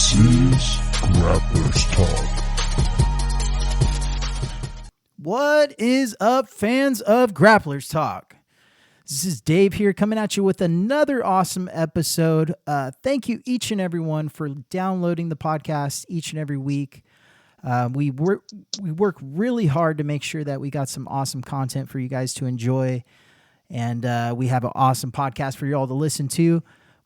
This is Grapplers Talk. What is up, fans of Grapplers Talk? This is Dave here coming at you with another awesome episode. Thank you each and everyone for downloading the podcast each and every week. We work really hard to make sure that we got some awesome content for you guys to enjoy. And we have an awesome podcast for you all to listen to.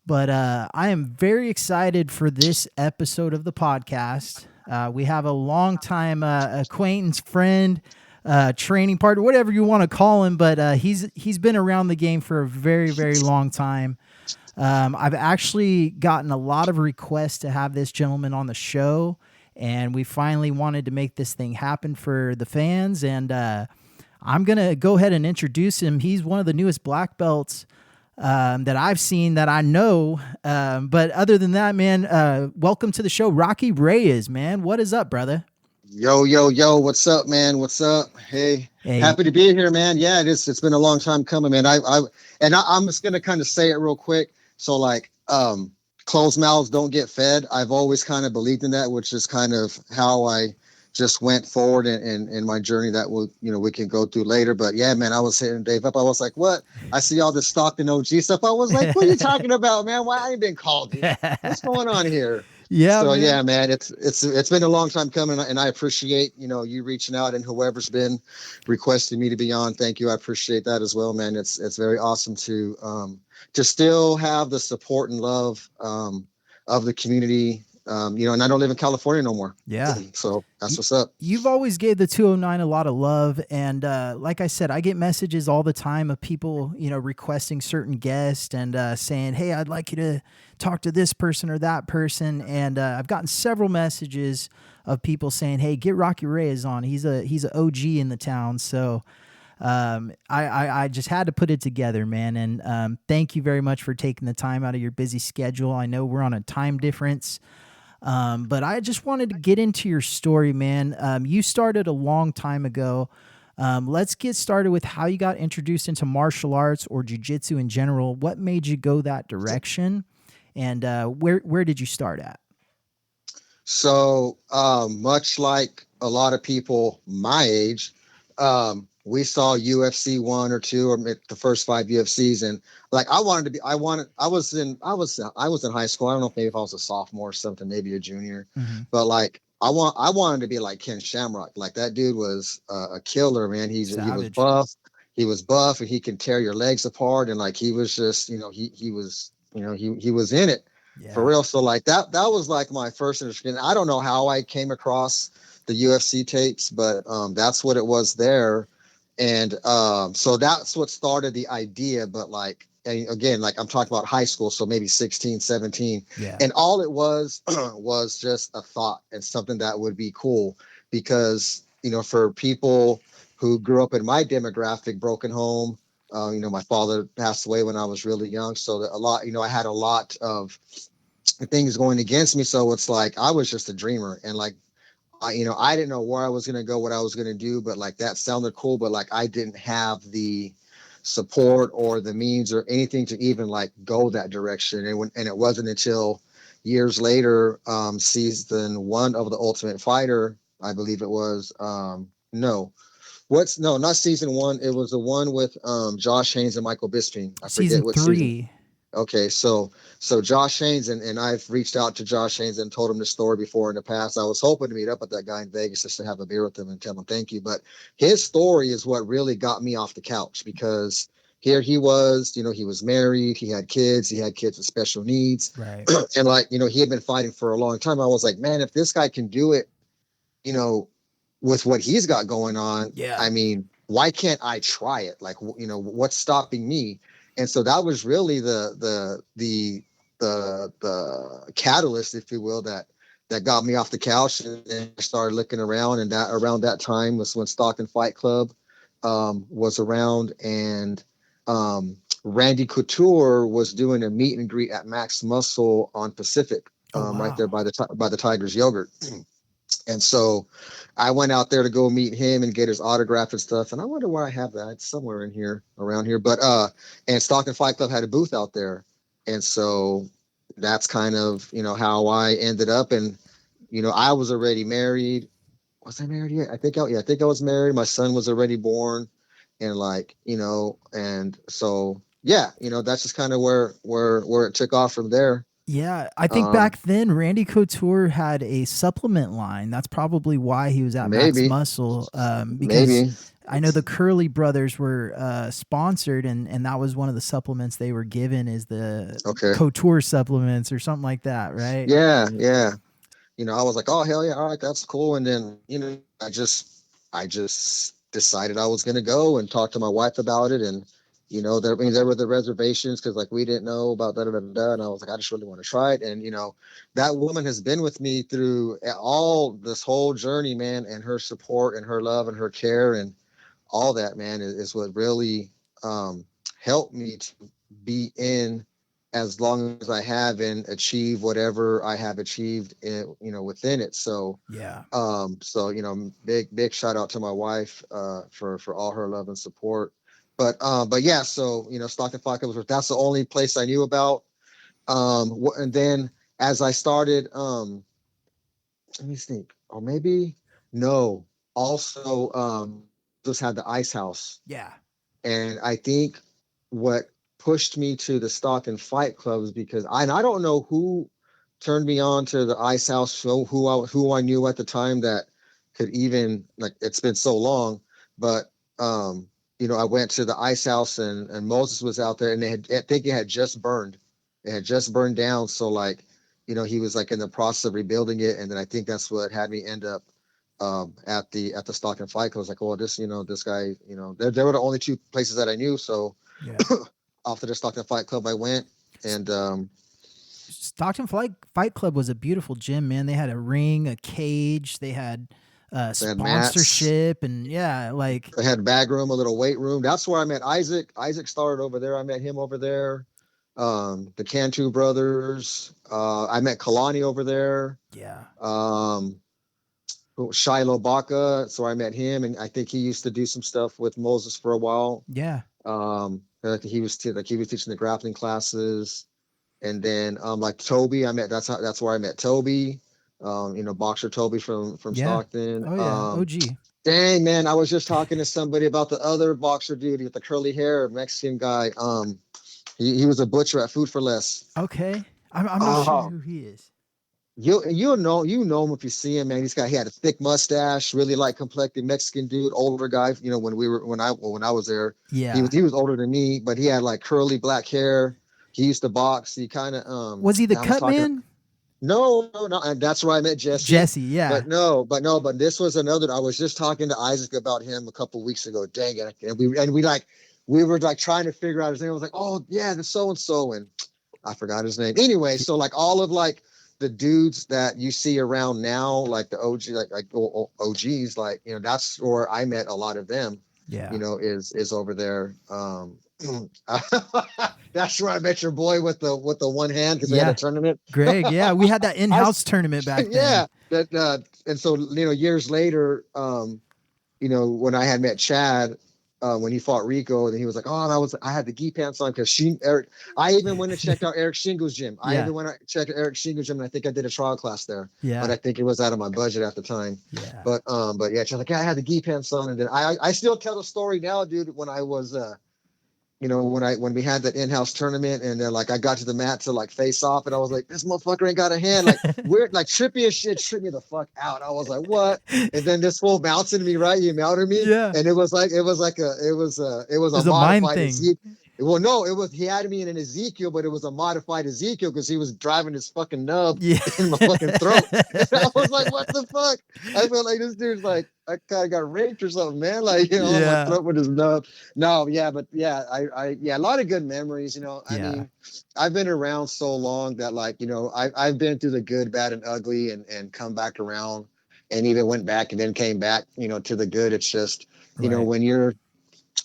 But I am very excited for this episode of the podcast. We have a longtime acquaintance, friend, training partner, whatever you want to call him. But he's been around the game for a very, very long time. I've actually gotten a lot of requests to have this gentleman on the show. And we finally wanted to make this thing happen for the fans. And I'm going to go ahead and introduce him. He's one of the newest black belts that I've seen, that I know. But other than that, man, welcome to the show, Roque Reyes, man. What is up, brother? Yo. What's up, man? What's up? Hey. Happy to be here, man. Yeah, it's been a long time coming, man. I'm just going to kind of say it real quick. So like, closed mouths don't get fed. I've always kind of believed in that, which is kind of how I just went forward in my journey that we can go through later. But yeah, man, I was hitting Dave up. I was like, what? I see all this Stockton OG stuff. I was like, what are you talking about, man? Why I ain't been called? What's going on here? Yeah. So man. Yeah, man, it's been a long time coming, and I appreciate, you reaching out, and whoever's been requesting me to be on. Thank you. I appreciate that as well, man. It's very awesome to still have the support and love of the community. And I don't live in California no more. Yeah. So that's what's up. You've always gave the 209 a lot of love. And like I said, I get messages all the time of people, requesting certain guests and saying, hey, I'd like you to talk to this person or that person. And I've gotten several messages of people saying, hey, get Roque Reyes on. He's an OG in the town. So I just had to put it together, man. And thank you very much for taking the time out of your busy schedule. I know we're on a time difference. But I just wanted to get into your story, man. You started a long time ago. Let's get started with how you got introduced into martial arts or jiu-jitsu in general. What made you go that direction? And where did you start at? So much like a lot of people my age, we saw UFC 1 or 2 or the first 5 UFCs, and like I was in high school. I don't know if maybe if I was a sophomore or something, maybe a junior, but like I wanted to be like Ken Shamrock. Like that dude was a killer, man. He was buff, and he can tear your legs apart, and like he was just he was in it. Yeah. For real. So like that was like my first interest. I don't know how I came across the UFC tapes, but that's what it was there. And so that's what started the idea. But like, again, like I'm talking about high school, so maybe 16, 17. Yeah. And all it was was just a thought and something that would be cool because, for people who grew up in my demographic, broken home, my father passed away when I was really young. So I had a lot of things going against me. So it's like I was just a dreamer, and like I didn't know where I was going to go, what I was going to do, but like that sounded cool. But like I didn't have the support or the means or anything to even like go that direction. And it wasn't until years later, season 1 of The Ultimate Fighter, I believe it was. Not season 1. It was the one with Josh Haynes and Michael Bisping. I season forget what 3. Season. Okay, so Josh Haynes, and I've reached out to Josh Haynes and told him this story before in the past. I was hoping to meet up with that guy in Vegas just to have a beer with him and tell him thank you. But his story is what really got me off the couch, because here he was, he was married, he had kids with special needs. Right. And like, he had been fighting for a long time. I was like, man, if this guy can do it, with what he's got going on, yeah. I mean, why can't I try it? Like, what's stopping me? And so that was really the catalyst, if you will, that got me off the couch, and then I started looking around. And that around that time was when Stockton Fight Club was around, and Randy Couture was doing a meet and greet at Max Muscle on Pacific, right there by the Tiger's Yogurt. And so I went out there to go meet him and get his autograph and stuff. And I wonder where I have that. It's somewhere in here, around here. But and Stockton Fight Club had a booth out there. And so that's kind of, how I ended up. And, I was already married. Was I married yet? I think I was married. My son was already born. And like, and so, yeah, that's just kind of where it took off from there. Yeah, I think Um, back then Randy Couture had a supplement line. That's probably why he was at Max maybe, Muscle, because maybe. I know the Curly brothers were sponsored, and that was one of the supplements they were given is the Okay. Couture supplements or something like that, right? Yeah. Yeah. I was like, oh hell yeah, all right, that's cool. And then, I just decided I was gonna go and talk to my wife about it. And there were the reservations because like we didn't know about da da da da. And I was like, I just really want to try it. And that woman has been with me through all this whole journey, man. And her support and her love and her care and all that, man, is what really um, helped me to be in as long as I have and achieve whatever I have achieved within it. So, Yeah. big shout out to my wife for all her love and support. But yeah, so Stockton Fight Club that's the only place I knew about. And then as I started, let me think, or maybe no, also just had the Ice House. Yeah. And I think what pushed me to the Stockton Fight Club is because I don't know who turned me on to the Ice House show, who I knew at the time that could even like it's been so long, but I went to the Ice House and Moses was out there and I think it had just burned. It had just burned down. So like, he was like in the process of rebuilding it. And then I think that's what had me end up at the Stockton Fight Club. I was like, oh, this guy, there were the only two places that I knew. So Yeah. after the Stockton Fight Club, I went and Stockton Fight Club was a beautiful gym, man. They had a ring, a cage, they had they had mats, sponsorship, and yeah, like they had bag room, a little weight room. That's where I met Isaac. Isaac started over there. I met him over there. The Cantu brothers. I met Kalani over there. yeah, Um, Shiloh Baca. So I met him, and I think he used to do some stuff with Moses for a while. yeah, Like he was teaching the grappling classes. And then like Toby, that's where I met Toby. Boxer Toby from yeah. Stockton. Oh yeah, OG. Dang man, I was just talking to somebody about the other boxer dude with the curly hair, Mexican guy. He was a butcher at Food for Less. Okay, I'm not sure Oh, who he is. you know him if you see him, man. He had a thick mustache, really light complected Mexican dude, older guy. When I was there, Yeah, he was older than me, but he had like curly black hair. He used to box. He kind of was he the I was cut talking. man? No, no, no. And that's where I met Jesse. Jesse. Yeah, But this was another. I was just talking to Isaac about him a couple of weeks ago. Dang it! And we were like trying to figure out his name. I was like, oh yeah, the so and so, and I forgot his name. Anyway, so like all of like the dudes that you see around now, like the OG, OGs, like that's where I met a lot of them. yeah, Is over there. That's where I met your boy with the one hand because they had a yeah. tournament. Greg. Yeah, we had that I in-house tournament back then. yeah that and so years later when I had met Chad when he fought Rico and he was like I had the gi pants on because Eric I even went and checked out Eric Shingo's gym. I Yeah, even went and checked out Eric Shingo's gym and I think I did a trial class there, but yeah, I think it was out of my budget at the time. yeah. But yeah, Chad's like, yeah, I had the gi pants on. And then I still tell the story now, dude, when I was when we had that in-house tournament and then like I got to the mat to like face off and I was like, this motherfucker ain't got a hand. Like weird, like trippy as shit, tripped me the fuck out. I was like, what? And then this fool mounted me, right? He mounted me. Yeah, And it was a was a mind modified thing. Ezekiel. Well, no, he had me in an Ezekiel, but it was a modified Ezekiel because he was driving his fucking nub Yeah. in my fucking throat. And I was like, what the fuck? I felt like this dude's like, I kind of got raped or something, man. Like, on my throat with his nub. No, yeah, but yeah, a lot of good memories. I Yeah. mean, I've been around so long that like, I've been through the good, bad, and ugly, and come back around, and even went back and then came back, to the good. It's just, Right.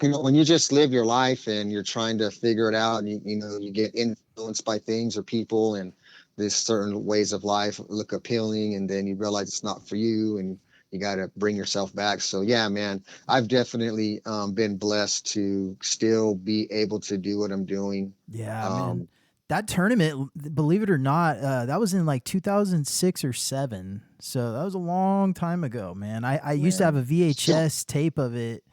when you just live your life and you're trying to figure it out, and you get influenced by things or people, and these certain ways of life look appealing, and then you realize it's not for you, and you got to bring yourself back. So yeah, man, I've definitely been blessed to still be able to do what I'm doing. Yeah, man. Um, That tournament, believe it or not, that was in like 2006 or 7. So that was a long time ago, man. I used to have a VHS tape of it.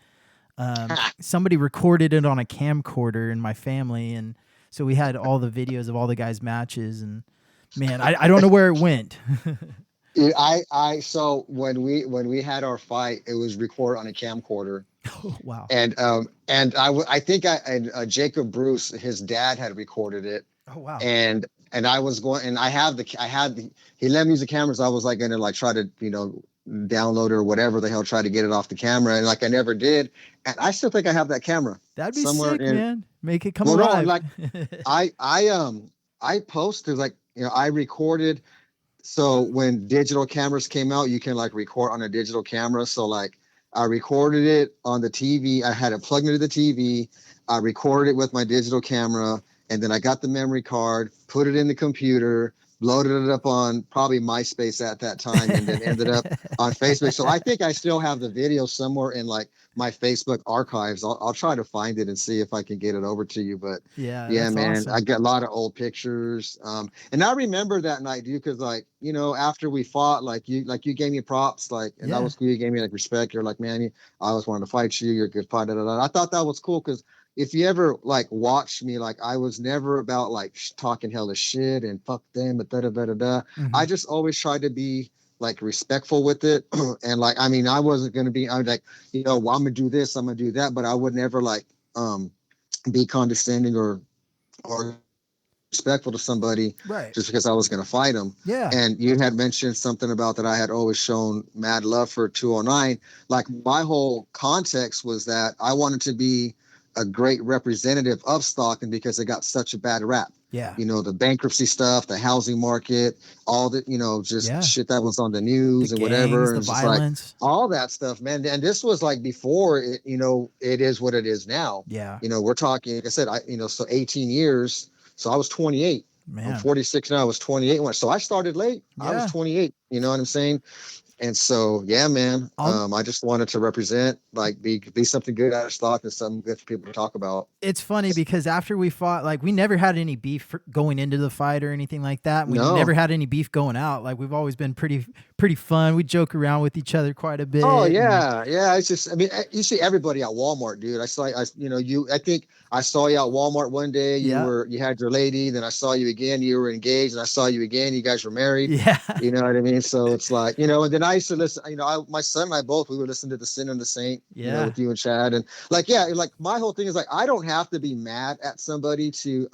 Somebody recorded it on a camcorder in my family, and so we had all the videos of all the guys' matches. And man, I don't know where it went. So when we had our fight, it was recorded on a camcorder. Oh, wow. And I think Jacob Bruce, his dad had recorded it. Oh, wow. And I was going, and he let me use the cameras. I was like going to like try to, download it or whatever the hell, try to get it off the camera. And like, I never did. And I still think I have that camera. That'd be sick, man. Make it come alive. No, like I posted, like, I recorded. So when digital cameras came out, you can like record on a digital camera. So like I recorded it on the TV. I had it plugged into the TV. I recorded it with my digital camera. And then I got the memory card, put it in the computer, loaded it up on probably MySpace at that time, and then ended up on Facebook. So I think I still have the video somewhere in like my Facebook archives. I'll try to find it and see if I can get it over to you. But yeah, man, awesome. I got a lot of old pictures. And I remember that night, dude, because like, after we fought, like you gave me props, like, and that was cool. You gave me like respect. You're like, man, I always wanted to fight you. You're a good fighter. I thought that was cool because if you ever like watch me, like I was never about like talking hella shit and fuck them, but Mm-hmm. I just always tried to be like respectful with it. And like, I mean, I wasn't going to be, I was like, well, I'm going to do this, I'm going to do that. But I would never like be condescending or respectful to somebody just because I was going to fight them. Yeah. And you had mentioned something about that I had always shown mad love for 209. Like my whole context was that I wanted to be a great representative of Stockton because it got such a bad rap. Yeah. The bankruptcy stuff, the housing market, all the, shit that was on the news and whatever. The and violence. Like, all that stuff, man. And this was like before it, it is what it is now. Yeah. We're talking, like I said, so 18 years. So I was 28. Man. I'm 46 now. I was 28. So I started late. Yeah. I was 28. You know what I'm saying? And so, yeah, man, I just wanted to represent, like, be something good out of Stockton, something good for people to talk about. It's funny because after we fought, like, we never had any beef going into the fight or anything like that. We never had any beef going out. Like, we've always been pretty fun. We joke around with each other quite a bit. Oh, yeah. Yeah. It's just, I mean, you see everybody at Walmart, dude. I think I saw you at Walmart one day. You had your lady. Then I saw you again. You were engaged, and I saw you again. You guys were married. Yeah. You know what I mean? So it's like, and then I used to listen, my son and I both, we would listen to The Sin and the Saint, with you and Chad. And like, yeah, like my whole thing is like, I don't have to be mad at somebody to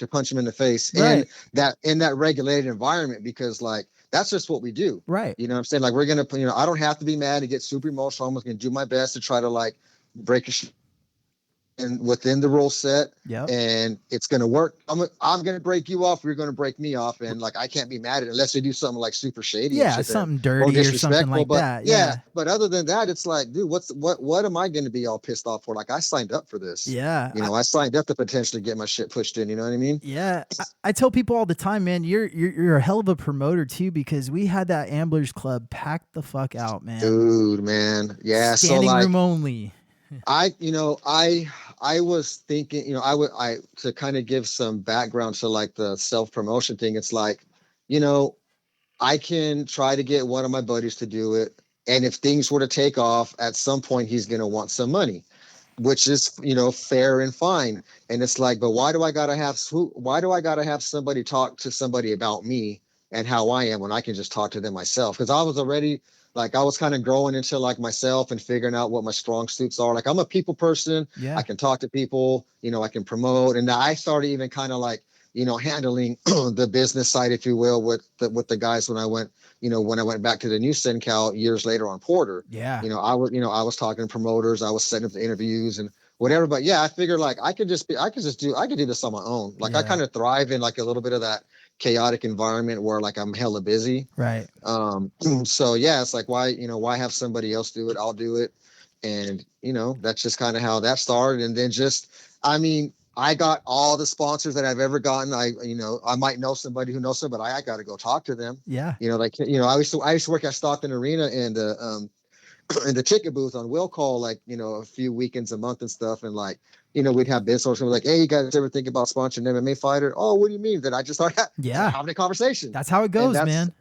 punch him in the face in that regulated environment, because like, that's just what we do. Right. You know what I'm saying? Like, we're going to, I don't have to be mad and get super emotional. I'm going to do my best to try to like break and within the rule set, and it's going to work. I'm going to break you off. You're going to break me off. And like, I can't be mad at it unless they do something like super shady. Yeah. Something dirty or something like that. Yeah. But other than that, it's like, dude, what am I going to be all pissed off for? Like, I signed up for this. Yeah. I signed up to potentially get my shit pushed in. You know what I mean? Yeah. I tell people all the time, man, you're a hell of a promoter too, because we had that Amblers Club packed the fuck out, man. Dude, man. Yeah. Standing room only. I was thinking, to kind of give some background to like the self-promotion thing. It's like, I can try to get one of my buddies to do it. And if things were to take off, at some point, he's going to want some money, which is, fair and fine. And it's like, but why do I gotta have somebody talk to somebody about me and how I am when I can just talk to them myself? Because I was already, like, I was kind of growing into like myself and figuring out what my strong suits are. Like, I'm a people person. Yeah. I can talk to people, I can promote. And I started even kind of like, handling the business side, if you will, with the guys when I went back to the new SenCal years later on Porter. Yeah. I was talking to promoters, I was setting up the interviews and whatever. But yeah, I figured like I could do this on my own. Like, I kind of thrive in like a little bit of that chaotic environment where like I'm hella busy. Right. So yeah, it's like, why have somebody else do it? I'll do it. And that's just kind of how that started. And then I got all the sponsors that I've ever gotten. I might know somebody who knows somebody, but I got to go talk to them. Yeah. I used to work at Stockton Arena, and in the ticket booth on will call, like, a few weekends a month and stuff. And like, we'd have business owners like, hey, you guys ever think about sponsoring an MMA fighter? Oh, what do you mean? Then I just started having a conversation. That's how it goes, man.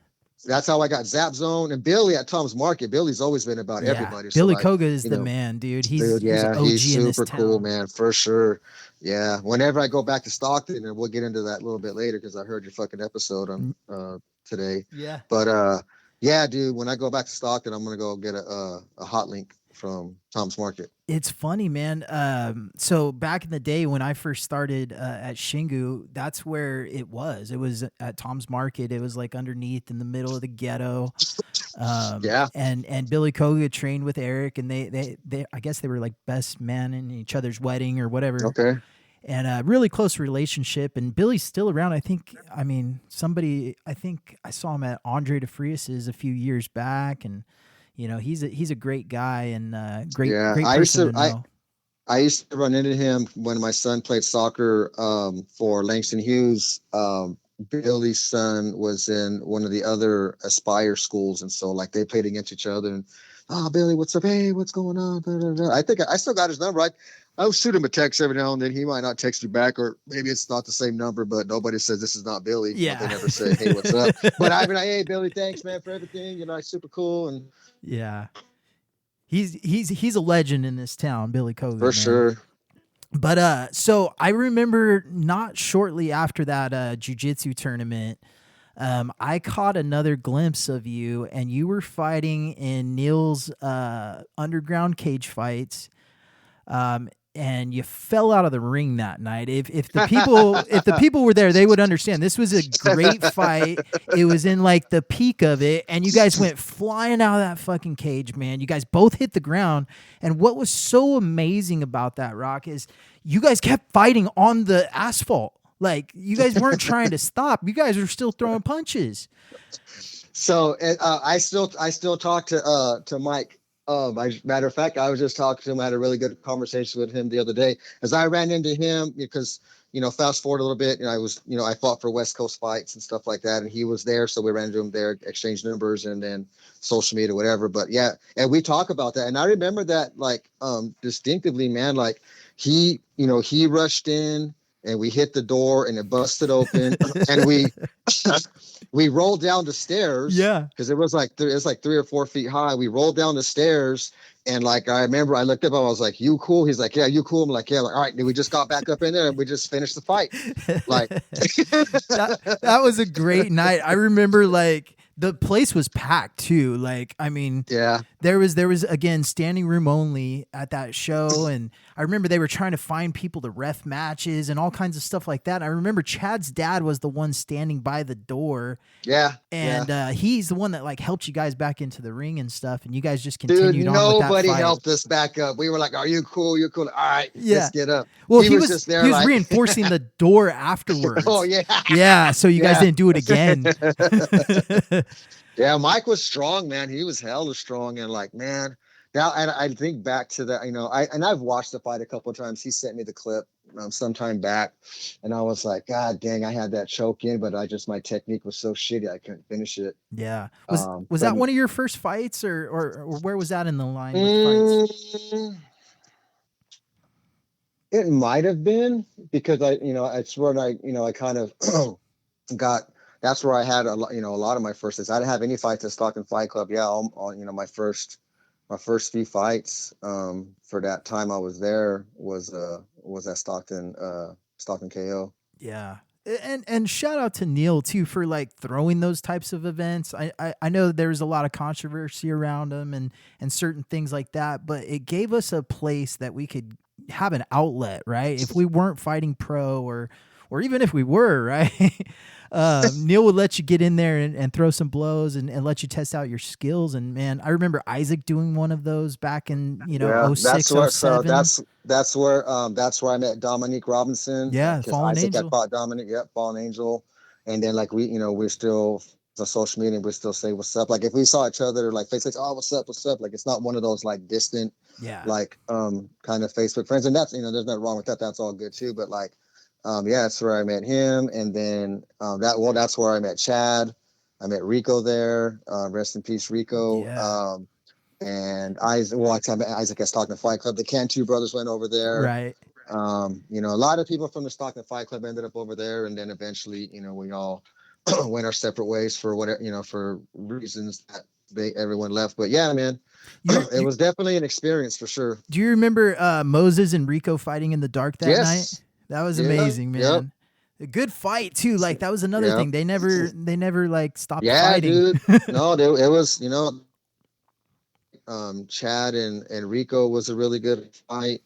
That's how I got Zap Zone and Billy at Tom's Market. Billy's always been about everybody. Billy Koga is the man, dude. He's super cool, man, for sure. Yeah. Whenever I go back to Stockton, and we'll get into that a little bit later because I heard your fucking episode on today. Yeah. But yeah, dude, when I go back to Stockton, I'm gonna go get a hot link from Tom's Market. It's funny, man. So back in the day when I first started at Shingu, that's where it was. It was at Tom's Market. It was like underneath in the middle of the ghetto. And Billy Koga trained with Eric, and they I guess they were like best man in each other's wedding or whatever. Okay. And a really close relationship. And Billy's still around. I think I saw him at Andre DeFrias's a few years back, and he's a great guy and great person to know. I used to run into him when my son played soccer for Langston Hughes. Billy's son was in one of the other Aspire schools, and so like they played against each other. And Billy, what's up? Hey, what's going on? Blah, blah, blah. I think I still got his number. I'll shoot him a text every now and then. He might not text you back, or maybe it's not the same number, but nobody says this is not Billy. Yeah. They never say, hey, what's up? But I've been like, hey, Billy, thanks, man, for everything. Super cool. And yeah, he's a legend in this town, Billy Koga. For sure. But so I remember not shortly after that jiu-jitsu tournament, I caught another glimpse of you, and you were fighting in Neil's underground cage fights. And you fell out of the ring that night. If the people were there, they would understand. This was a great fight. It was in like the peak of it, and you guys went flying out of that fucking cage, man. You guys both hit the ground. And what was so amazing about that, Rock, is you guys kept fighting on the asphalt. Like, you guys weren't trying to stop. You guys were still throwing punches. So I still talk to Mike. Matter of fact, I was just talking to him. I had a really good conversation with him the other day as I ran into him because, fast forward a little bit, I fought for West Coast fights and stuff like that. And he was there. So we ran into him there, exchanged numbers and then social media, whatever. But yeah. And we talk about that. And I remember that like, distinctively, man, like he rushed in and we hit the door and it busted open and we rolled down the stairs. Yeah. Because it was like 3 or 4 feet high. We rolled down the stairs. And like, I remember I looked up, I was like, you cool? He's like, yeah, you cool? I'm like, yeah. Like, all right. And we just got back up in there and we just finished the fight. Like that was a great night. I remember like the place was packed too. Like, I mean, yeah, there was again, standing room only at that show. And I remember they were trying to find people to ref matches and all kinds of stuff like that. I remember Chad's dad was the one standing by the door. Yeah. And he's the one that like helped you guys back into the ring and stuff. And you guys just continued on with that nobody fight. helped us back up. We were like, are you cool? You're cool. All right, let's get up. Well, he was just there. He was reinforcing the door afterwards. Oh yeah. Yeah. So you guys didn't do it again. Yeah, Mike was strong, man. He was hella strong, and like, man, now and I think back to that. I've watched the fight a couple of times. He sent me the clip sometime back, and I was like, God dang, I had that choke in, but my technique was so shitty, I couldn't finish it. Yeah, was that one of your first fights, or where was that in the line with fights? It might have been because it's where I kind of got. That's where I had a lot of my first hits. I didn't have any fights at Stockton Fight Club. Yeah, my first few fights for that time I was there was at Stockton KO. Yeah. And shout out to Neil too for like throwing those types of events. I know there was a lot of controversy around them and certain things like that, but it gave us a place that we could have an outlet, right? If we weren't fighting pro or even if we were, right? Neil would let you get in there and throw some blows and let you test out your skills. And man, I remember Isaac doing one of those back in 06, 07. That's where I met Dominique Robinson. Yeah, Fallen Isaac Angel. had fought Dominic. Yep, Fallen Angel. And then like we're still on social media. We still say what's up. Like if we saw each other like Facebook, oh what's up? Like it's not one of those like distant, like kind of Facebook friends. And that's there's nothing wrong with that. That's all good too. But like. That's where I met him, and then that's where I met Chad. I met Rico there. Rest in peace, Rico. Yeah. and Isaac at Stockton Fight Club. The Cantu brothers went over there. Right. You know, a lot of people from the Stockton Fight Club ended up over there, and then eventually, you know, we all went our separate ways for whatever, you know, for reasons that everyone left. But yeah, man, it was definitely an experience for sure. Do you remember Moses and Rico fighting in the dark that night? That was amazing, man. Yep. A good fight too. Like that was another thing. They never like stopped fighting. Dude. No, it was, you know, Chad and Rico was a really good fight.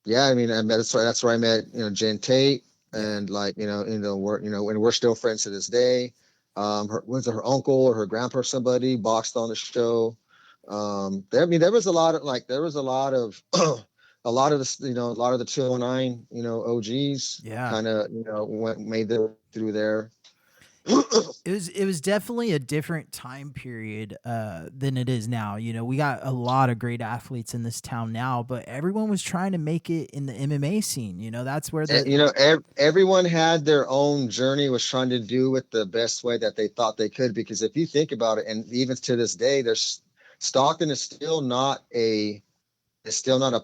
Yeah, I mean, that's where I met, you know, Jen Tate, and like, we're still friends to this day. Her uncle or her grandpa or somebody boxed on the show. There was a lot of a lot of the 209, you know, OGs kind of, you know, made their way through there. It was definitely a different time period than it is now. You know, we got a lot of great athletes in this town now, but everyone was trying to make it in the MMA scene. You know, that's where everyone had their own journey, was trying to do it the best way that they thought they could. Because if you think about it, and even to this day, Stockton is still not a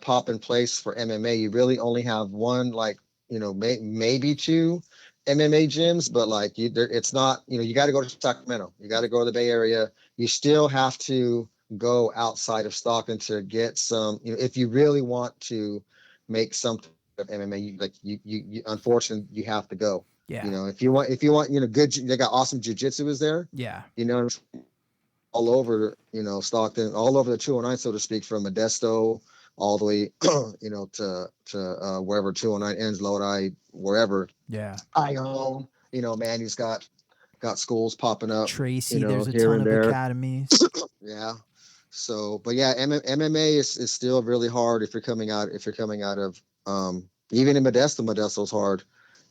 poppin' place for MMA. You really only have one, like, you know, maybe two MMA gyms, but like it's not, you know, you got to go to Sacramento, you got to go to the Bay Area. You still have to go outside of Stockton to get some, you know, if you really want to make something of MMA, you unfortunately you have to go. Yeah. You know, if you want, you know, they got awesome jiu-jitsu is there. Yeah. You know, all over, you know, Stockton, all over the 209, so to speak, from Modesto all the way, you know, to wherever 209 ends, Lodi, wherever. Yeah. Ione, you know, man, he's got schools popping up. Tracy, you know, there's a ton of academies. Yeah. So, but yeah, MMA is still really hard if you're coming out of even in Modesto's hard,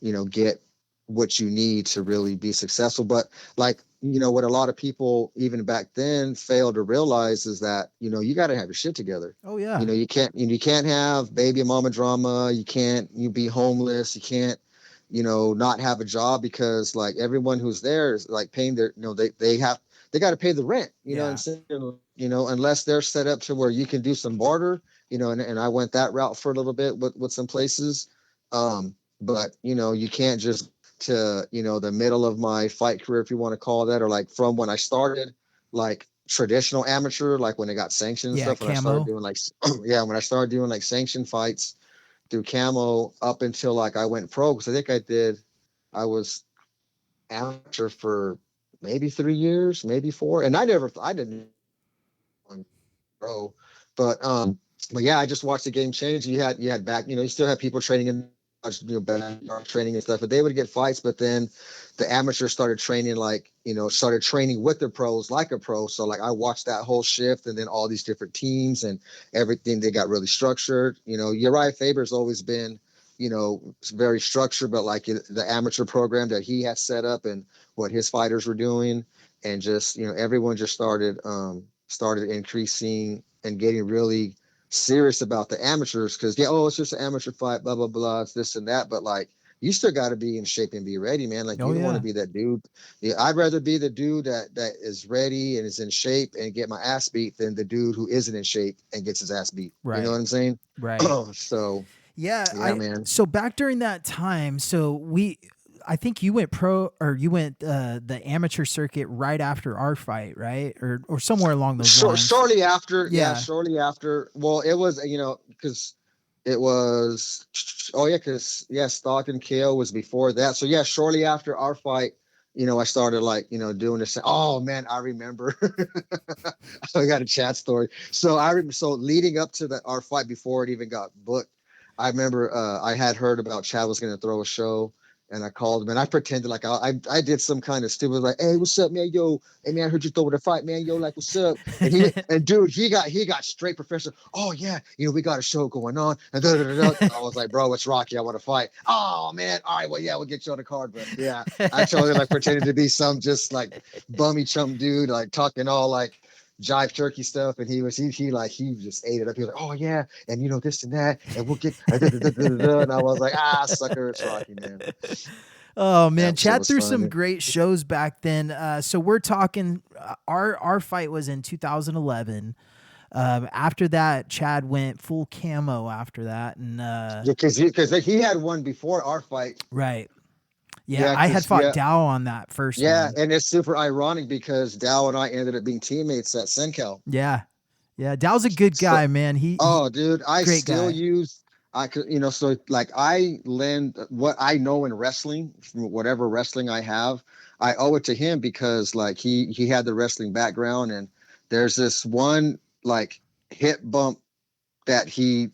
you know, get what you need to really be successful. But like, you know, what a lot of people even back then failed to realize is that, you know, you got to have your shit together. Oh yeah. You know, you can't have baby and mama drama. You be homeless. You can't, you know, not have a job, because like everyone who's there is like paying their, you know, they got to pay the rent, you know, and you know, unless they're set up to where you can do some barter, you know, and I went that route for a little bit with some places. But you know, you can't just to, you know, the middle of my fight career, if you want to call that, or like from when I started, like traditional amateur, like when it got sanctioned and stuff, when I started doing like, when I started doing like sanctioned fights through Camo up until like I went pro, because I think I was amateur for maybe 3 years, maybe 4, and I didn't pro, but yeah, I just watched the game change. You had back, you know, you still have people training in, you know, backyard training and stuff, but they would get fights. But then the amateurs started training, like, you know, started training with the pros like a pro. So like I watched that whole shift, and then all these different teams and everything, they got really structured. You know, Uriah Faber's always been, you know, very structured, but like the amateur program that he had set up and what his fighters were doing, and just, you know, everyone just started increasing and getting really serious about the amateurs, because it's just an amateur fight, blah blah blah, it's this and that, but like you still got to be in shape and be ready, man. Like you don't want to be that dude. I'd rather be the dude that is ready and is in shape and get my ass beat than the dude who isn't in shape and gets his ass beat. Right. You know what I'm saying? Right. So yeah, man. So back during that time, I think you went pro, or you went the amateur circuit right after our fight, right? Or somewhere along those lines. Shortly after. Yeah, shortly after. Well, it was, you know, because it was, Stockton KO was before that. So yeah, shortly after our fight, you know, I started like, you know, doing this. Oh man, I remember. I got a chat story. So so leading up to our fight, before it even got booked, I remember I had heard about Chad was going to throw a show. And I called him, and I pretended like I did some kind of stupid, like, hey, what's up, man? Yo, hey man, I heard you throw the fight, man. Yo, like, what's up? And dude, he got straight professional. Oh yeah, you know, we got a show going on. And I was like, bro, it's Rocky. I want to fight. Oh man, all right, well, yeah, we'll get you on the card. But yeah, I totally like pretended to be some just like bummy chump dude, like talking all like jive turkey stuff, and he just ate it up. He was like, oh yeah, and you know, this and that, and we'll get and I was like, sucker, it's Rocky, man. Oh man, That shit Chad was threw some funny. great shows back then. So we're talking. Our fight was in 2011. After that, Chad went full camo after that, and Because he had one before our fight. right, yeah, Yeah, I had because fought Dow on that first yeah, one. and it's super ironic because Dow and I ended up being teammates at Sencal. Yeah, yeah, Dow's a good So, guy, man. He oh, dude, I great still guy. use I could so like I lend what I know in wrestling from whatever wrestling I have. I owe it to him because like he had the wrestling background, and there's this one like hip bump that he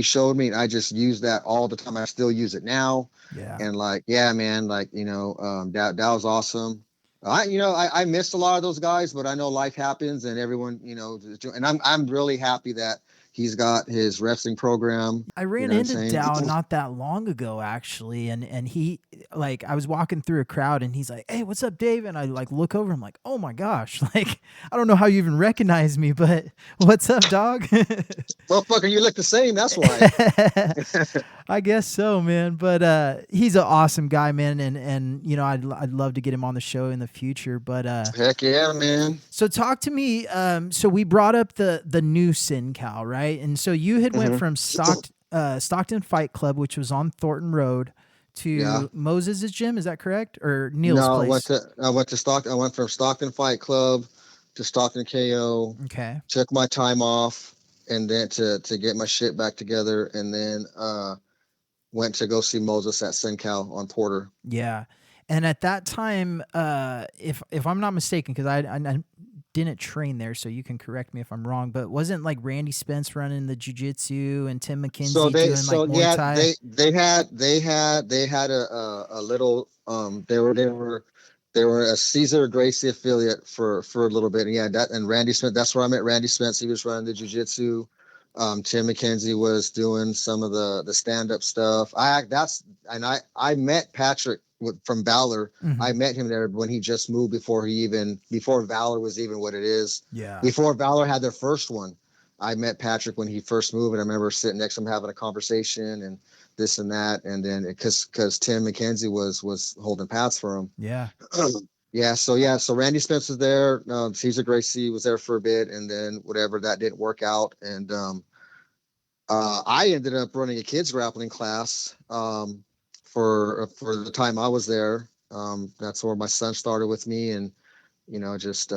showed me, and I just use that all the time. I still use it now, Yeah. and like yeah, man, like that was awesome. I missed a lot of those guys, but I know life happens, and everyone and I'm really happy that he's got his wrestling program. I You ran know what I'm into saying? Dow not that long ago actually, and he like I was walking through a crowd and he's like, "Hey, what's up, Dave?" And I like look over, I'm like, "Oh my gosh!" Like I don't know how you even recognize me, but what's up, dog? Motherfucker, you look the same. That's why. I guess so, man. But he's an awesome guy, man, and I'd love to get him on the show in the future. But Heck yeah, man. so talk to me. So we brought up the new SinCal, right? And so you had went Hmm. from Stockton Fight Club, which was on Thornton Road, Yeah. to Moses' gym. Is that correct? Or Neil's No, place? I went to Stockton. I went from Stockton Fight Club to Stockton KO. Okay. Took my time off, and then to get my shit back together, and then went to go see Moses at Sencal on Porter. Yeah. And at that time, if I'm not mistaken, because I didn't train there, so you can correct me if I'm wrong, but wasn't like Randy Spence running the jiu-jitsu and Tim McKenzie doing like Muay Yeah, Thai? they had a little they were a Caesar Gracie affiliate for a little bit. And yeah, that and Randy Spence, that's where I met Randy Spence. He was running the jiu-jitsu. Tim McKenzie was doing some of the stand-up stuff. I met Patrick from Valor. I Mhm. met him there when he just moved before Valor was even what it is. Yeah. Before Valor had their first one. I met Patrick when he first moved, and I remember sitting next to him having a conversation and this and that. And then because Tim McKenzie was holding paths for him. Yeah. So Randy Spence was there. Caesar Gracie was there for a bit, and then whatever that didn't work out, and I ended up running a kids grappling class for the time I was there. That's where my son started with me, and just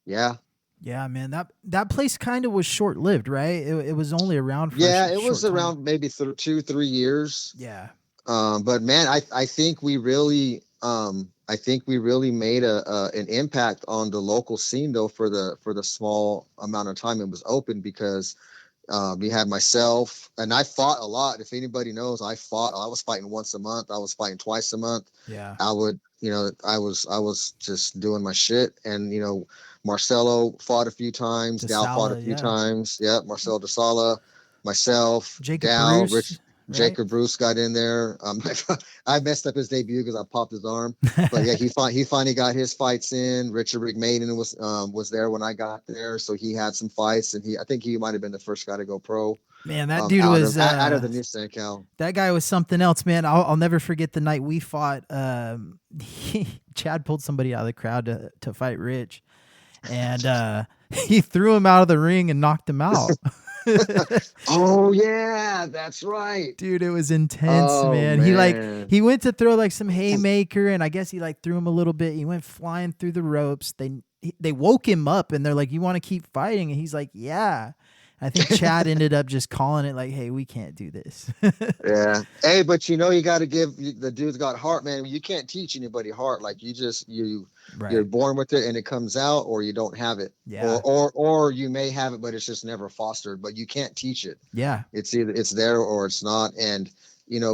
yeah. Yeah, man. That place kind of was short lived, right? It was only around for a Yeah, it was short time. around maybe 2-3 years. Yeah. But man, I think we really made an impact on the local scene though for the small amount of time it was open, because we had myself, and I fought a lot. If anybody knows, I was fighting once a month. I was fighting twice a month. Yeah. I was just doing my shit. And Marcelo fought a few times. Dow fought a DeSala, few yeah. times. Yep, Marcelo DeSala, myself, Jacob Dow, Bruce, Rich, right? Jacob Bruce got in there. I messed up his debut because I popped his arm. But yeah, he finally got his fights in. Richard McMaden was there when I got there, so he had some fights, and I think he might have been the first guy to go pro. Man, that dude Out was of out of the new Cal. that guy was something else, man. I'll never forget the night we fought. Chad pulled somebody out of the crowd to fight Rich, and he threw him out of the ring and knocked him out. Oh yeah, that's right. Dude, it was intense, Oh man. man. He went to throw like some haymaker, and I guess he like threw him a little bit. He went flying through the ropes. They woke him up, and they're like, "You want to keep fighting?" And he's like, "Yeah." I think Chad ended up just calling it like, "Hey, we can't do this." Yeah. Hey, but you got to give the dude's got heart, man. You can't teach anybody heart. Like you're Right. born with it and it comes out, or you don't have it. Yeah. Or you may have it, but it's just never fostered. But you can't teach it. Yeah. It's either it's there or it's not. And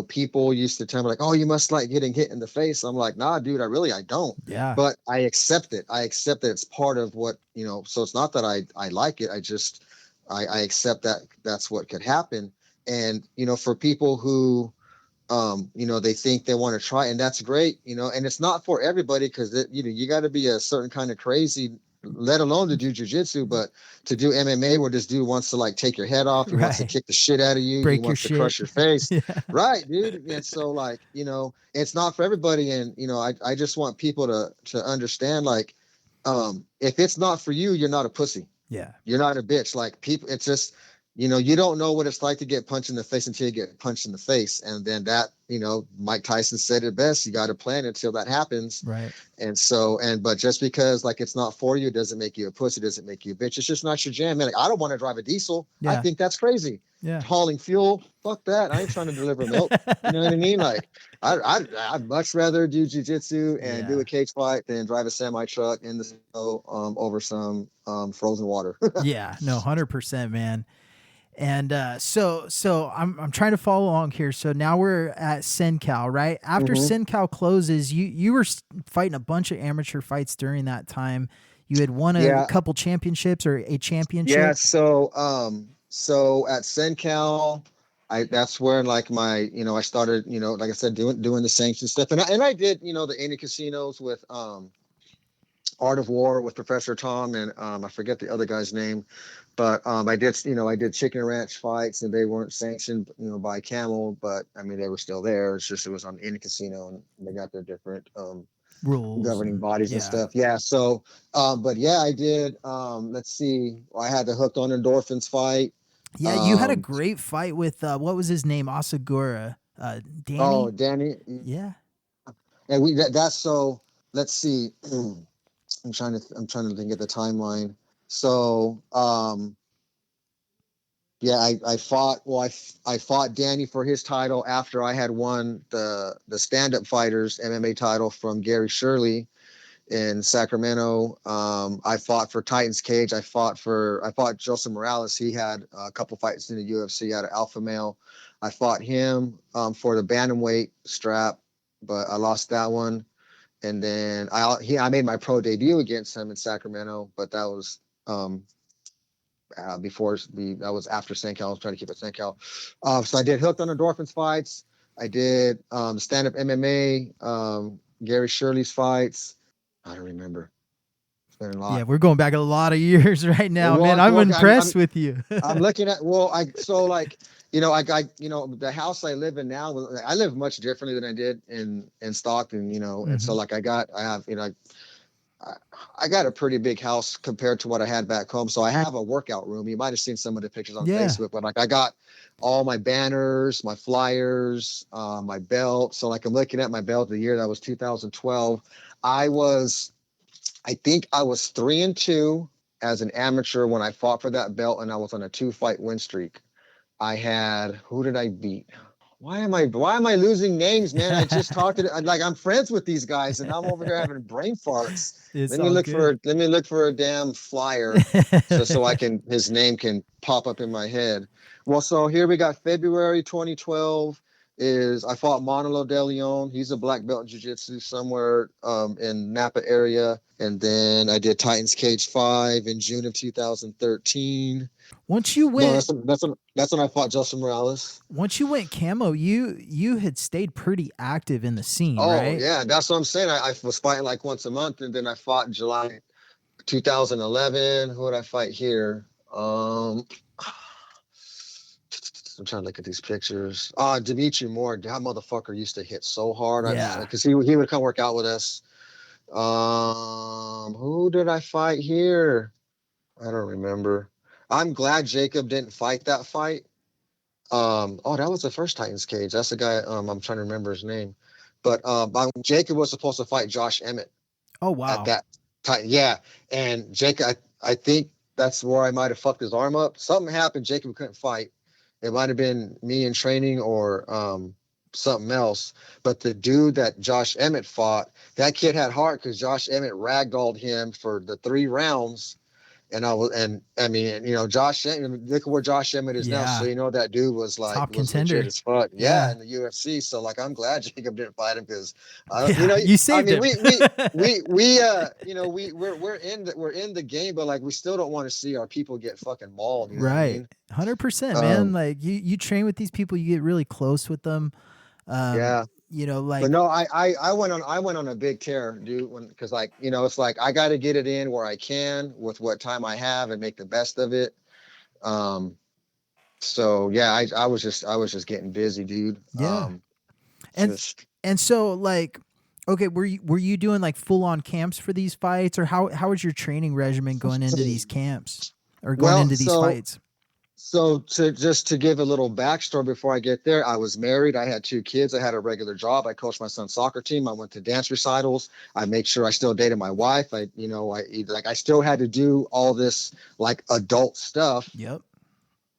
people used to tell me like, "Oh, you must like getting hit in the face." I'm like, "Nah, dude, I don't." Yeah. But I accept it. I accept that it's part of what So it's not that I like it. I accept that that's what could happen. And for people who they think they want to try, and that's great, and it's not for everybody, because you got to be a certain kind of crazy let alone to do jiu-jitsu, but to do MMA where this dude wants to like take your head off. He wants to Right. kick the shit out of you. He Break your wants to shit. crush your face. Yeah. Right, dude. And so like, it's not for everybody. And, I just want people to understand, like, if it's not for you, you're not a pussy. Yeah. You're not a bitch. Like people, it's just, you don't know what it's like to get punched in the face until you get punched in the face. And then that, Mike Tyson said it best, you got to plan until that happens. Right. And so, but just because like it's not for you, doesn't make you a pussy, doesn't make you a bitch. It's just not your jam, man. Like, I don't want to drive a diesel. I Yeah. think that's crazy. Yeah. Hauling fuel, fuck that. I ain't trying to deliver milk. You know what I mean? Like, I'd much rather do jiu-jitsu and do a cage fight than drive a semi truck in the snow over some frozen water. Yeah, no, 100%, man. And so I'm trying to follow along here. So now we're at SenCal, right? After SenCal closes, you were fighting a bunch of amateur fights during that time. You had won a couple championships or a championship. Yeah. So at SenCal, that's where like my, I started, like I said, doing the sanction stuff. And I did, the indie casinos with Art of War with Professor Tom and I forget the other guy's name, but I did chicken ranch fights and they weren't sanctioned, by Camel, but I mean they were still there. It's just it was on indie casino and they got their different rules, governing bodies and stuff. Yeah. So, but yeah, I did. Let's see. I had the Hooked on Endorphins fight. Yeah, you had a great fight with what was his name? Asagura. Danny. Oh, Danny. Yeah. And that's so. Let's see. I'm trying to think of the timeline. So, yeah, I fought Danny for his title after I had won the stand-up fighters MMA title from Gary Shirley in Sacramento. I fought for Titans Cage. I fought Joseph Morales. He had a couple fights in the UFC out of Alpha Male. I fought him for the bantamweight strap, but I lost that one. And then I made my pro debut against him in Sacramento, but that was that was after SenCal. I was trying to keep it SenCal. So I did Hooked on Endorphins fights. I did stand-up MMA, Gary Shirley's fights. I don't remember. It's been a lot. Yeah, we're going back a lot of years right now, man. I'm impressed with you. I'm looking at the house I live in now, I live much differently than I did in Stockton, and so like I got a pretty big house compared to what I had back home. So I have a workout room. You might have seen some of the pictures on Facebook, but like I got all my banners, my flyers, my belt. So like I'm looking at my belt the year that was 2012. I think I was 3-2 as an amateur when I fought for that belt, and I was on a 2-fight win streak. Who did I beat? Why am I losing names, man? I just talked to I'm friends with these guys and I'm over here having brain farts. Let me look for a damn flyer so his name can pop up in my head. Well, so here we got February 2012 I fought Manolo De Leon. He's a black belt in jiu-jitsu somewhere in Napa area. And then I did Titans Cage 5 in June of 2013. Once you went, that's when I fought Justin Morales. Once you went camo, you had stayed pretty active in the scene, right? Oh yeah, that's what I'm saying. I was fighting like once a month, and then I fought in July 2011. Who would I fight here? I'm trying to look at these pictures. Dimitri Moore, that motherfucker used to hit so hard. Yeah, because he would come work out with us. Who did I fight here? I don't remember. I'm glad Jacob didn't fight that fight. That was the first Titans Cage. That's the guy. I'm trying to remember his name, but Jacob was supposed to fight Josh Emmett. Oh wow! At that time, yeah. And Jacob, I think that's where I might have fucked his arm up. Something happened. Jacob couldn't fight. It might have been me in training or something else. But the dude that Josh Emmett fought, that kid had heart because Josh Emmett ragdolled him for the 3 rounds. And Josh Emmett, look at where Josh Emmett is now. So that dude was like top contender as fuck. Yeah, in the UFC. So like I'm glad Jacob didn't fight him because you saved him. We're in the game, but like we still don't want to see our people get fucking mauled. Right. 100%, man. Like you train with these people, you get really close with them. Yeah. But Like, no, I went on a big tear, dude. Because like it's like I got to get it in where I can with what time I have and make the best of it. Um, so yeah, I was just getting busy, dude. yeah. And Just and so like, okay, were you doing like full on camps for these fights, or how was your training regimen going into these camps or going well, into these fights? so to give a little backstory before I get there, I was married. I had 2 kids. I had a regular job. I coached my son's soccer team. I went to dance recitals. I made sure I still dated my wife. I still had to do all this like adult stuff Yep.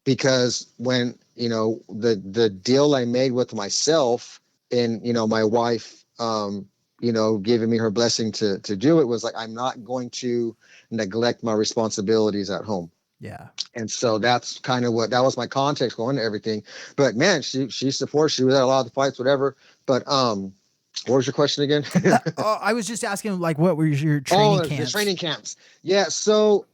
because when the deal I made with myself and my wife giving me her blessing to do it was like I'm not going to neglect my responsibilities at home. Yeah. And so that's kind of that was my context going to everything. But man, she supports. She was at a lot of the fights, whatever. But what was your question again? I was just asking, like, what were your training Oh, the camps? training camps. Yeah. So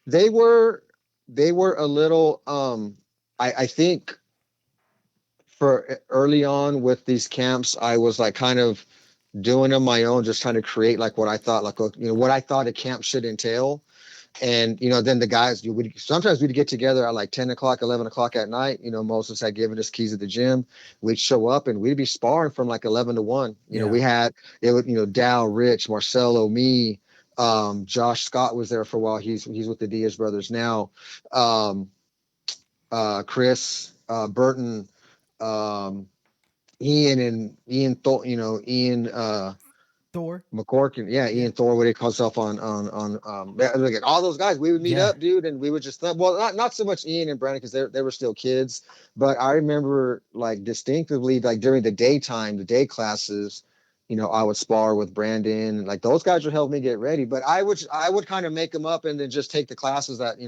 they were a little. I think for early on with these camps, I was like kind of doing them my own, just trying to create like what I thought, like what I thought a camp should entail. And then the guys, sometimes we'd get together at like 10 o'clock, 11 o'clock at night. Moses had given us keys at the gym. We'd show up and we'd be sparring from like 11 to 1. Yeah. We had it would Dow, Rich, Marcelo, me, Josh Scott was there for a while. He's with the Diaz brothers now. um Chris, Burton, um Ian and Ian Thor. McCorkin, yeah, Yeah. Ian Thor, what he calls himself look at all those guys. We would meet Yeah. up, dude, and we would just not so much Ian and Brandon because they were still kids, but I remember like distinctively like during the daytime, the day classes, I would spar with Brandon, like those guys would help me get ready. But I would kind of make them up and then just take the classes that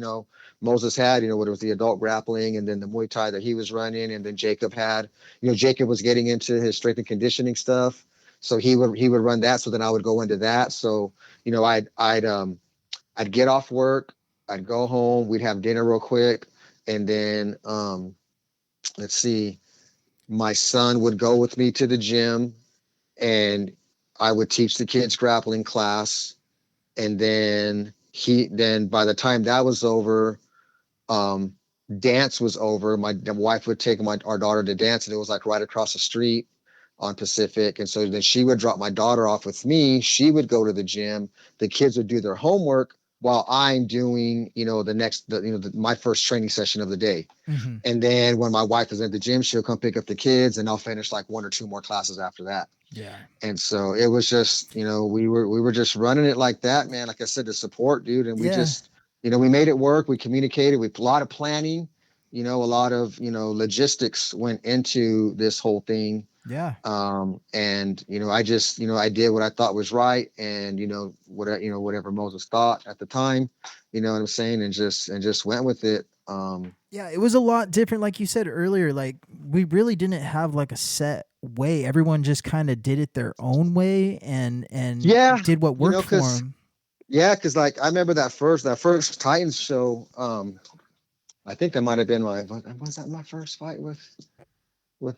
Moses had, what it was the adult grappling and then the Muay Thai that he was running, and then Jacob had, Jacob was getting into his strength and conditioning stuff. So he would run that. So then I would go into that. So, I'd get off work, I'd go home, we'd have dinner real quick. And then, let's see, my son would go with me to the gym and I would teach the kids grappling class. And then by the time that was over, um, dance was over. My wife would take our daughter to dance, and it was like right across the street on Pacific. And so then she would drop my daughter off with me. She would go to the gym. The kids would do their homework while I'm doing, my first training session of the day. Mm-hmm. And then when my wife is at the gym, she'll come pick up the kids, and I'll finish like 1 or 2 more classes after that. Yeah. And so it was just, we were just running it like that, man. Like I said, the support, dude. And we Yeah. just, we made it work. We communicated with a lot of planning, a lot of, logistics went into this whole thing. Yeah. And, I just, I did what I thought was right. And, whatever Moses thought at the time, you know what I'm saying? And just went with it. Yeah, it was a lot different, like you said earlier. Like, we really didn't have like a set way. Everyone just kind of did it their own way and Yeah, did what worked for cause them. yeah, cause like I remember that first Titans show. I think that might have been was that my first fight with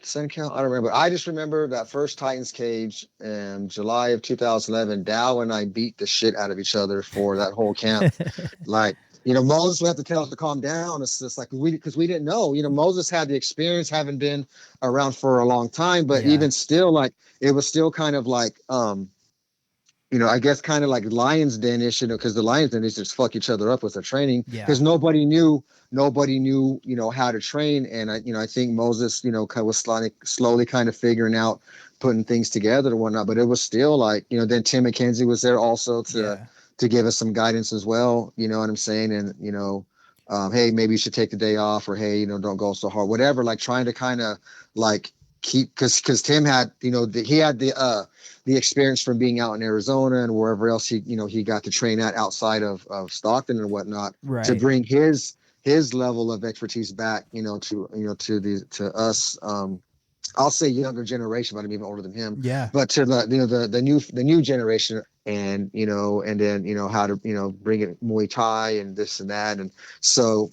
Sencal? I don't remember. I just remember that first Titans cage in July of 2011. Dow and I beat the shit out of each other for that whole camp. Like, Moses would have to tell us to calm down. It's just like because we didn't know. Moses had the experience, having been around for a long time, but Yeah. even still, like it was still kind of like I guess kind of like Lions Den-ish, because the Lions Den just fuck each other up with their training Yeah. because nobody knew, how to train. And I think Moses, kind of was slowly kind of figuring out, putting things together and whatnot. But it was still like, then Tim McKenzie was there also to give us some guidance as well. You know what I'm saying? And, hey, maybe you should take the day off, or, hey, don't go so hard, whatever, like trying to kind of like keep, because Tim had, he had the experience from being out in Arizona and wherever else he got to train at outside of Stockton and whatnot, Right. to bring his level of expertise back, to us. I'll say younger generation, but I'm even older than him. Yeah. But to the new generation, and and then how to bring it Muay Thai and this and that, and so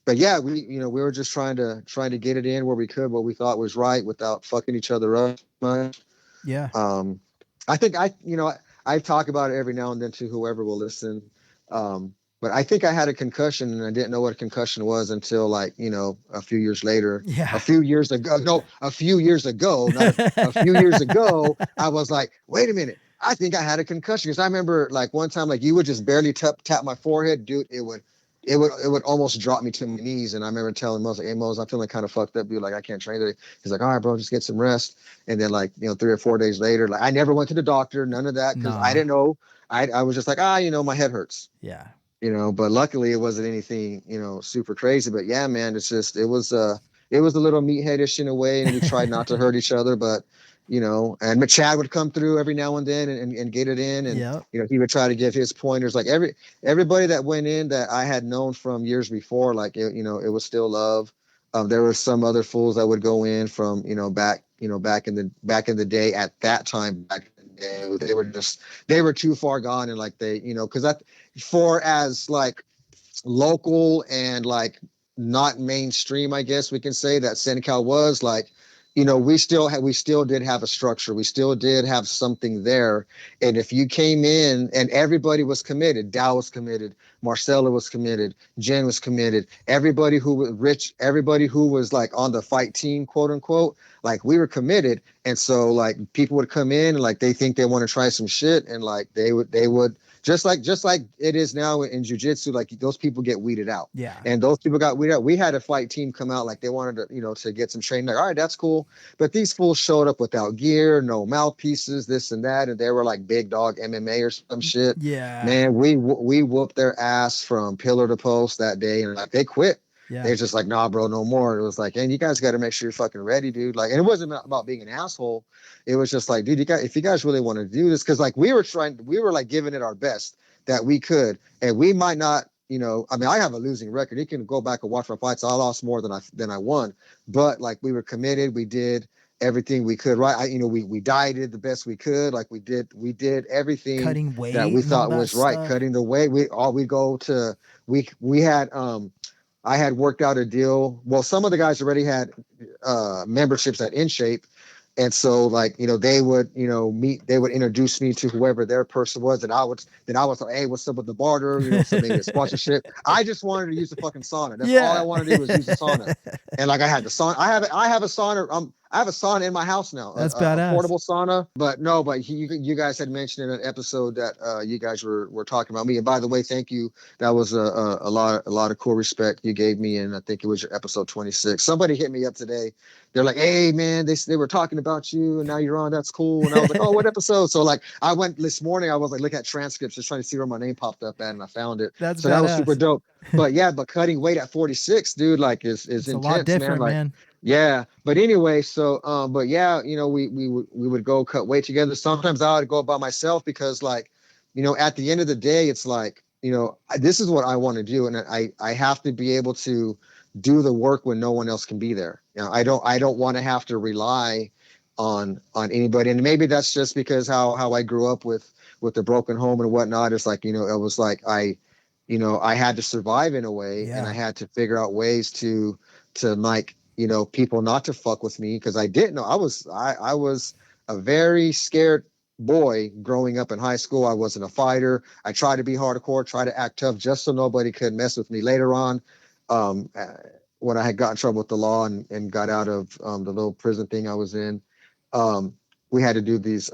but yeah, we were just trying to get it in where we could, what we thought was right without fucking each other up much. Yeah. Um, I think I talk about it every now and then to whoever will listen. But I think I had a concussion and I didn't know what a concussion was until like, a few years later, Yeah. a few years ago, no, a few years ago, not a few years ago, I was like, wait a minute. I think I had a concussion because I remember like one time, like you would just barely tap my forehead, dude. It would almost drop me to my knees. And I remember telling Mose, like, hey Mose, I'm feeling kind of fucked up, dude. Like I can't train today. He's like, all right, bro, just get some rest. And then like, 3 or 4 days later, like I never went to the doctor, none of that. Cause I Nah. didn't know. I was just like, my head hurts, Yeah. but luckily it wasn't anything, super crazy, but yeah, man, it was a little meatheadish in a way. And we tried not to hurt each other, but, and Chad would come through every now and then and get it in. And, Yep. he would try to give his pointers, like everybody that went in that I had known from years before, like, it was still love. There were some other fools that would go in from, back in the day at that time, back in the day, they were too far gone. And like cause that for as like local and like not mainstream, I guess we can say that SenCal was like, we still did have a structure. We still did have something there. And if you came in and everybody was committed, Dow was committed, Marcella was committed, Jen was committed, everybody who was rich, everybody who was like on the fight team, quote unquote, like we were committed. And so like people would come in and like they think they want to try some shit and like they would just like it is now in jiu-jitsu, like those people get weeded out. Yeah. And those people got weeded out. We had a fight team come out like they wanted to, to get some training. Like, all right, that's cool. But these fools showed up without gear, no mouthpieces, this and that, and they were like big dog MMA or some shit. Yeah. Man, we whooped their ass from pillar to post that day, and like they quit. Yeah. They're just like, nah, bro, no more. It was like, and you guys got to make sure you're fucking ready, dude. Like, and it wasn't about being an asshole. It was just like, dude, if you guys really want to do this, because like we were like giving it our best that we could, and we might not, I mean, I have a losing record. You can go back and watch my fights. I lost more than I won, but like we were committed. We did everything we could, right? We dieted the best we could. Like we did everything Cutting weight that we thought was right. stuff. Cutting the weight. We had, I had worked out a deal. Well, some of the guys already had memberships at InShape. And so like, they would, they would introduce me to whoever their person was. And I was like, hey, what's up with the barter? So maybe a sponsorship. I just wanted to use the fucking sauna. That's all I wanted to do was use the sauna. And like I had the sauna. I have a sauna. I have a sauna in my house now. That's a badass. Portable sauna. But you guys had mentioned in an episode that you guys were talking about me. And by the way, thank you. That was a lot of cool respect you gave me. And I think it was your episode 26. Somebody hit me up today. They're like, hey man, they were talking about you and now you're on. That's cool. And I was like, oh, what episode? So like I went this morning, I was like, look at transcripts, just trying to see where my name popped up at, and I found it. That's so badass. That was super dope. But cutting weight at 46, dude, like is it's intense, a lot different, man. Yeah, but anyway, so but yeah, we would go cut weight together. Sometimes I would go by myself because like, at the end of the day, it's like, this is what I want to do, and I have to be able to do the work when no one else can be there. I don't want to have to rely on anybody, and maybe that's just because how I grew up with the broken home and whatnot. It's like, it was like I had to survive in a way, and I had to figure out ways to like, people not to fuck with me because I didn't know. I was a very scared boy growing up in high school. I wasn't a fighter. I tried to be hardcore, try to act tough just so nobody could mess with me. Later on, when I had got in trouble with the law and got out of the little prison thing I was in, we had to do these.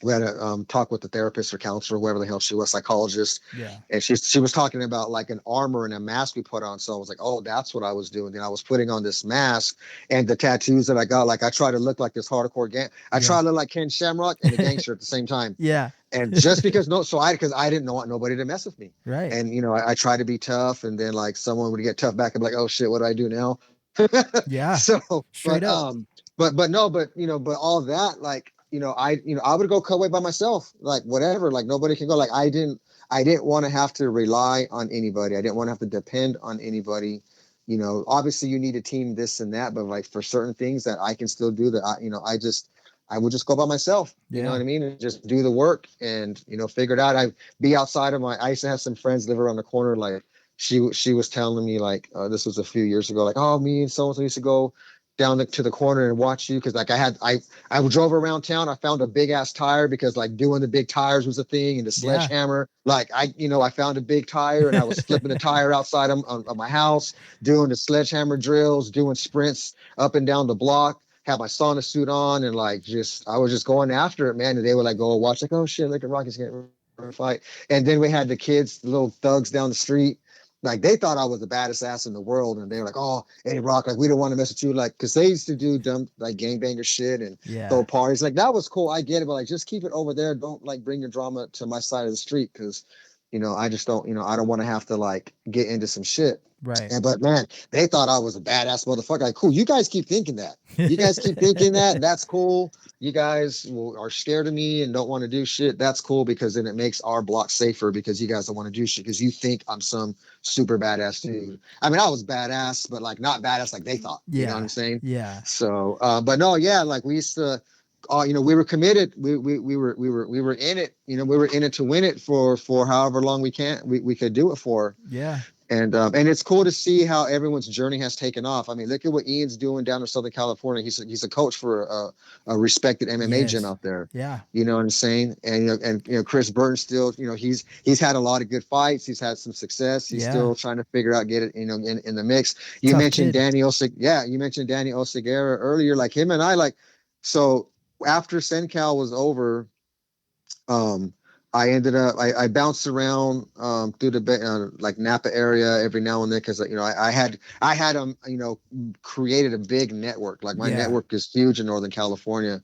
We had to talk with the therapist or counselor, whoever the hell she was, psychologist. Yeah. And she was talking about like an armor and a mask we put on. So I was like, oh, that's what I was doing. And I was putting on this mask and the tattoos that I got. Like I try to look like this hardcore gang. I try to look like Ken Shamrock and a gangster at the same time. Yeah. And just because because I didn't want nobody to mess with me. Right. And I try to be tough, and then like someone would get tough back and be like, oh shit, what do I do now? Yeah. So straight up. But all that, like, I would go cut weight by myself, like whatever, like nobody can go. Like I didn't want to have to rely on anybody. I didn't want to have to depend on anybody. Obviously you need a team, this and that, but like for certain things that I can still do that, I would just go by myself. You know what I mean? And just do the work and, figure it out. I'd be outside of I used to have some friends live around the corner, like she was telling me like, this was a few years ago, like, oh, me and so and so used to go down to the corner and watch you, because like I drove around town. I found a big ass tire, because like doing the big tires was a thing, and the Yeah. sledgehammer. Like I found a big tire, and I was flipping the tire outside of my house, doing the sledgehammer drills, doing sprints up and down the block. Had my sauna suit on, and like I was just going after it, man. And they would like go watch, like, oh shit, look at Rocky's getting ready for a fight. And then we had the kids, the little thugs down the street. Like they thought I was the baddest ass in the world, and they were like, "Oh, hey Rock, like we don't want to mess with you," like because they used to do dumb like gangbanger shit and throw Yeah. parties. Like that was cool, I get it, but like just keep it over there. Don't like bring your drama to my side of the street, because I just don't, I don't want to have to like get into some shit. Right. And but man, they thought I was a badass motherfucker. Like, cool, you guys keep thinking that. You guys keep thinking that. That's cool. You guys are scared of me and don't want to do shit. That's cool, because then it makes our block safer, because you guys don't want to do shit because you think I'm some super badass dude. I mean, I was badass, but like not badass like they thought. You know what I'm saying? Yeah. So, but no, yeah, like we used to. We were committed. We were in it. We were in it to win it for however long we could do it for. Yeah. And it's cool to see how everyone's journey has taken off. I mean, look at what Ian's doing down in Southern California. He's a coach for a respected MMA gym out there. Yeah. You know what I'm saying? And Chris Burton still, he's had a lot of good fights. He's had some success. He's still trying to figure out, get it, in the mix. You Tough mentioned kid. you mentioned Danny Oseguera earlier. Like him and I, like, so after Senkal was over, I ended up I bounced around through the like Napa area every now and then, because I had created a big network. Like my network is huge in Northern California,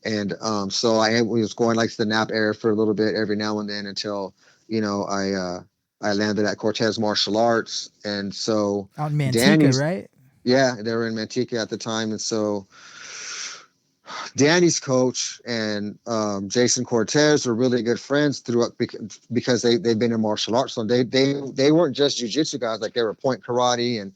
and so I was going like to the Napa area for a little bit every now and then, until I landed at Cortez Martial Arts. And so Out in Manteca, Danny's right? yeah, they were in Manteca at the time. And so Danny's coach and Jason Cortez were really good friends throughout, because they've been in martial arts. So they weren't just jiu-jitsu guys. Like they were point karate and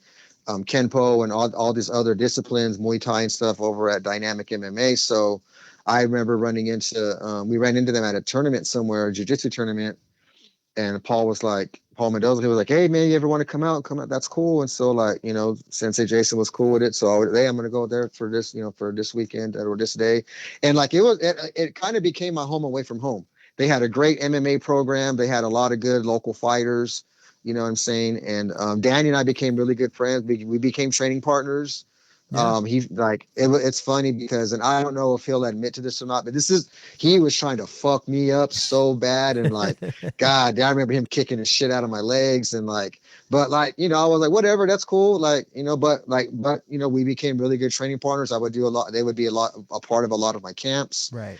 Kenpo and all these other disciplines, Muay Thai and stuff, over at Dynamic MMA. So I remember we ran into them at a tournament somewhere, a jiu-jitsu tournament. And Paul Mendoza, he was like, hey man, you ever want to come out? That's cool. And so like, Sensei Jason was cool with it. So I'm going to go there for this, for this weekend or this day. And like, it kind of became my home away from home. They had a great MMA program. They had a lot of good local fighters, you know what I'm saying? And Danny and I became really good friends. We became training partners. Yeah. It's funny because, and I don't know if he'll admit to this or not, but he was trying to fuck me up so bad. And like, God, I remember him kicking the shit out of my legs, and like, but like, I was like, whatever, that's cool. Like, but we became really good training partners. I would do a lot. They would be a part of a lot of my camps. Right.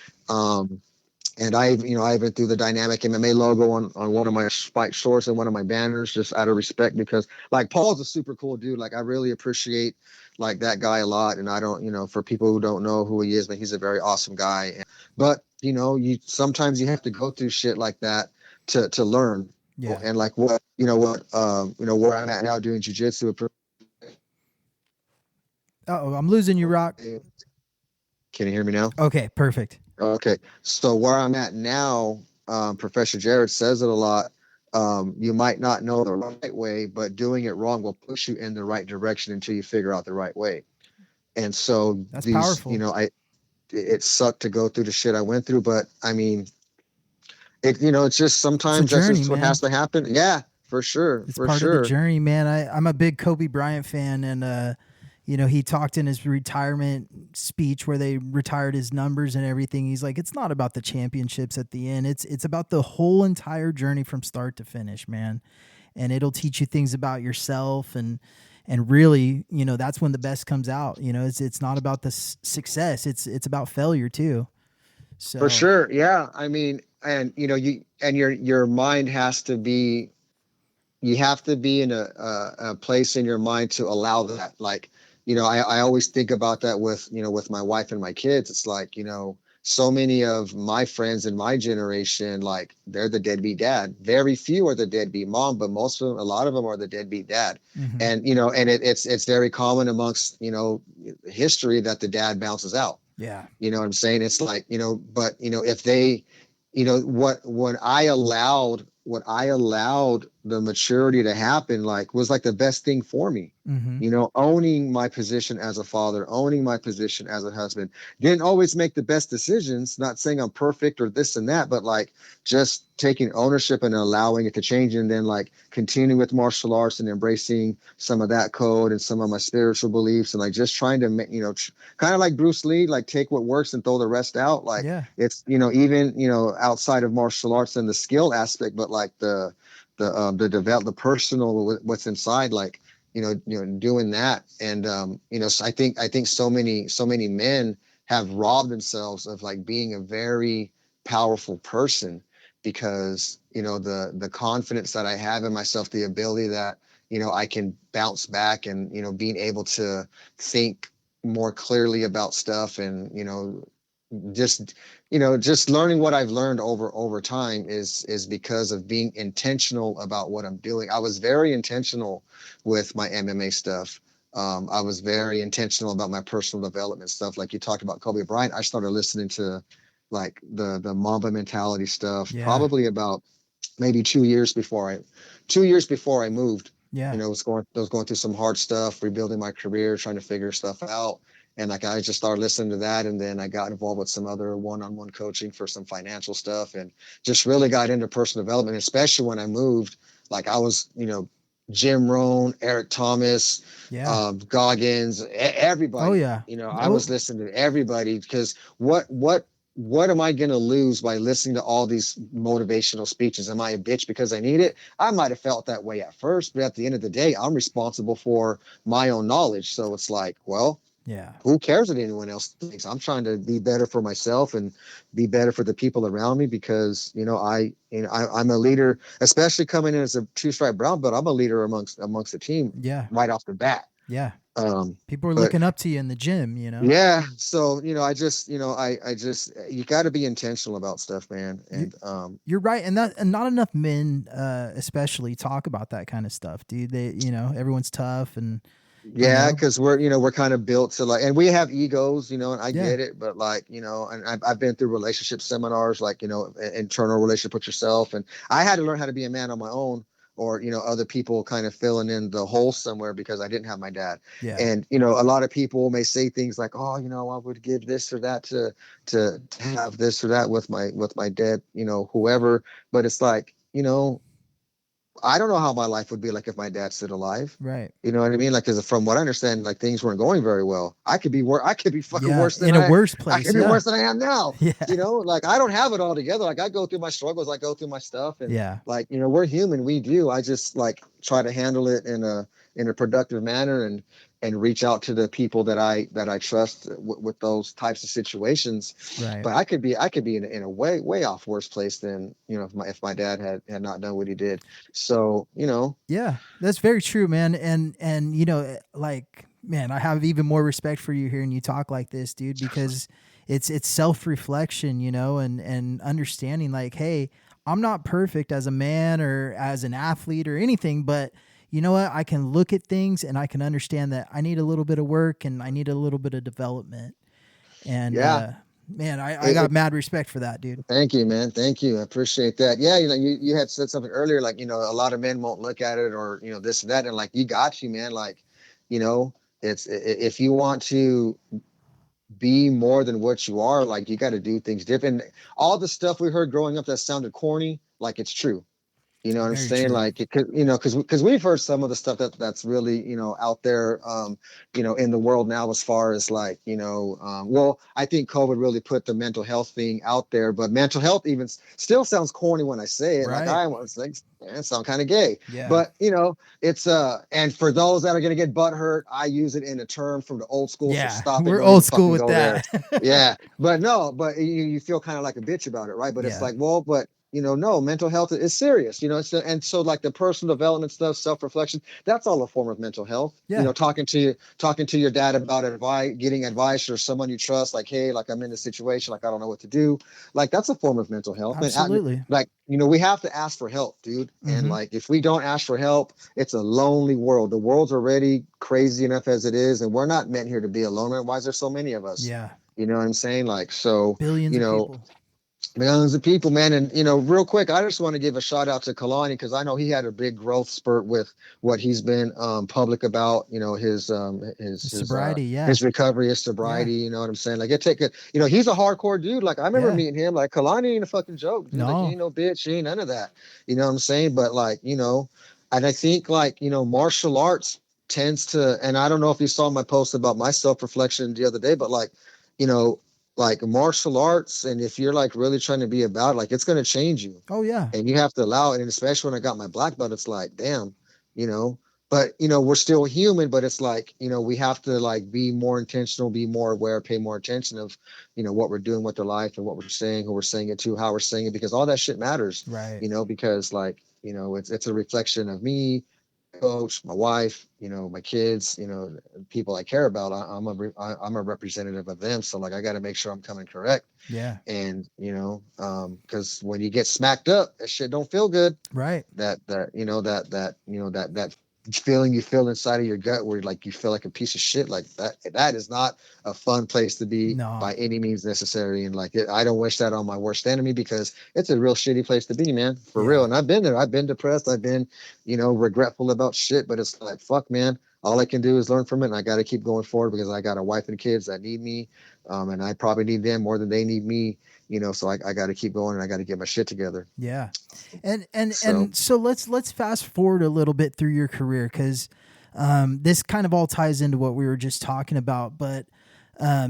And I even threw the Dynamic MMA logo on one of my spiked shorts and one of my banners, just out of respect, because like Paul's a super cool dude. Like I really appreciate like that guy a lot. And I don't, for people who don't know who he is, but he's a very awesome guy. But sometimes you have to go through shit like that to learn. Yeah. And like where I'm at now doing jiu-jitsu. Oh, I'm losing you, Rock. Can you hear me now? Okay, perfect. Okay, so where I'm at now, Professor Jared says it a lot. You might not know the right way, but doing it wrong will push you in the right direction until you figure out the right way. And so That's powerful. It sucked to go through the shit I went through, but I mean, it's just sometimes journey, that's just what has to happen. Yeah, for sure. It's for part sure. of the journey, man. I'm a big Kobe Bryant fan, and he talked in his retirement speech where they retired his numbers and everything. He's like, it's not about the championships at the end. It's about the whole entire journey from start to finish, man. And it'll teach you things about yourself, and really, that's when the best comes out. It's not about the success. It's about failure too. So for sure. Yeah. I mean, and your mind has to be, you have to be in a place in your mind to allow that. Like, I always think about that with my wife and my kids. It's like, so many of my friends in my generation, like they're the deadbeat dad. Very few are the deadbeat mom, but most of them, a lot of them are the deadbeat dad. Mm-hmm. And, it's very common amongst, history that the dad bounces out. Yeah. You know what I'm saying? It's like, but if they, when I allowed what I allowed the maturity to happen, like, was like the best thing for me. Mm-hmm. Owning my position as a father, owning my position as a husband. Didn't always make the best decisions, not saying I'm perfect or this and that, but like just taking ownership and allowing it to change, and then like continuing with martial arts and embracing some of that code and some of my spiritual beliefs, and like just trying to make, kind of like Bruce Lee, like take what works and throw the rest out. Like Yeah. it's, even, outside of martial arts and the skill aspect, but like the personal, what's inside, like, doing that. And, so I think so many men have robbed themselves of like being a very powerful person, because, the confidence that I have in myself, the ability that, I can bounce back, and, being able to think more clearly about stuff, and, just just learning what I've learned over time is because of being intentional about what I'm doing. I was very intentional with my MMA stuff. I was very intentional about my personal development stuff. Like you talked about Kobe Bryant, I started listening to like the Mamba mentality stuff Yeah. probably about maybe 2 years before I moved. Yeah. I was going through some hard stuff, rebuilding my career, trying to figure stuff out. And like I just started listening to that, and then I got involved with some other one-on-one coaching for some financial stuff, and just really got into personal development, especially when I moved. Like I was, Jim Rohn, Eric Thomas, Yeah. Goggins, Oh everybody. yeah. I was listening to everybody, because what am I going to lose by listening to all these motivational speeches? Am I a bitch because I need it? I might have felt that way at first, but at the end of the day, I'm responsible for my own knowledge. So it's like, well, Yeah. who cares what anyone else thinks? I'm trying to be better for myself and be better for the people around me, because I'm a leader, especially coming in as a two-stripe brown belt. I'm a leader amongst the team Yeah. right off the bat. Yeah. Um, People are but looking up to you in the gym, yeah, so I just you got to be intentional about stuff, man. You, And you're right, and not enough men, especially, talk about that kind of stuff, dude. They, everyone's tough, and yeah, because we're kind of built to like, and we have egos, and I yeah, get it, but like, and I've been through relationship seminars, like, internal relationship with yourself, and I had to learn how to be a man on my own, or other people kind of filling in the hole somewhere, because I didn't have my dad. yeah, And a lot of people may say things like, oh, I would give this or that to have this or that with my dad, whoever. But it's like, I don't know how my life would be like if my dad's still alive. right, You know what I mean? Like, cause from what I understand, like things weren't going very well. I could be I could be fucking yeah, worse than in a worse I place, could be yeah, worse than I am now. yeah, Like I don't have it all together. Like I go through my struggles, I go through my stuff, and yeah, like, we're human. We do. I just like try to handle it in a productive manner, and reach out to the people that I trust with those types of situations. right. But I could be in a way off worse place than, if my dad had not done what he did. So, Yeah, that's very true, man. And like, man, I have even more respect for you hearing you talk like this, dude, because it's self-reflection, and understanding like, hey, I'm not perfect as a man or as an athlete or anything, but you know what? I can look at things and I can understand that I need a little bit of work and I need a little bit of development. And yeah. man, I got mad respect for that, dude. Thank you, man. Thank you. I appreciate that. Yeah, you had said something earlier, like, a lot of men won't look at it, or, this and that. And like, you got you, man. Like, you know, if you want to be more than what you are, like, you got to do things different. All the stuff we heard growing up that sounded corny, like, it's true. You know what I'm Very saying? true. Like, because we've heard some of the stuff that's really, out there, in the world now, as far as like, well, I think COVID really put the mental health thing out there, but mental health even still sounds corny when I say it. Like, Right. I was like, man, it sound kind of gay, Yeah. but it's and for those that are gonna get butt hurt, I use it in a term from the old school. So Yeah. stop it. We're Don't even old school fucking with go there. that. Yeah, but no, but you feel kind of like a bitch about it, right? But it's Yeah. like, well, but no, mental health is serious, and so like the personal development stuff, self-reflection, that's all a form of mental health. Yeah. Talking to your dad about advice, getting advice, or someone you trust, like, hey, like I'm in a situation, like I don't know what to do. Like that's a form of mental health. And Absolutely. like, we have to ask for help, dude. And Mm-hmm. like, if we don't ask for help, it's a lonely world. The world's already crazy enough as it is, and we're not meant here to be alone. Why is there so many of us? Yeah. You know what I'm saying? Like, so, Billions you of know, people. Millions of people, man. And, real quick, I just want to give a shout out to Kalani because I know he had a big growth spurt with what he's been public about, Sobriety, yeah. his recovery, his Yeah. sobriety, you know what I'm saying? Like he's a hardcore dude. Like I remember Yeah. meeting him, like Kalani ain't a fucking joke, dude. Like he No. ain't no bitch, he ain't none of that. You know what I'm saying? But like, and I think like, martial arts tends to, and I don't know if you saw my post about my self-reflection the other day, but you know, like martial arts, and if you're like really trying to be about it, like it's going to change you, Oh yeah. and you have to allow it. And especially when I got my black belt, it's like damn, you know but we're still human, but it's like we have to like be more intentional, be more aware, pay more attention of what we're doing with the life and what we're saying, who we're saying it to, how we're saying it, because all that shit matters. Right. Because like it's a reflection of me, coach, my wife, my kids, people I care about. I'm a representative of them, so like I got to make sure I'm coming correct. Yeah. And because when you get smacked up, that shit don't feel good. Right. That feeling you feel inside of your gut where like you feel like a piece of shit, like that is not a fun place to be No. by any means necessary. And like I don't wish that on my worst enemy, because it's a real shitty place to be, man, for Yeah. real. And I've been there. I've been depressed. I've been regretful about shit, but it's like fuck, man, all I can do is learn from it, and I got to keep going forward because I got a wife and kids that need me, and I probably need them more than they need me. So I got to keep going, and I got to get my shit together. Yeah. And so let's fast forward a little bit through your career, because this kind of all ties into what we were just talking about. But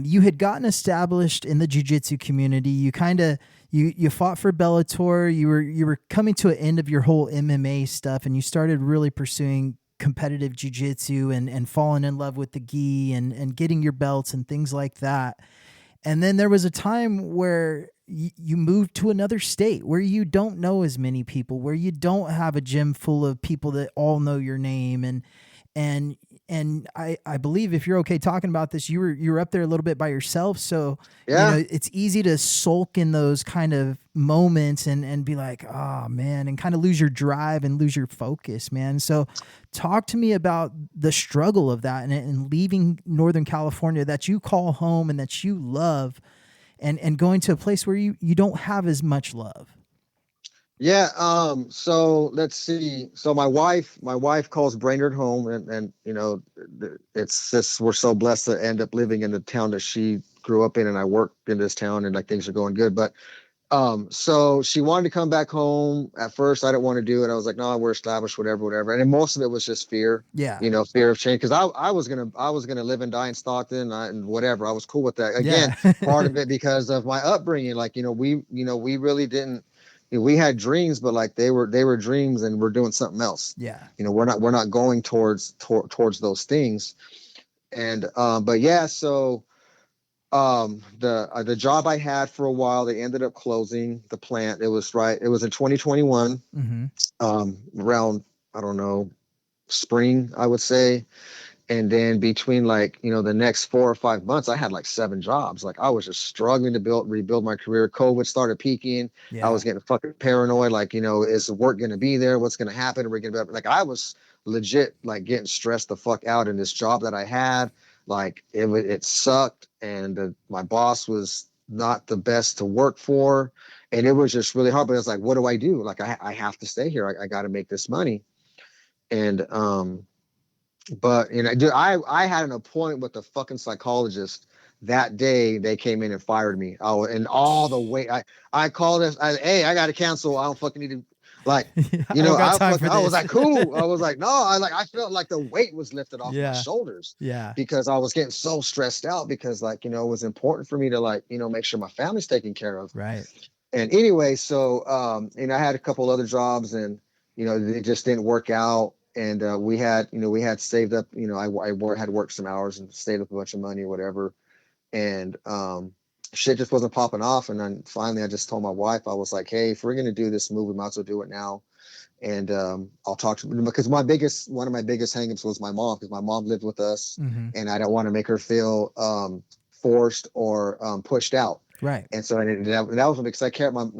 you had gotten established in the jiu-jitsu community. You kind of you fought for Bellator. You were coming to an end of your whole MMA stuff, and you started really pursuing competitive jiu-jitsu and falling in love with the gi and getting your belts and things like that. And then there was a time where you moved to another state where you don't know as many people, where you don't have a gym full of people that all know your name. And I believe, if you're okay talking about this, you were up there a little bit by yourself. So, Yeah. it's easy to sulk in those kind of moments and be like, oh man, and kind of lose your drive and lose your focus, man. So talk to me about the struggle of that and leaving Northern California that you call home and that you love, and going to a place where you don't have as much love. Yeah. So let's see. So my wife calls Brainerd home, and it's just we're so blessed to end up living in the town that she grew up in, and I work in this town, and like things are going good. But so she wanted to come back home. At first, I didn't want to do it. I was like, no, we're established, whatever. And then most of it was just fear. Yeah. Fear of change. Because I was gonna live and die in Stockton, and whatever. I was cool with that. Again, Yeah. part of it because of my upbringing. Like we really didn't. We had dreams, but like they were dreams, and we're doing something else. Yeah. We're not going towards those things. And but yeah, so the job I had for a while, they ended up closing the plant. It was in 2021, Mm-hmm. around, I don't know, spring, I would say. And then between like the next 4 or 5 months, I had like 7 jobs. Like I was just struggling to rebuild my career. COVID started peaking. I Yeah. was getting fucking paranoid. Like is the work going to be there? What's going to happen? Are we going to be like, I was legit like getting stressed the fuck out in this job that I had. Like it sucked, and my boss was not the best to work for, and it was just really hard. But it's like, what do I do? Like I have to stay here. I got to make this money. And but dude, I had an appointment with a fucking psychologist that day. They came in and fired me. Oh, and all the way I called this. Hey, I got to cancel. I don't fucking need to. Like, I don't got time for I was this. like, cool. I was like, no. I felt like the weight was lifted off my Yeah. shoulders Yeah. because I was getting so stressed out because like it was important for me to like make sure my family's taken care of. Right. And anyway, so I had a couple other jobs, and they just didn't work out. And we had saved up. Had worked some hours and saved up a bunch of money or whatever. And shit just wasn't popping off. And then finally, I just told my wife, I was like, hey, if we're gonna do this move, we might as well do it now. And I'll talk to because one of my biggest hangups was my mom, because my mom lived with us, Mm-hmm. and I don't want to make her feel forced or pushed out. Right. And so that was because I care about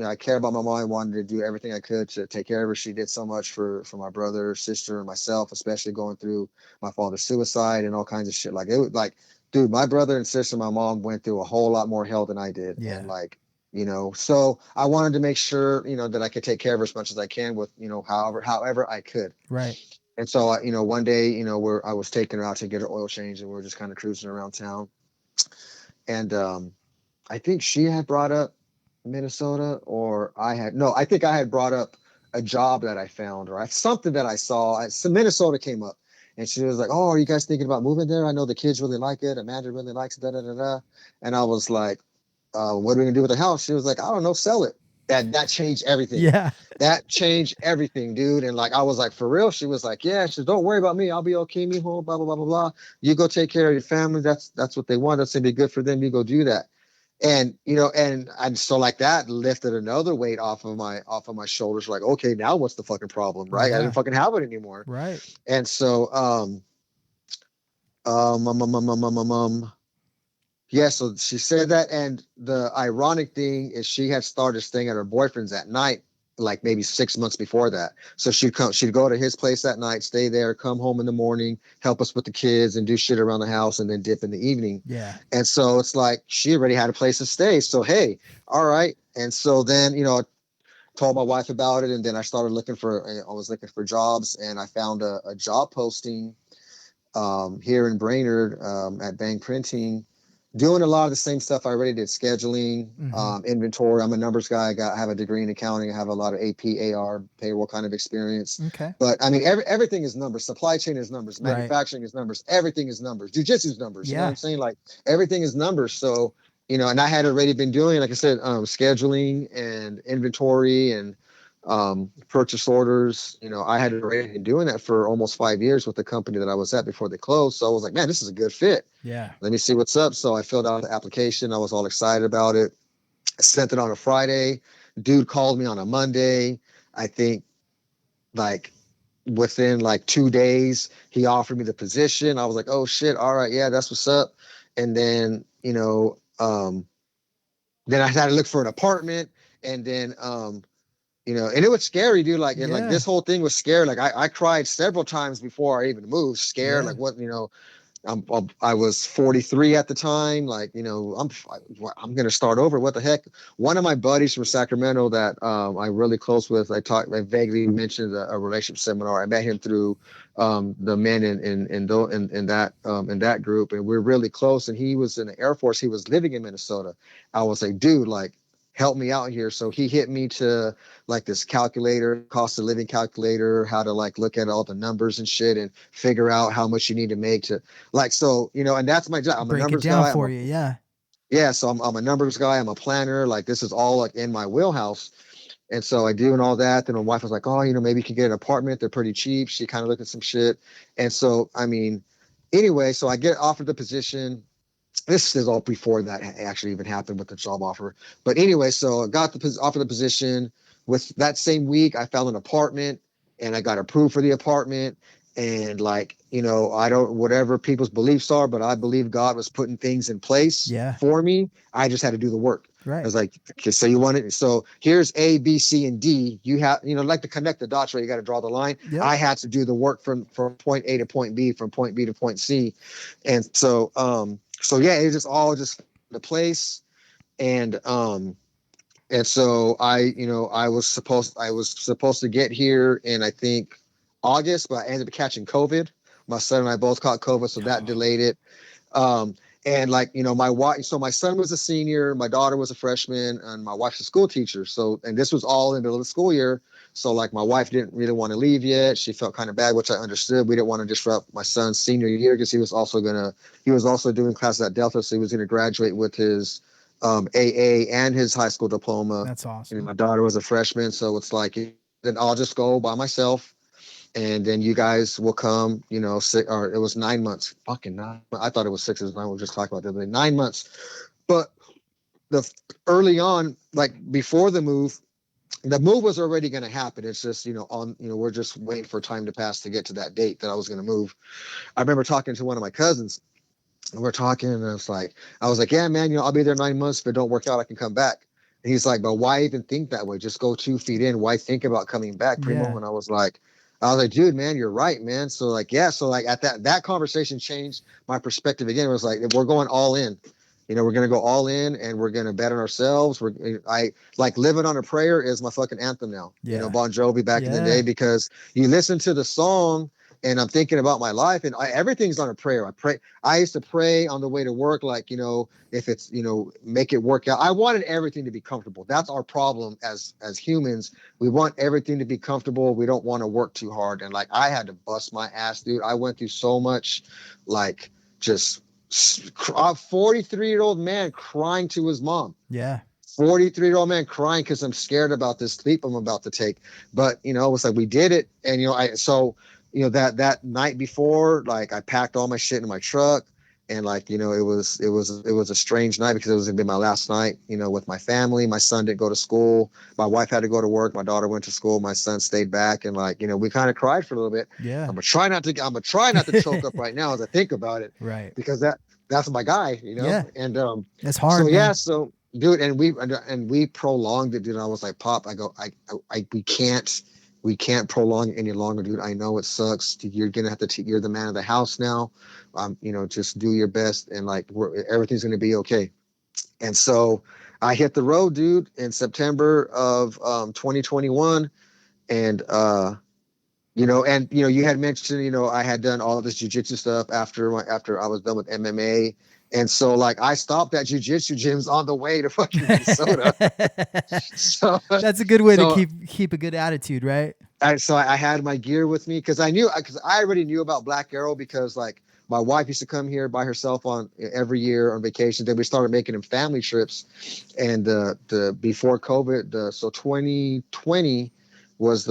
my mom. I wanted to do everything I could to take care of her. She did so much for my brother, sister, and myself, especially going through my father's suicide and all kinds of shit. Like it was like, dude, my brother and sister, my mom went through a whole lot more hell than I did. Yeah. And like, So I wanted to make sure, that I could take care of her as much as I can with, however I could. Right. And so, one day, I was taking her out to get her oil change, and we are just kind of cruising around town. And I think she had brought up Minnesota, or I think I had brought up a job that I found, or something that I saw. So Minnesota came up, and she was like, "Oh, are you guys thinking about moving there? I know the kids really like it. Amanda really likes it, da da da da." And I was like, "What are we gonna do with the house?" She was like, "I don't know, sell it." That changed everything. Yeah. That changed everything, dude. And like I was like, "For real?" She was like, "Yeah." She said, "Don't worry about me. I'll be okay. Me home. Blah blah blah blah blah. You go take care of your family. That's what they want. That's gonna be good for them. You go do that." And so like that lifted another weight off of my shoulders. Like, okay, now what's the fucking problem, right? I Yeah. didn't fucking have it anymore. Right. And so um, um, um, um, um, um, um, um, yeah, so she said that, and the ironic thing is she had started staying at her boyfriend's at night, like maybe 6 months before that. So she'd go to his place at night, stay there, come home in the morning, help us with the kids, and do shit around the house, and then dip in the evening. Yeah. And so it's like she already had a place to stay. So hey, all right. And so then I told my wife about it, and then I was looking for jobs, and I found a job posting here in Brainerd at Bang Printing, doing a lot of the same stuff I already did: scheduling, inventory. I'm a numbers guy. I have a degree in accounting. I have a lot of AP, AR, payroll kind of experience. Okay. But I mean, everything is numbers. Supply chain is numbers. Manufacturing is numbers. Everything is numbers. Jiu-jitsu is numbers. You know what I'm saying? Like everything is numbers. So and I had already been doing, like I said, scheduling and inventory and purchase orders. I had already been doing that for almost 5 years with the company that I was at before they closed. So I was like, man, this is a good fit. Yeah. Let me see what's up. So I filled out the application. I was all excited about it. I sent it on a Friday. Dude called me on a Monday. I think like within like 2 days, he offered me the position. I was like, oh shit. All right. Yeah, that's what's up. And then, then I had to look for an apartment, and then, and it was scary, dude. Like, and like this whole thing was scary. Like I cried several times before I even moved, scared. Like what, I was 43 at the time. Like, I'm going to start over. What the heck? One of my buddies from Sacramento that I'm really close with, I vaguely mentioned a relationship seminar. I met him through the men in that group, and we're really close. And he was in the Air Force. He was living in Minnesota. I was like, dude, like, help me out here. So he hit me to like this calculator, cost of living calculator, how to like look at all the numbers and shit and figure out how much you need to make to like, so, and that's my job. I'm a numbers guy. For you. Yeah. Yeah. So I'm a numbers guy. I'm a planner. Like this is all like in my wheelhouse. And so I do and all that. Then my wife was like, oh, maybe you can get an apartment. They're pretty cheap. She kind of looked at some shit. And so, I mean, anyway, so I get offered the position. This is all before that actually even happened with the job offer. But anyway, so I got offer the position. With that same week, I found an apartment, and I got approved for the apartment. And like, I don't, whatever people's beliefs are, but I believe God was putting things in place for me. I just had to do the work. Right. I was like, okay, so you want it. So here's A, B, C, and D. You have, like to connect the dots where you got to draw the line. Yep. I had to do the work from point A to point B, from point B to point C. And so, yeah, it just all just the place. And so I was supposed to get here in, I think, August, but I ended up catching COVID. My son and I both caught COVID, so that delayed it. And like, my wife, so my son was a senior, my daughter was a freshman, and my wife's a school teacher. So, and this was all in the middle of the school year. So like my wife didn't really want to leave yet. She felt kind of bad, which I understood. We didn't want to disrupt my son's senior year because he was also doing classes at Delta. So he was going to graduate with his AA and his high school diploma. That's awesome. And my daughter was a freshman. So it's like, then I'll just go by myself. And then you guys will come, or it was 9 months. Fucking 9. I thought it was 6. It was 9. We'll just talk about that. 9 months. But early on, like before the move was already going to happen. It's just, we're just waiting for time to pass to get to that date that I was going to move. I remember talking to one of my cousins, and we're talking, and I was like, yeah, man, I'll be there 9 months. If it don't work out, I can come back. And he's like, but why even think that way? Just go 2 feet in. Why think about coming back, Primo? Yeah. And I was like, dude, man, you're right, man. So like, yeah. So like at that conversation changed my perspective again. It was like, we're going all in. we're going to go all in and we're going to bet on ourselves. I like Living on a Prayer is my fucking anthem now. Yeah. Bon Jovi back in the day, because you listen to the song and I'm thinking about my life, and everything's on a prayer. I used to pray on the way to work, like, if it's, make it work out. I wanted everything to be comfortable. That's our problem as humans. We want everything to be comfortable. We don't want to work too hard. And like, I had to bust my ass, dude. I went through so much, like, just a 43-year-old man crying to his mom. Yeah. 43-year-old man crying because I'm scared about this leap I'm about to take. But, it was like we did it. And, that night before, like, I packed all my shit in my truck. And like, it was a strange night because it was going to be my last night, with my family. My son didn't go to school. My wife had to go to work. My daughter went to school. My son stayed back. And like, we kind of cried for a little bit. Yeah. I'm gonna try not to choke up right now as I think about it. Right. Because that's my guy, Yeah. And that's hard. So man. yeah, so dude, and we prolonged it, dude. I was like, Pop, we can't prolong it any longer, dude. I know it sucks. You're gonna have to. You're the man of the house now. Just do your best, and like, everything's gonna be okay. And so I hit the road, dude, in September of 2021, and you had mentioned, I had done all of this jiu-jitsu stuff after I was done with MMA. And so like I stopped at jiu-jitsu gyms on the way to fucking Minnesota. So that's a good way to keep a good attitude, right? So I had my gear with me because I already knew about Black Arrow, because like my wife used to come here by herself every year on vacation. Then we started making them family trips, and before COVID, so 2020 was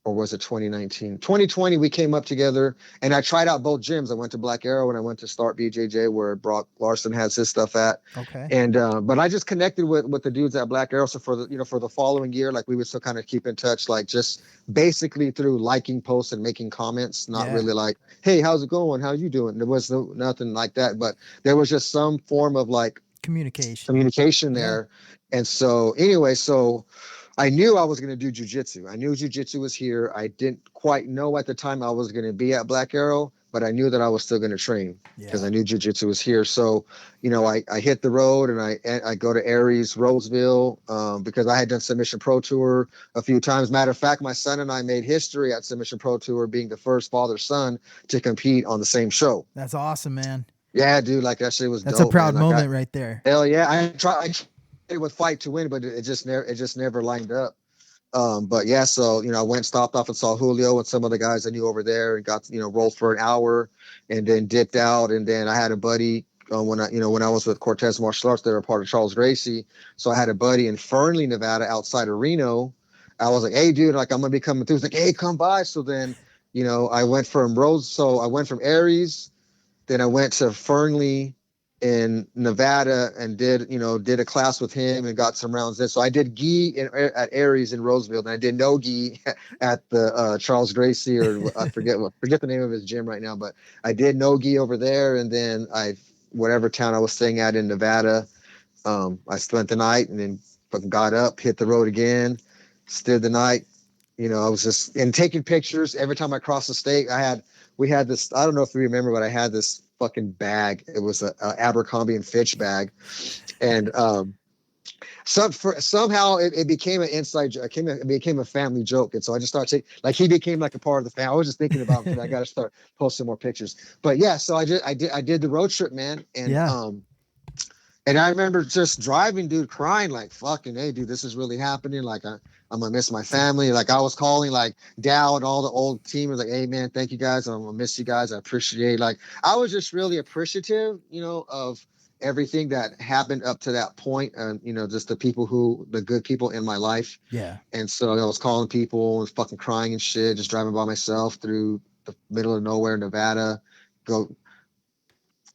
or was it 2019? 2020, we came up together, and I tried out both gyms. I went to Black Arrow and I went to Start BJJ, where Brock Larson has his stuff at. Okay. And but I just connected with the dudes at Black Arrow. So for the following year, like, we would still kind of keep in touch, like just basically through liking posts and making comments, not really like, hey, how's it going? How you doing? There was nothing like that, but there was just some form of like communication there. Yeah. And so anyway, I knew I was going to do jiu-jitsu. I knew jiu-jitsu was here. I didn't quite know at the time I was going to be at Black Arrow, but I knew that I was still going to train because I knew jiu-jitsu was here. So, I hit the road, and I go to Aries, Roseville, because I had done Submission Pro Tour a few times. Matter of fact, my son and I made history at Submission Pro Tour, being the first father-son to compete on the same show. That's awesome, man. Yeah, dude, like that shit was dope. That's a proud moment right there. Hell yeah. I tried with Fight to Win, but it just never lined up. But yeah, so I went, stopped off and saw Julio and some of the guys I knew over there, and got rolled for an hour, and then dipped out. And then I had a buddy when I was with Cortez Martial Arts, they were part of Charles Gracie. So I had a buddy in Fernley, Nevada, outside of Reno. I was like, hey, dude, like, I'm gonna be coming through. He's like, hey, come by. So then I went from Aries, then I went to Fernley in Nevada and did a class with him and got some rounds in. So I did gi at Aries in Roseville, and I did no gi at the Charles Gracie, or I forget the name of his gym right now, but I did no gi over there. And then whatever town I was staying at in Nevada, I spent the night, and then fucking got up, hit the road again, stayed the night. I was just taking pictures every time I crossed the state. We had this, I don't know if you remember, but I had this fucking bag. It was a Abercrombie and Fitch bag, and somehow it became an inside joke. It became a family joke, and so I just started like, he became like a part of the family. I was just thinking about him. I got to start posting more pictures. But yeah, so I did the road trip, man, and and I remember just driving, dude, crying like, fucking, hey, dude, this is really happening. Like, I'm gonna miss my family. Like, I was calling like Dow and all the old team. I was like, hey, man, thank you guys. I'm gonna miss you guys. I appreciate. Like, I was just really appreciative, of everything that happened up to that point, and just the good people in my life. Yeah. And so I was calling people and fucking crying and shit, just driving by myself through the middle of nowhere, Nevada.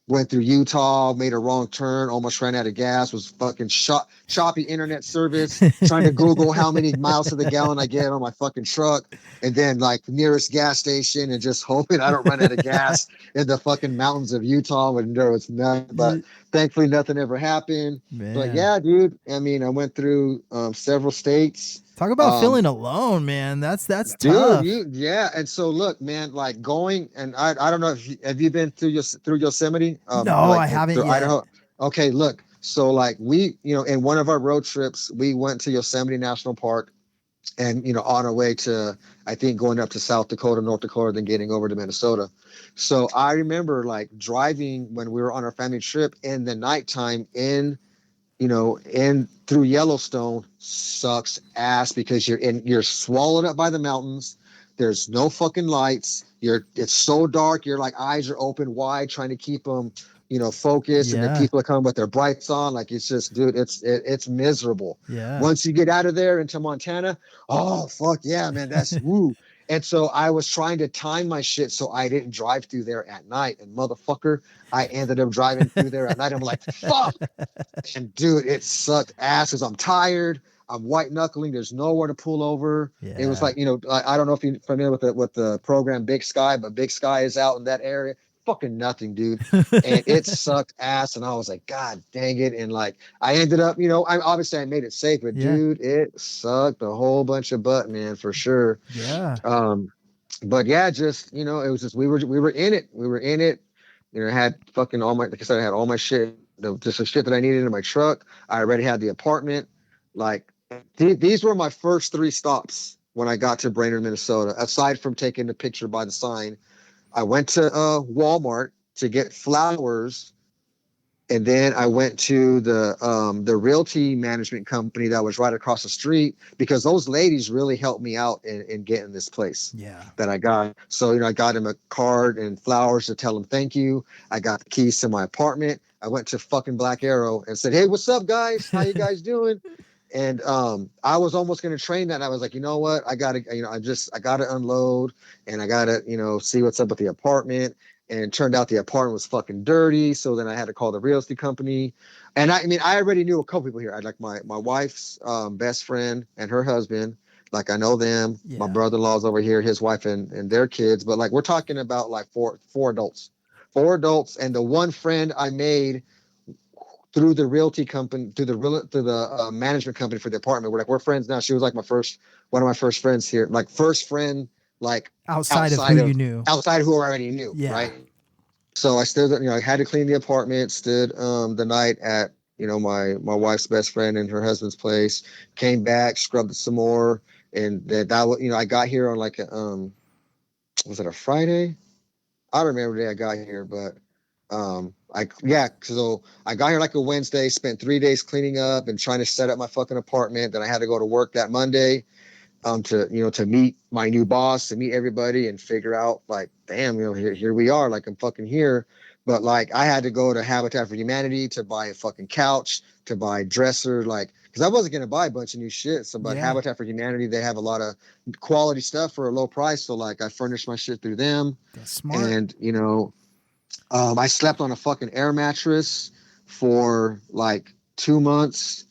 Went through Utah, made a wrong turn, almost ran out of gas, was fucking choppy internet service, trying to Google how many miles to the gallon I get on my fucking truck, and then like nearest gas station, and just hoping I don't run out of gas in the fucking mountains of Utah when there was none but thankfully nothing ever happened. But Man. yeah, dude, I mean, I went through several states. Talk about Um, feeling alone, man. That's dude, tough. yeah. And so look, man, like going, and I don't know if have you been through through Yosemite, No, I like haven't through yet. Idaho? Okay, look. So like we, in one of our road trips, we went to Yosemite National Park, and on our way to, I think, going up to South Dakota, North Dakota, then getting over to Minnesota. So I remember like driving when we were on our family trip in the nighttime and through Yellowstone sucks ass because you're swallowed up by the mountains. There's no fucking lights. It's so dark. Your like eyes are open wide, trying to keep them, focused. And then Yeah. people are coming with their brights on. Like it's just, dude, it's miserable. Yeah. Once you get out of there into Montana, oh fuck yeah, man, that's woo. And so I was trying to time my shit so I didn't drive through there at night. And motherfucker, I ended up driving through there at night. I'm like, fuck. And dude, it sucked ass because I'm tired. I'm white knuckling. There's nowhere to pull over. It was Yeah. like, I don't know if you're familiar with the program Big Sky, but Big Sky is out in that area. Fucking nothing, dude. And it sucked ass. And I was like, God dang it. And like, I ended up, I made it safe, but Yeah. dude, it sucked a whole bunch of butt, man, for sure. Yeah. But yeah, just it was just we were in it. We were in it. I had fucking all my, like I said, I had all my shit, just the shit that I needed in my truck. I already had the apartment. Like these were my first three stops when I got to Brainerd, Minnesota. Aside from taking the picture by the sign, I went to Walmart to get flowers, and then I went to the realty management company that was right across the street because those ladies really helped me out in getting this place Yeah. that I got. So, I got him a card and flowers to tell him thank you. I got the keys to my apartment. I went to fucking Black Arrow and said, "Hey, what's up, guys? How you guys doing?" And I was almost going to train that. And I was like, you know what? I got to, I got to unload and I got to, see what's up with the apartment. And it turned out the apartment was fucking dirty. So then I had to call the real estate company. And I mean, I already knew a couple people here. I like my wife's best friend and her husband. Like I know them. My Yeah. brother-in-law's over here, his wife and their kids. But like we're talking about like four adults. Four adults. And the one friend I made through the realty company, through the management company for the apartment. We're friends now. She was like one of my first friends here, like first friend, like Outside of who you knew. outside who I already knew, Yeah. right? So I stood, I had to clean the apartment. Stood the night at my wife's best friend and her husband's place. Came back, scrubbed it some more, and that was I got here on like was it a Friday? I don't remember the day I got here, but so I got here like a Wednesday, spent 3 days cleaning up and trying to set up my fucking apartment. Then I had to go to work that Monday, to meet my new boss, to meet everybody and figure out like, damn, here we are, like I'm fucking here. But like I had to go to Habitat for Humanity to buy a fucking couch, to buy dresser, like because I wasn't gonna buy a bunch of new shit. So but Habitat for Humanity, they have a lot of quality stuff for a low price. So like I furnished my shit through them. That's smart. And I slept on a fucking air mattress for like 2 months.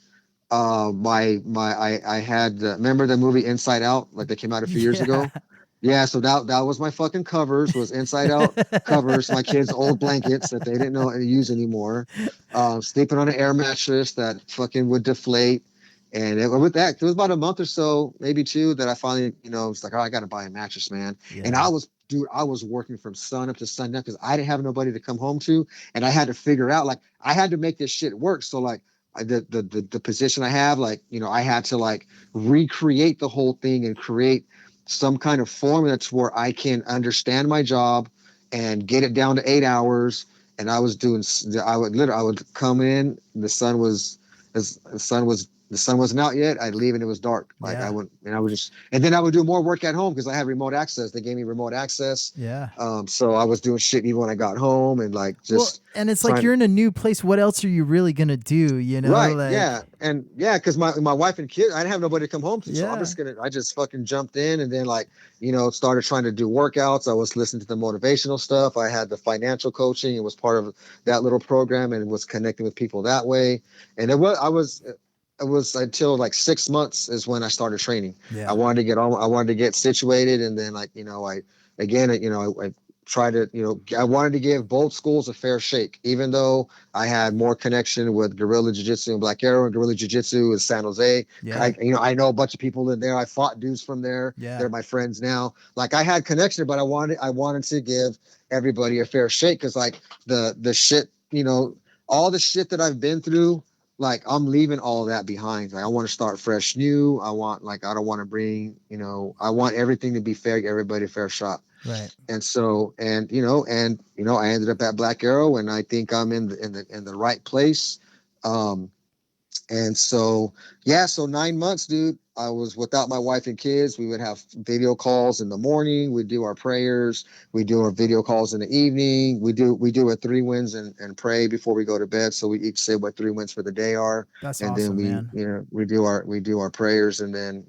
I had remember the movie Inside Out, like that came out a few years ago. Yeah, so that was my fucking covers, was Inside Out covers, my kids' old blankets that they didn't know how to use anymore. Sleeping on an air mattress that fucking would deflate. And with that, it was about a month or so, maybe two, that I finally, was like, oh, I got to buy a mattress, man. Yeah. And I was working from sun up to sundown because I didn't have nobody to come home to. And I had to figure out, like, I had to make this shit work. So, like, the position I have, like, I had to, like, recreate the whole thing and create some kind of formula to where I can understand my job and get it down to 8 hours. And I would come in, the sun wasn't out yet. I'd leave and it was dark. Like I went and then I would do more work at home because I had remote access. They gave me remote access. Yeah. So I was doing shit even when I got home and like just. Well, and it's like you're in a new place. What else are you really gonna do? Right. Like, yeah. And yeah, because my wife and kids, I didn't have nobody to come home to. So Yeah. I just fucking jumped in and then like, started trying to do workouts. I was listening to the motivational stuff. I had the financial coaching. It was part of that little program and was connecting with people that way. And it was until like 6 months is when I started training. Yeah. I wanted to get situated. And then like, try to, I wanted to give both schools a fair shake, even though I had more connection with Guerrilla Jiu-Jitsu and Black Arrow, and Guerrilla Jiu-Jitsu in San Jose. Yeah. I know a bunch of people in there. I fought dudes from there. Yeah. They're my friends now. Like, I had connection, but I wanted to give everybody a fair shake, because like the shit, all the shit that I've been through, like, I'm leaving all of that behind. Like, I want to start fresh new. I don't want to bring, I want everything to be fair, give everybody a fair shot. Right. And so, I ended up at Black Arrow, and I think I'm in the right place. And so, yeah, so 9 months, dude, I was without my wife and kids. We would have video calls in the morning. We do our prayers. We do our video calls in the evening. We do a 3 wins and pray before we go to bed. So we each say what 3 wins for the day are. That's and awesome, then man. we do our prayers, and then,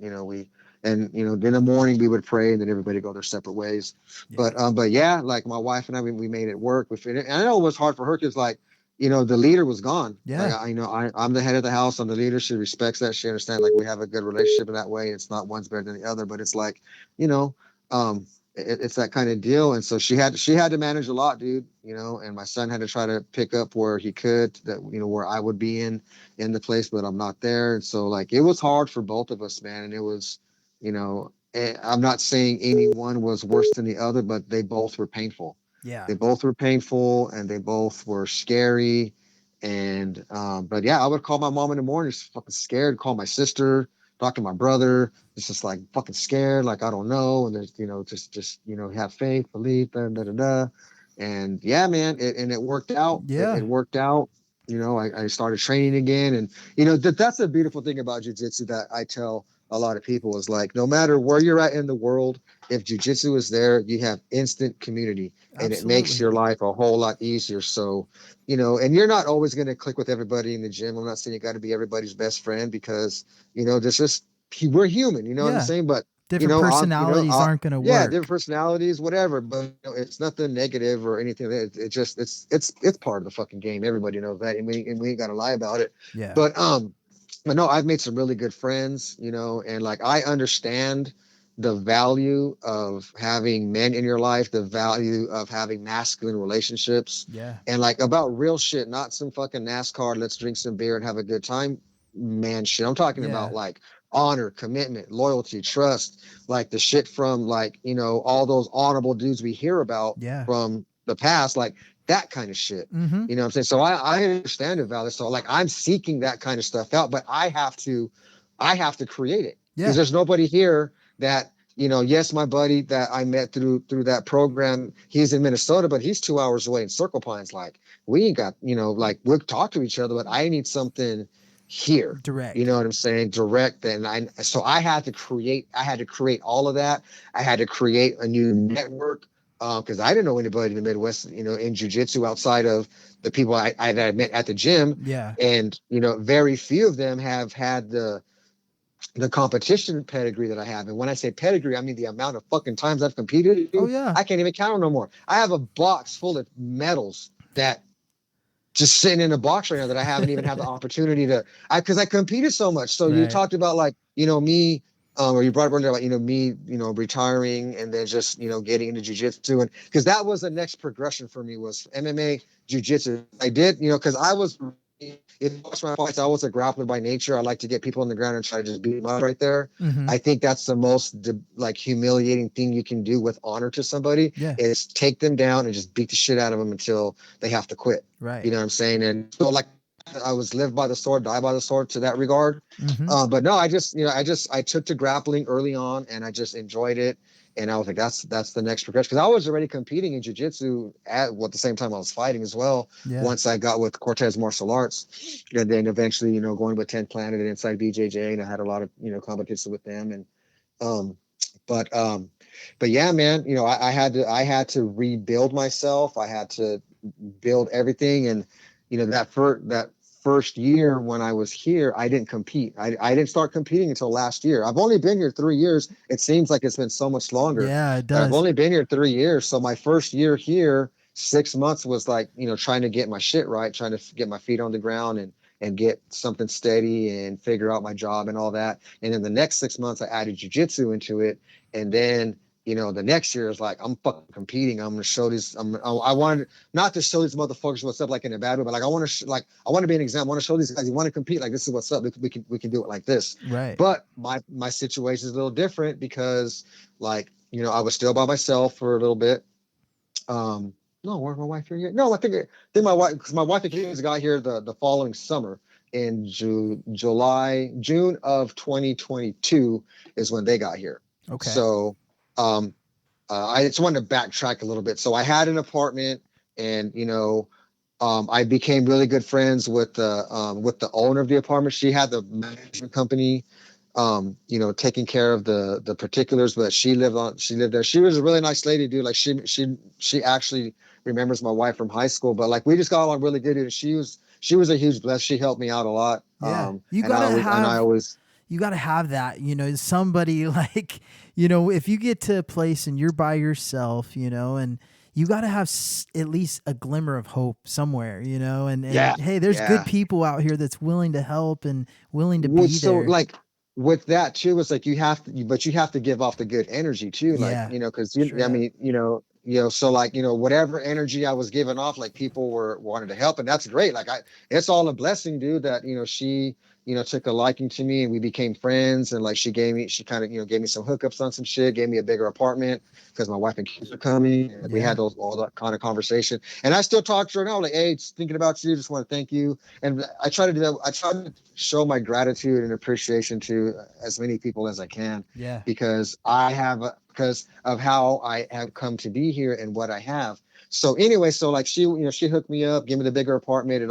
then in the morning we would pray, and then everybody go their separate ways. Yeah. But yeah, like my wife and I, we made it work. And I know it was hard for her, because like, the leader was gone. Yeah. Like, I'm the head of the house. I'm the leader. She respects that. She understands, like, we have a good relationship in that way. It's not one's better than the other, but it's like, it's that kind of deal. And so she had to manage a lot, dude, and my son had to try to pick up where he could, that, where I would be in the place, but I'm not there. And so, like, it was hard for both of us, man. And it was, I'm not saying any one was worse than the other, but they both were painful. Yeah. They both were painful, and they both were scary. And but yeah, I would call my mom in the morning, just fucking scared, call my sister, talk to my brother. It's just like fucking scared, like, I don't know. And there's, just have faith, believe, da. And yeah, man, it worked out. Yeah. It worked out. I started training again. And that's the beautiful thing about jiu-jitsu that I tell a lot of people is, like, no matter where you're at in the world, if jiu-jitsu is there, you have instant community. And Absolutely. it makes your life a whole lot easier. So, and you're not always going to click with everybody in the gym. I'm not saying you got to be everybody's best friend, because, we're human, what I'm saying? But, different personalities aren't going to work. Yeah, different personalities, whatever. But it's nothing negative or anything. It just, it's part of the fucking game. Everybody knows that. And we ain't got to lie about it. Yeah. But no, I've made some really good friends, and like, I understand the value of having men in your life, the value of having masculine relationships. Yeah. And like, about real shit, not some fucking NASCAR, let's drink some beer and have a good time, man, shit. I'm talking about, like, honor, commitment, loyalty, trust, like the shit from, like, all those honorable dudes we hear about from the past, like that kind of shit. Mm-hmm. You know what I'm saying? So I understand the value. So, like, I'm seeking that kind of stuff out, but I have to create it, because there's nobody here that, yes, my buddy that I met through that program, he's in Minnesota, but he's 2 hours away in Circle Pines. Like, we ain't got, like, we'll talk to each other, but I need something here. Direct. You know what I'm saying? Direct. And so I had to create all of that. I had to create a new network, because I didn't know anybody in the Midwest, in jiu-jitsu outside of the people I met at the gym. Yeah. And, very few of them have had the competition pedigree that I have. And when I say pedigree, I mean the amount of fucking times I've competed. Oh yeah. I can't even count them no more. I have a box full of medals that just sitting in a box right now that I haven't even had the opportunity to, because I competed so much. So you talked about, like, me, or you brought up earlier about, me, retiring and then just, getting into jiu-jitsu. And because that was the next progression for me, was MMA, jiu-jitsu. I did, because I was, if you watch my fights, I was a grappler by nature. I like to get people on the ground and try to just beat them up right there. Mm-hmm. I think that's the most humiliating thing you can do with honor to somebody, is take them down and just beat the shit out of them until they have to quit. Right. You know what I'm saying? And so, like, I was live by the sword, die by the sword to that regard. Mm-hmm. But no, I took to grappling early on, and I just enjoyed it. And I was like, that's the next progression. Because I was already competing in jiu-jitsu at the same time I was fighting as well. Yeah. Once I got with Cortez Martial Arts, and then eventually, going with 10 Planet and Inside BJJ, and I had a lot of, competition with them. And but yeah, man, I had to rebuild myself. I had to build everything. And that first year when I was here, I didn't compete. I didn't start competing until last year. I've only been here 3 years. It seems like it's been so much longer. Yeah, it But does. I've only been here 3 years. So my first year here, 6 months was like, trying to get my shit right, trying to get my feet on the ground and get something steady and figure out my job and all that. And then the next 6 months, I added jiu-jitsu into it. And then, the next year is like, I'm fucking competing. I'm gonna show these. I wanted not to show these motherfuckers what's up, like in a bad way, but like I want to I want to be an example. I want to show these guys, you want to compete, like this is what's up. We can do it like this. Right. But my situation is a little different because like I was still by myself for a little bit. No, where's my wife here yet? No, I think my wife, because my wife and kids got here the following summer in June of 2022 is when they got here. Okay. So I just wanted to backtrack a little bit. So I had an apartment, and I became really good friends with the owner of the apartment. She had the management company, taking care of the particulars, but she lived there. She was a really nice lady, dude. Like she actually remembers my wife from high school, but like we just got along really good. And she was a huge bless. She helped me out a lot. Yeah. You gotta have that, somebody like, if you get to a place and you're by yourself, and you got to have at least a glimmer of hope somewhere, and hey, there's good people out here that's willing to help and willing to be there. So like with that too, it's like you have to give off the good energy too. Like, cause so like, whatever energy I was giving off, like people wanted to help, and that's great. Like it's all a blessing, dude, that, she, took a liking to me and we became friends. And like, she kind of, gave me some hookups on some shit, gave me a bigger apartment because my wife and kids are coming. And we had all that kind of conversation. And I still talk to her now, like, hey, just thinking about you, just want to thank you. And I try to do that. I try to show my gratitude and appreciation to as many people as I can. Yeah. Because of how I have come to be here and what I have. So anyway, so like she hooked me up, gave me the bigger apartment.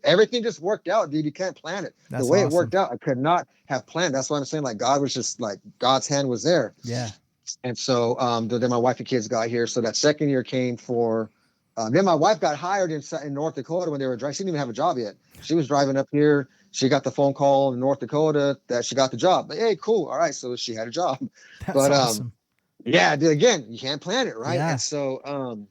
Everything just worked out, dude. You can't plan it. That's the way awesome. It worked out, I could not have planned. That's why I'm saying, like, God was just like, God's hand was there. Yeah. And so then my wife and kids got here. So that second year came for, then my wife got hired in North Dakota when they were driving. She didn't even have a job yet. She was driving up here. She got the phone call in North Dakota that she got the job. But hey, cool. All right. So she had a job. That's awesome. Yeah, dude, again, you can't plan it, right? Yeah. And so,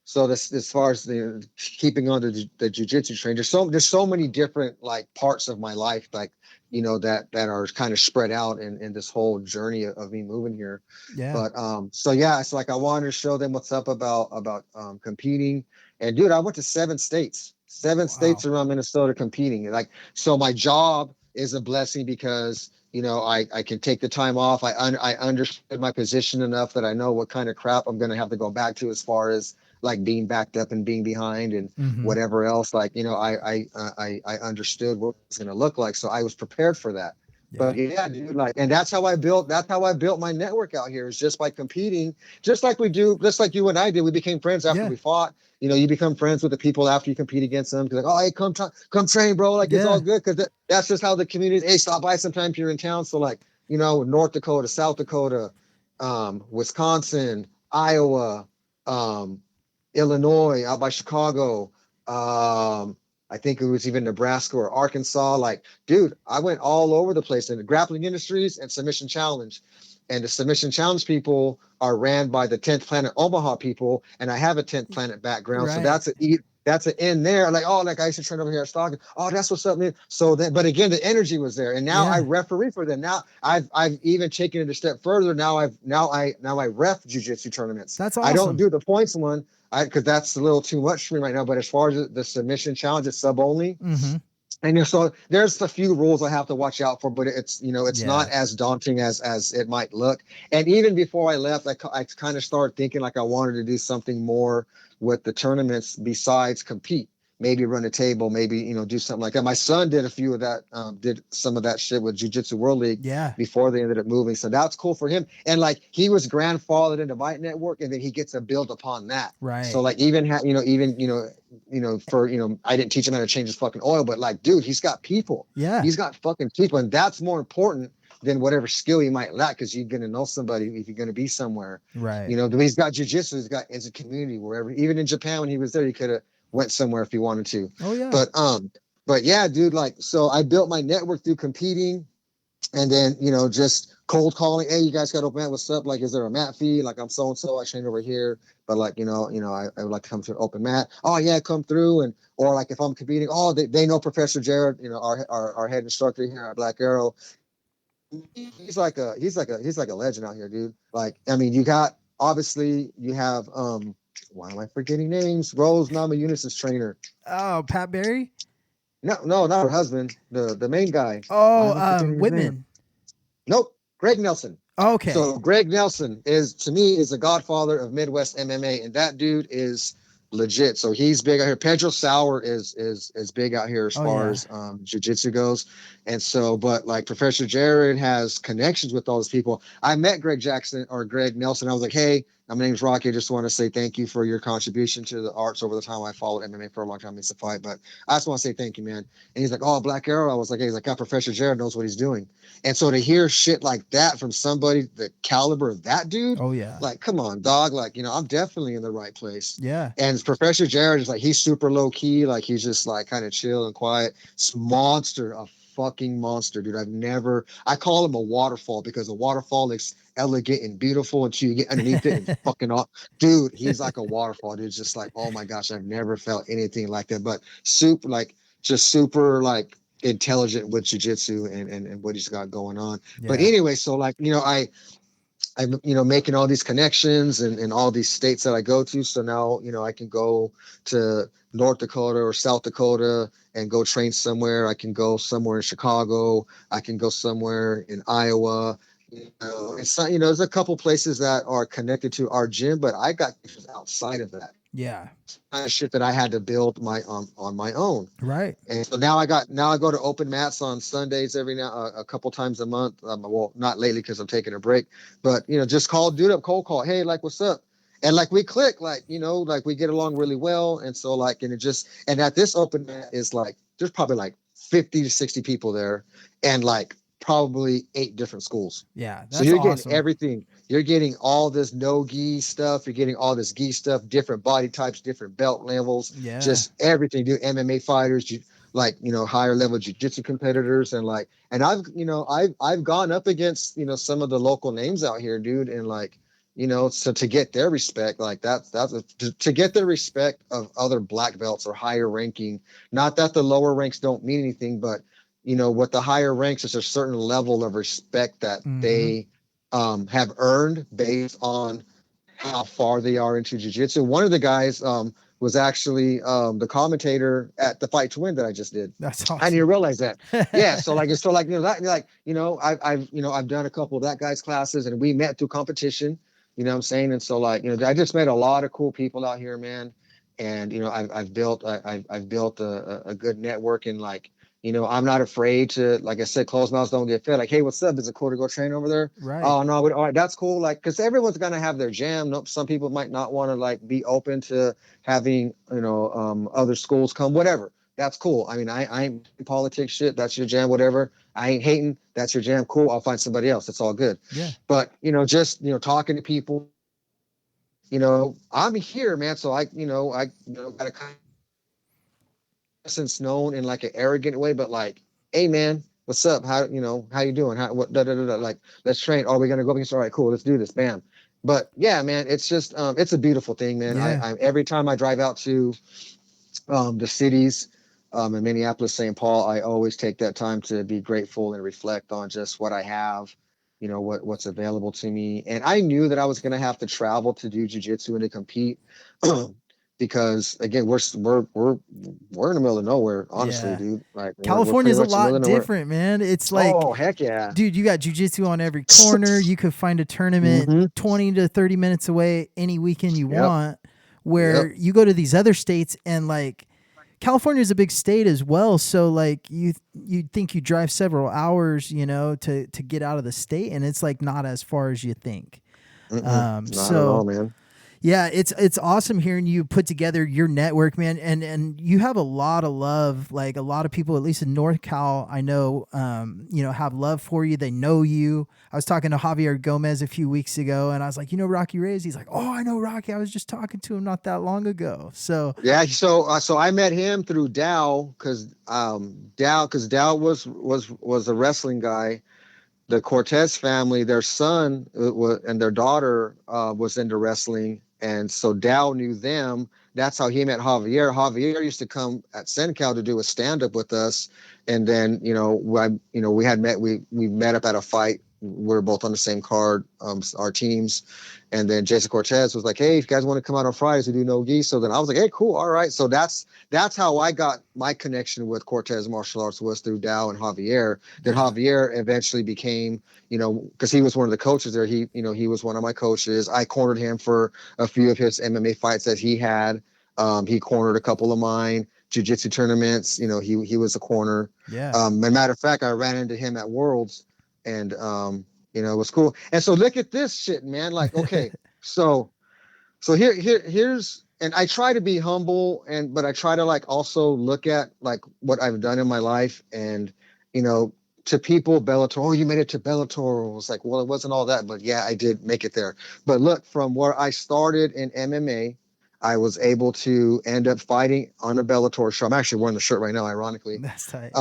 so this, as far as the keeping on the jiu-jitsu train, there's so many different like parts of my life, like, that are kind of spread out in this whole journey of me moving here. Yeah. But so yeah, it's like I wanted to show them what's up about competing. And dude, I went to 7 states around Minnesota competing. Like, so my job is a blessing because I can take the time off. I understood my position enough that I know what kind of crap I'm going to have to go back to as far as like being backed up and being behind and whatever else. Like, I understood what it's going to look like. So I was prepared for that. Yeah. But yeah, dude, like, and that's how I built my network out here, is just by competing, just like you and I did. We became friends after we fought. You become friends with the people after you compete against them. Like, oh, hey, come train, bro. Like, it's all good. Cause that's just how the community, hey, stop by sometime if you're in town. So like, North Dakota, South Dakota, Wisconsin, Iowa, Illinois, out by Chicago. I think it was even Nebraska or Arkansas. Like, dude, I went all over the place in the grappling industries and submission challenge. And the submission challenge people are ran by the 10th Planet Omaha people. And I have a 10th Planet background. Right. So that's an in there. Like, oh, like I used to train over here at Stockton. Oh, that's what's up, man. So then, but again, the energy was there. And now I referee for them. Now I've even taken it a step further. Now I ref jiu-jitsu tournaments. That's awesome. I don't do the points one because that's a little too much for me right now. But as far as the submission challenge, it's sub only. Mm-hmm. And so there's a few rules I have to watch out for, but it's not as daunting as it might look. And even before I left, I kind of started thinking like I wanted to do something more with the tournaments besides compete. Maybe run a table, maybe do something like that. My son did a few of that, did some of that shit with Jiu-Jitsu World League before they ended up moving. So that's cool for him. And like he was grandfathered into my network, and then he gets to build upon that. Right. So like I didn't teach him how to change his fucking oil, but like, dude, he's got people. Yeah. He's got fucking people, and that's more important than whatever skill you might lack, because you're going to know somebody if you're going to be somewhere. Right. He's got jiu-jitsu. He's got as a community wherever. Even in Japan when he was there, he could have went somewhere if he wanted to. Oh yeah. But yeah, dude, like, so I built my network through competing, and then, just cold calling. Hey, you guys got open mat? What's up? Like, is there a mat fee? Like, I'm so-and-so, I train over here, but like, I would like to come to an open mat. Oh yeah, come through. Or like if I'm competing, they know Professor Jared, our head instructor here at Black Arrow. he's like a legend out here, dude. Like, I mean, you got obviously you have why am I forgetting names? Rose Namajunas' trainer. Oh, Pat Barry. No, not her husband. The main guy. Why Oh, am I forgetting his name? Whitman. Nope, Greg Nelson. Okay. So Greg Nelson is to me is the godfather of Midwest MMA, and that dude is legit. So he's big out here. Pedro Sauer is big out here as Oh far yeah. as jiu-jitsu goes. And so, but like Professor Jared has connections with all those people. I met Greg Nelson. I was like, hey, my name's Rocky. I just want to say thank you for your contribution to the arts over the time I followed MMA for a long time. I used to fight, but I just want to say thank you, man. And he's like, oh, Black Arrow. I was like, hey, he's like, yeah, Professor Jared knows what he's doing. And so to hear shit like that from somebody the caliber of that dude, Oh yeah. like, come on, dog. Like, I'm definitely in the right place. Yeah. And Professor Jared is like, he's super low key. Like, he's just like kind of chill and quiet. It's monster, a fucking monster, dude. I call him a waterfall because a waterfall looks elegant and beautiful until you get underneath it and fucking off. Dude, he's like a waterfall, dude. It's just like, oh my gosh, I've never felt anything like that. But super, like, intelligent with jiu-jitsu and what he's got going on. But Yeah. anyway, so like, I'm making all these connections and all these states that I go to. So now, I can go to North Dakota or South Dakota and go train somewhere. I can go somewhere in Chicago. I can go somewhere in Iowa. It's not, there's a couple places that are connected to our gym, but I got things outside of that Yeah. kind of shit that I had to build on my own. Right. And so now I go to open mats on Sundays every now a couple times a month. Well, not lately because I'm taking a break, but just call dude up, cold call. Hey, like, what's up? And like we click, like like we get along really well. And so like, and at this open mat is like there's probably like 50 to 60 people there, and like probably 8 different schools. Yeah. So That's you're getting awesome. everything. You're getting all this no gi stuff. You're getting all this gi stuff, different body types, different belt levels, Yeah. just everything. Do MMA fighters, like higher level jiu-jitsu competitors, and like, and I've gone up against some of the local names out here, dude, and like so to get their respect, like to get the respect of other black belts or higher ranking. Not that the lower ranks don't mean anything, but with the higher ranks, there's a certain level of respect that Mm-hmm. they have earned based on how far they are into jiu-jitsu. One of the guys was actually the commentator at the Fight to Win that I just did. That's I didn't awesome. realize that. Yeah, so like I've done a couple of that guy's classes, and we met through competition. You know what I'm saying? And so like I just met a lot of cool people out here, man. And I've built a good network, and like I'm not afraid to, like I said, closed mouths don't get fed. Like, hey, what's up? Is it cool to go train over there? Right. Oh no, all right, that's cool. Like, because everyone's gonna have their jam. No, some people might not want to like be open to having other schools come. Whatever, that's cool. I mean, I ain't politics shit. That's your jam. Whatever. I ain't hating. That's your jam. Cool. I'll find somebody else. It's all good. Yeah. But just talking to people. I'm here, man. So I got a kind of sense known in like an arrogant way, but like, hey man, what's up? How you doing? How what da, da, da, da. Like, let's train. Are we gonna go against? All right, cool, let's do this. Bam. But yeah, man, it's just it's a beautiful thing, man. Yeah. I every time I drive out to the cities in Minneapolis, St. Paul, I always take that time to be grateful and reflect on just what I have, what's available to me. And I knew that I was going to have to travel to do jiu-jitsu and to compete because again, we're in the middle of nowhere, honestly, Yeah. dude. Like we're California pretty is a much in the middle lot of nowhere. different, man. It's like, Oh, heck yeah. dude, you got jujitsu on every corner. You could find a tournament Mm-hmm. 20 to 30 minutes away any weekend you Yep. want. Yep. Where you go to these other states and like California is a big state as well. So like you'd think you drive several hours, to get out of the state, and it's like not as far as you think. Mm-mm. Not at So all, man. yeah, it's awesome hearing you put together your network, man, and you have a lot of love. Like a lot of people, at least in North Cal, I know, have love for you. They know you. I was talking to Javier Gomez a few weeks ago, and I was like, Roque Reyes. He's like, oh, I know Rocky. I was just talking to him not that long ago. So Yeah, so I met him through Dow because Dow was a wrestling guy. The Cortez family, their son and their daughter was into wrestling, and so Dow knew them. that's how he met Javier. Javier used to come at Sencal to do a stand up with us, and then we had met. We met up at a fight. We are both on the same card, our teams, and then Jason Cortez was like, "Hey, if you guys want to come out on Fridays, we do no gi." So then I was like, "Hey, cool, all right." So that's how I got my connection with Cortez martial arts, was through Dow and Javier. Then Javier eventually became, because he was one of the coaches there. He was one of my coaches. I cornered him for a few of his MMA fights that he had. He cornered a couple of mine jiu-jitsu tournaments. He was a corner. Yeah. As a matter of fact, I ran into him at Worlds, and it was cool. And so look at this shit, man. Like, okay, so here's, and I try to be humble, but I try to like also look at like what I've done in my life, and to people, Bellator, oh, you made it to Bellator. It was like, well, it wasn't all that, but yeah, I did make it there. But look, from where I started in MMA, I was able to end up fighting on a Bellator show. I'm actually wearing the shirt right now, ironically. That's tight.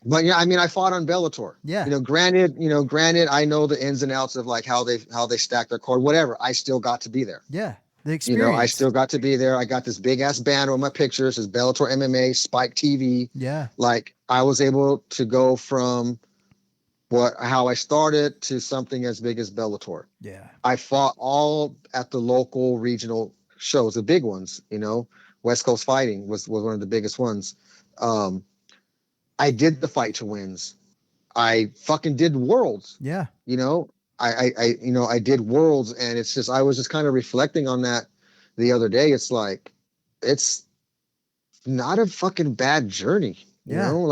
But yeah, I mean, I fought on Bellator. Yeah. Granted, I know the ins and outs of like how they stack their card, whatever. I still got to be there. Yeah. The experience. I still got to be there. I got this big ass banner on my pictures. It says Bellator MMA, Spike TV. Yeah. Like, I was able to go from how I started to something as big as Bellator. Yeah. I fought all at the local regional shows, the big ones. West Coast Fighting was one of the biggest ones. I did the Fight to Wins. I fucking did Worlds. Yeah. I did Worlds, and it's just, I was just kind of reflecting on that the other day. It's like, it's not a fucking bad journey, and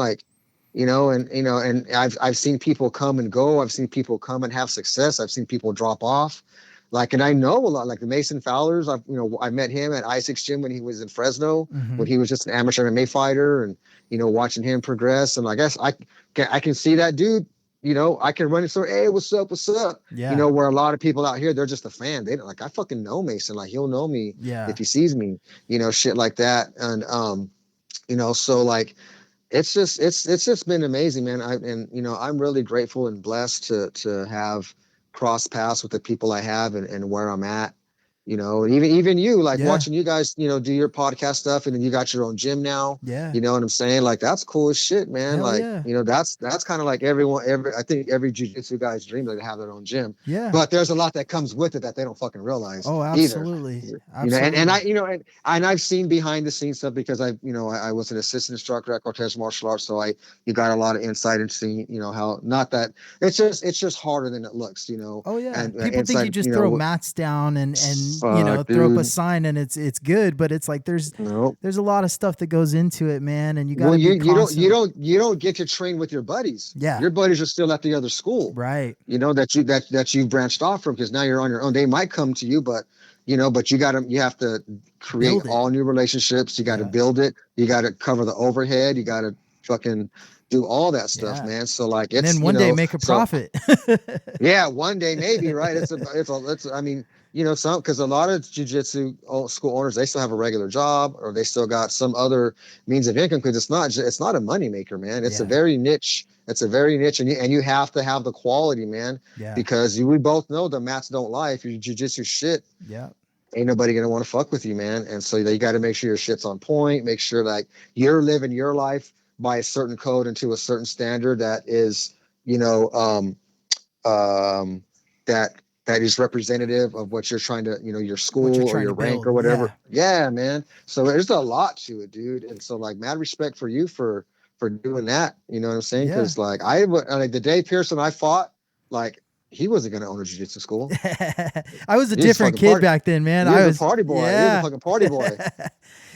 I've seen people come and go. I've seen people come and have success. I've seen people drop off. Like, and I know a lot, like the Mason Fowler's, I met him at Isaac's gym when he was in Fresno, when he was just an amateur MMA fighter, and, watching him progress. And I guess I can see that dude, I can run and say, hey, what's up? What's up? Yeah. Where a lot of people out here, they're just a fan. They don't, like, I fucking know Mason. Like, he'll know me if he sees me, shit like that. And, so like, it's just been amazing, man. I'm really grateful and blessed to have cross paths with the people I have and where I'm at, even you, like watching you guys, do your podcast stuff, and then you got your own gym now. Yeah. You know what I'm saying? Like, that's cool as shit, man. Hell like, yeah. That's kind of like I think every jiu-jitsu guy's dream, like, to have their own gym. Yeah. But there's a lot that comes with it that they don't fucking realize. Oh, absolutely. Either. Absolutely. And I've seen behind the scenes stuff, because I was an assistant instructor at Cortez Martial Arts. So you got a lot of insight into seeing, how, not that it's just harder than it looks, Oh yeah. And people think you just throw mats down and throw up a sign and it's good, but it's like there's a lot of stuff that goes into it, man. And you got you don't get to train with your buddies. Yeah. Your buddies are still at the other school. Right. That you branched off from, because now you're on your own. They might come to you, but you have to create all new relationships. You got to build it. You got to cover the overhead. You got to fucking do all that stuff, man. So like, and then one day make a profit. Yeah, one day maybe, right? Because a lot of jiu-jitsu school owners, they still have a regular job, or they still got some other means of income, because it's not a money maker, man. It's a very niche. It's a very niche, and you have to have the quality, man. Yeah. Because we both know the mats don't lie. If you're jiu-jitsu shit, ain't nobody gonna want to fuck with you, man. And so you got to make sure your shit's on point. Make sure that you're living your life by a certain code and to a certain standard that is, that is representative of what you're trying to, your school or your rank or whatever. Yeah, man. So there's a lot to it, dude. And so, like, mad respect for you for doing that. You know what I'm saying? Because like, the day Pearson I fought, like, he wasn't going to own a jiu-jitsu school. I was a different kid back then, man. I was a party boy. Yeah. He was a fucking party boy.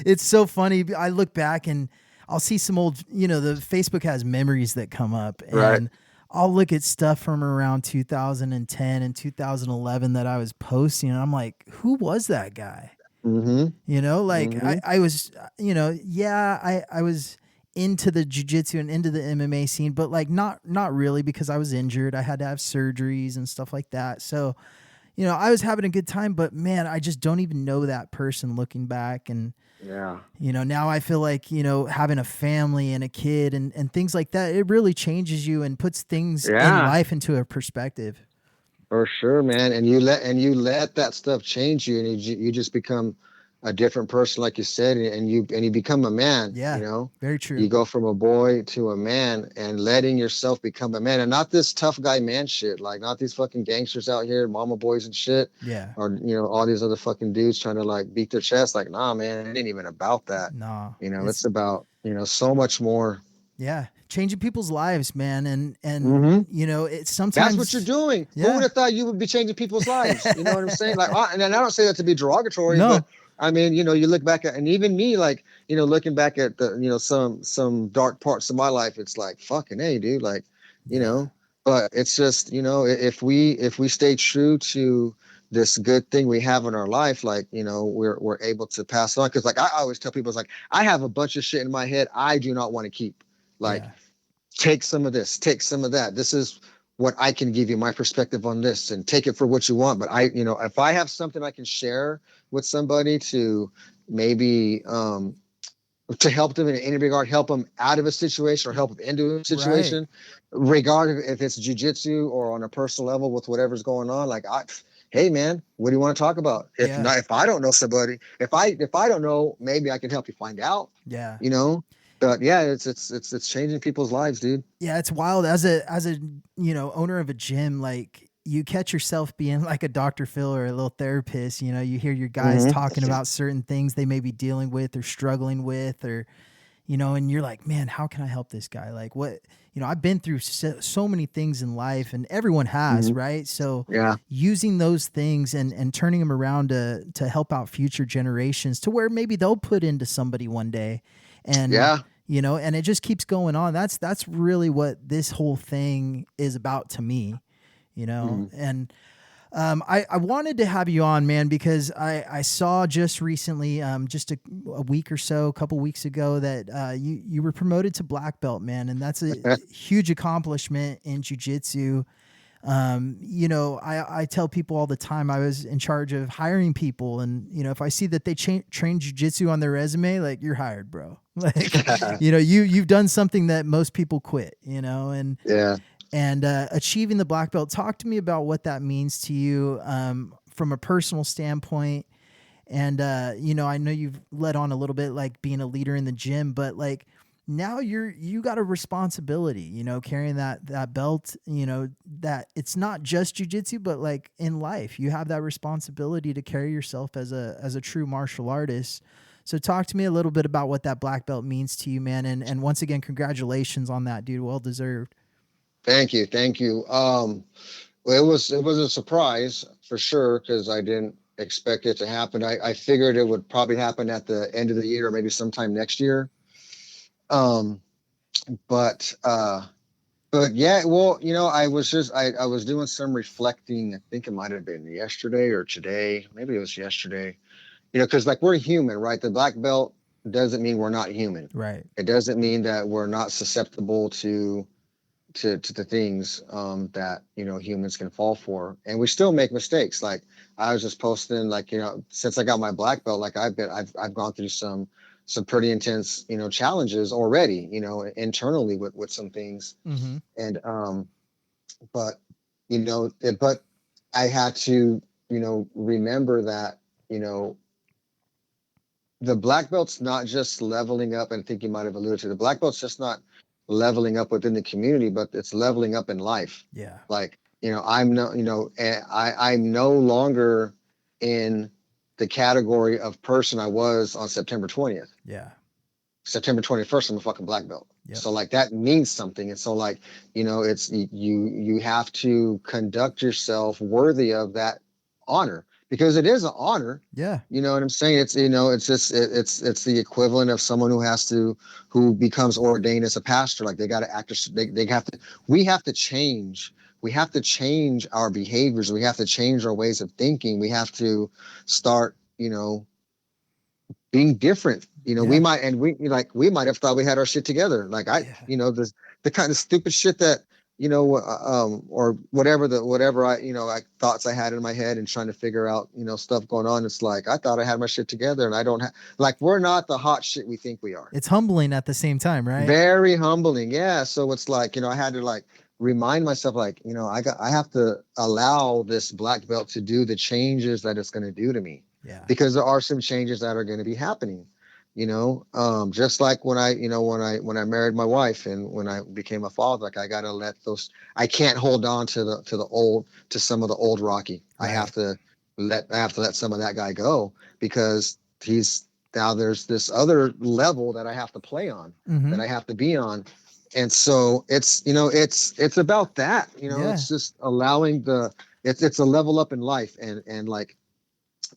It's so funny. I look back and I'll see some old, the Facebook has memories that come up, and I'll look at stuff from around 2010 and 2011 that I was posting, and I'm like, who was that guy? Mm-hmm. I was, I was into the jiu-jitsu and into the MMA scene, but like not really, because I was injured. I had to have surgeries and stuff like that. So, I was having a good time, but man, I just don't even know that person looking back. And now I feel like, having a family and a kid and things like that, it really changes you and puts things in life into a perspective. For sure, man. And you let that stuff change you, and you just become a different person, like you said, and you become a man. Yeah, You know, very true. you go from a boy to a man, and letting yourself become a man, and not this tough guy man shit, like not these fucking gangsters out here, mama boys and shit, Yeah. or all these other fucking dudes trying to like beat their chest. Like, nah, man, it ain't even about that. Nah. It's about so much more. Yeah, changing people's lives, man, and Hmm. it's That's what you're sometimes. doing. Who would Yeah. have thought you would be changing people's lives? You know what I'm saying? Like, and I don't say that to be derogatory, but No. I mean, you look back at, and even me, like, looking back at the, some dark parts of my life, it's like, fucking, hey, dude, like, you Yeah. know, but it's just, if we stay true to this good thing we have in our life, like, we're able to pass on. Cause like, I always tell people, it's like, I have a bunch of shit in my head I do not want to keep. Like, Yeah. take some of this, take some of that. This is what I can give you, my perspective on this, and take it for what you want. But if I have something I can share with somebody to maybe to help them in any regard, help them out of a situation or help them into a Right. situation, regardless if it's jiu-jitsu or on a personal level with whatever's going on. Like, hey man, what do you want to talk about? If Yeah. not, if I don't know somebody, if I don't know, maybe I can help you find out. Yeah. But yeah, it's changing people's lives, dude. Yeah, it's wild as a owner of a gym, like you catch yourself being like a Dr. Phil or a little therapist, you hear your guys Mm-hmm. talking about certain things they may be dealing with or struggling with, or and you're like, man, how can I help this guy? Like, what, I've been through so many things in life, and everyone has, Mm-hmm. right? So Yeah. using those things and turning them around to help out future generations to where maybe they'll put into somebody one day. And Yeah. and it just keeps going on. That's really what this whole thing is about to me, Mm-hmm. and I wanted to have you on, man, because I saw just recently, just a week or so, a couple weeks ago, that you were promoted to black belt, man, and that's a huge accomplishment in jiu-jitsu. I tell people all the time I was in charge of hiring people, and if I see that they train jiu-jitsu on their resume, like, you're hired, bro. Like, you've done something that most people quit, and Yeah. achieving the black belt. Talk to me about what that means to you, from a personal standpoint. And, I know you've led on a little bit, like being a leader in the gym, but like now you got a responsibility, carrying that belt, that it's not just jujitsu, but like in life, you have that responsibility to carry yourself as a true martial artist. So talk to me a little bit about what that black belt means to you, man. And once again, congratulations on that, dude. Well deserved. Thank you. Thank you. Well, it was a surprise for sure, because I didn't expect it to happen. I figured it would probably happen at the end of the year or maybe sometime next year. Um, but yeah, well, I was doing some reflecting. I think it might have been yesterday or today. Maybe it was yesterday. Because like, we're human, right? The black belt doesn't mean we're not human. Right. It doesn't mean that we're not susceptible to the things that humans can fall for, and we still make mistakes. Like, I was just posting, like, since I got my black belt, like, I've gone through some pretty intense challenges already, internally with some things. Mm-hmm. And but but I had to remember that the black belt's not just leveling up, and I think you might have alluded to, the black belt's just not leveling up within the community, but it's leveling up in life. Yeah. Like, I'm no longer in the category of person I was on September 20th. Yeah. September 21st, I'm a fucking black belt. Yep. So like, that means something. And so like, it's, you have to conduct yourself worthy of that honor, because it is an honor. Yeah. You know what I'm saying? It's just, it's the equivalent of someone who becomes ordained as a pastor. Like, they got to act, they have to, we have to change. We have to change our behaviors. We have to change our ways of thinking. We have to start, being different. We Yeah. might have thought we had our shit together. Like, the kind of stupid shit that, or whatever I thoughts I had in my head, and trying to figure out, stuff going on. It's like, I thought I had my shit together, and I don't have, like, we're not the hot shit we think we are. It's humbling at the same time, right? Very humbling. Yeah. So it's like, I had to like remind myself, like, I have to allow this black belt to do the changes that it's going to do to me. Yeah. because there are some changes that are going to be happening. Just like when I married my wife and when I became a father, like I gotta let those. I can't hold on to some of the old Rocky. Right. I have to let some of that guy go because there's this other level that I have to play on, that I have to be on. And so it's about that. Yeah. It's just allowing it's a level up in life, and like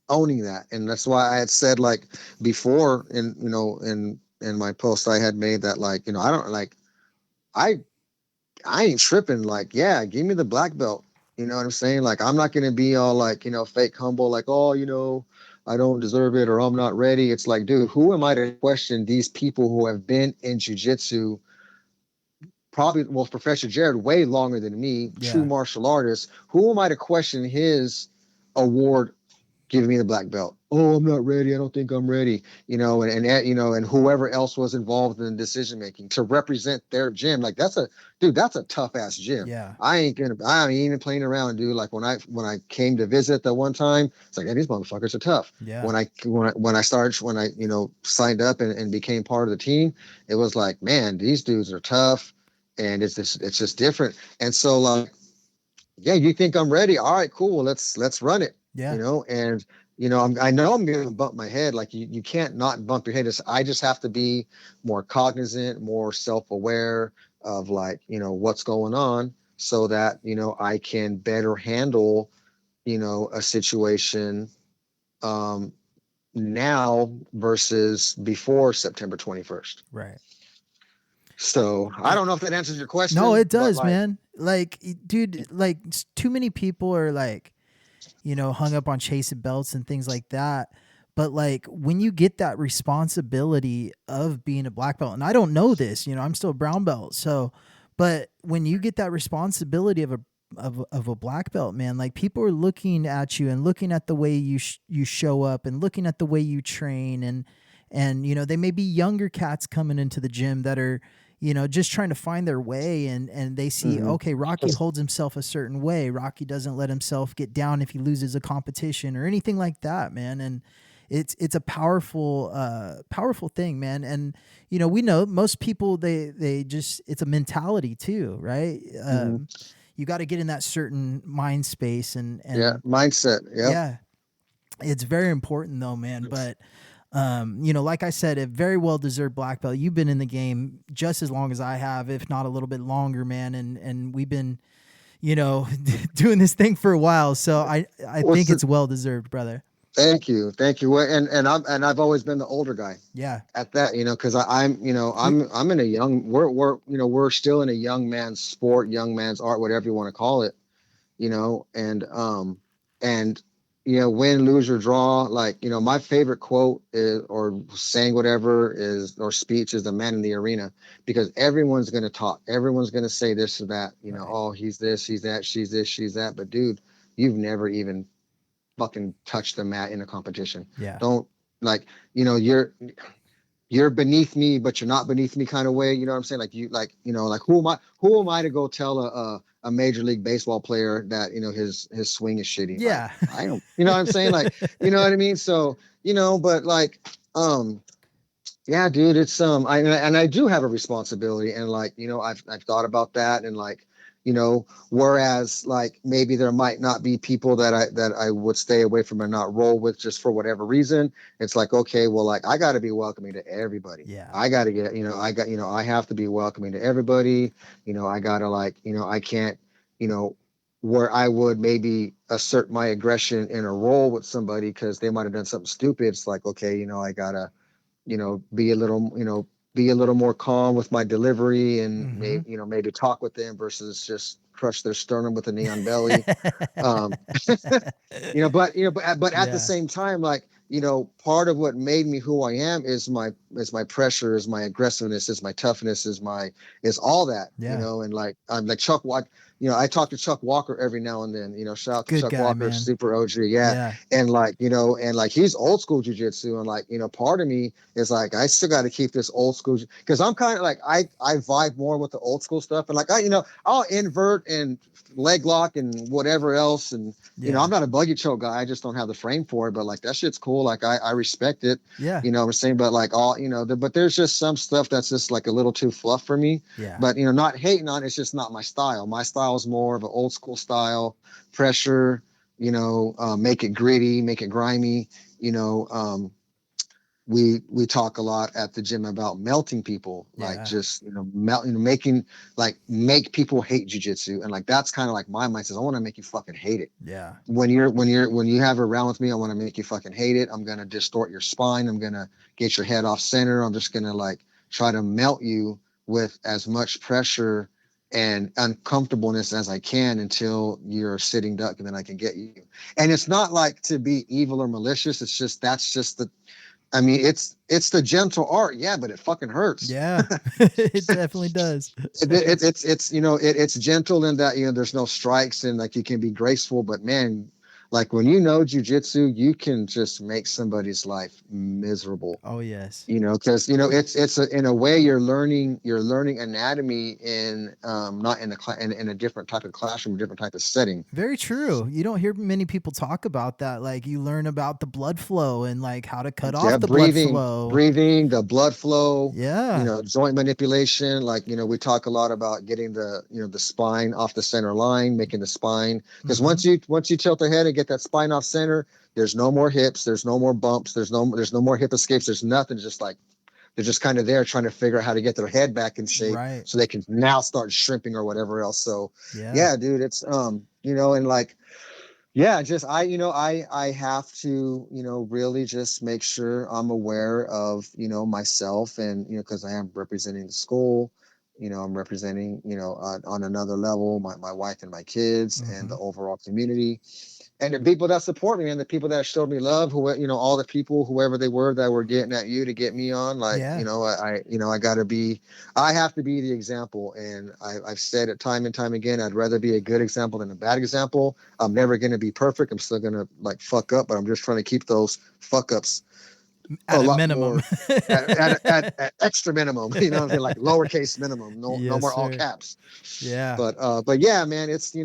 owning that. And that's why I had said, like, before in my post I had made that, like, I don't like I I ain't tripping, like, yeah, give me the black belt. You know what I'm saying? Like, I'm not gonna be all like, fake humble, like, oh, I don't deserve it or I'm not ready. It's like, dude, who am I to question these people who have been in jiu-jitsu, probably, well, Professor Jared way longer than me, true Yeah. martial artist? Who am I to question his award giving me the black belt? Oh, I'm not ready. I don't think I'm ready. And whoever else was involved in the decision making to represent their gym. Like, that's a tough ass gym. Yeah. I ain't even playing around, dude. Like, when I came to visit the one time, it's like, hey, these motherfuckers are tough. Yeah. When I signed up and became part of the team, it was like, man, these dudes are tough, and it's just different. And so, like, yeah, you think I'm ready? All right, cool. Let's run it. Yeah. And I know I'm going to bump my head. Like, you can't not bump your head. I just have to be more cognizant, more self-aware of, like, what's going on, so that I can better handle a situation now versus before September 21st. Right. So I don't know if that answers your question. No, it but, does, like, man. Like, dude, like too many people are like, hung up on chasing belts and things like that. But like when you get that responsibility of being a black belt, and I don't know this, I'm still a brown belt. So, but when you get that responsibility of a black belt, man, like people are looking at you and looking at the way you show up and looking at the way you train, and they may be younger cats coming into the gym that are just trying to find their way, and they see, okay, Rocky holds himself a certain way. Rocky doesn't let himself get down if he loses a competition or anything like that, man. And it's a powerful thing, man. And we know most people, they just, it's a mentality too, right? You got to get in that certain mind space and yeah, mindset. Yep. yeah, it's very important though, man. But like I said, a very well deserved black belt. You've been in the game just as long as I have, if not a little bit longer, man. And we've been, doing this thing for a while. So I think it's well deserved, brother. Thank you. Well, I've always been the older guy. Yeah. At that, because I'm in a young, we're still in a young man's sport, young man's art, whatever you want to call it, and win, lose or draw. Like, my favorite quote is, or saying whatever is, or speech, is the man in the arena, because everyone's going to talk. Everyone's going to say this or that, Right. Oh, he's this, he's that, she's this, she's that. But dude, you've never even fucking touch the mat in a competition. Yeah. Don't, like, you're beneath me, but you're not beneath me kind of way. You know what I'm saying? Like, who am I to go tell a major league baseball player that, his swing is shitty? Yeah. Like, I don't, you know what I'm saying? Like, you know what I mean? So, but like, yeah, dude, it's, I do have a responsibility, and like, I've thought about that, and like, whereas like maybe there might not be people that I would stay away from and not roll with just for whatever reason. It's like, okay, well, like, I got to be welcoming to everybody. Yeah. I got to get, I have to be welcoming to everybody. I got to, like, I can't, where I would maybe assert my aggression in a roll with somebody because they might have done something stupid. It's like, okay, I gotta, be a little more calm with my delivery, and maybe talk with them versus just crush their sternum with a neon belly. But at the same time, like, part of what made me who I am is my pressure, is my aggressiveness, is my toughness, is all that. Yeah. And like, I'm like Chuck Watt. I talk to Chuck Walker every now and then, shout out to Good Chuck guy, Walker, man. super OG. Yeah. Yeah. And like, and like he's old school jujitsu. And like, part of me is like, I still got to keep this old school because I'm kind of like, I vibe more with the old school stuff. And like, I'll invert and leg lock and whatever else. And, Yeah. I'm not a buggy choke guy. I just don't have the frame for it, but like that shit's cool. Like I respect it. Yeah. What I'm saying? But like but there's just some stuff that's just like a little too fluff for me. Yeah. But not hating on it, it's just not my style. My style is more of an old school style, pressure, make it gritty, make it grimy. We talk a lot at the gym about melting people, like Yeah. just making like make people hate jujitsu, and like that's kind of like my mindset. I want to make you fucking hate it. Yeah. When you have a round with me, I want to make you fucking hate it. I'm gonna distort your spine. I'm gonna get your head off center. I'm just gonna like try to melt you with as much pressure and uncomfortableness as I can until you're a sitting duck, and then I can get you. And it's not like to be evil or malicious. It's just that's just the. I mean, it's the gentle art, yeah, but it fucking hurts. Yeah. It definitely does. It's gentle in that there's no strikes and like you can be graceful, but man, like when jujitsu, you can just make somebody's life miserable. Oh yes. Because it's in a way you're learning anatomy in not in in a different type of classroom, different type of setting. Very true. You don't hear many people talk about that. Like you learn about the blood flow and like how to cut off the blood flow. Breathing, the blood flow. Yeah. Joint manipulation. Like we talk a lot about getting the the spine off the center line, making the spine because once you tilt the head and get that spine off center, there's no more hips, there's no more bumps, there's no more hip escapes, there's nothing. Just like they're just kind of there trying to figure out how to get their head back in shape, right, so they can now start shrimping or whatever else. So yeah dude, it's and like just I have to really just make sure I'm aware of myself, and because I am representing the school, I'm representing on another level my wife and my kids and the overall community. And the people that support me and the people that showed me love, all the people, whoever they were that were getting at you to get me on, like, Yeah. I have to be the example. And I've said it time and time again, I'd rather be a good example than a bad example. I'm never going to be perfect. I'm still going to like fuck up, but I'm just trying to keep those fuck ups at a lot minimum. more at extra minimum, like lowercase minimum, no Yes, more all sir. caps. Yeah. But yeah, man, it's,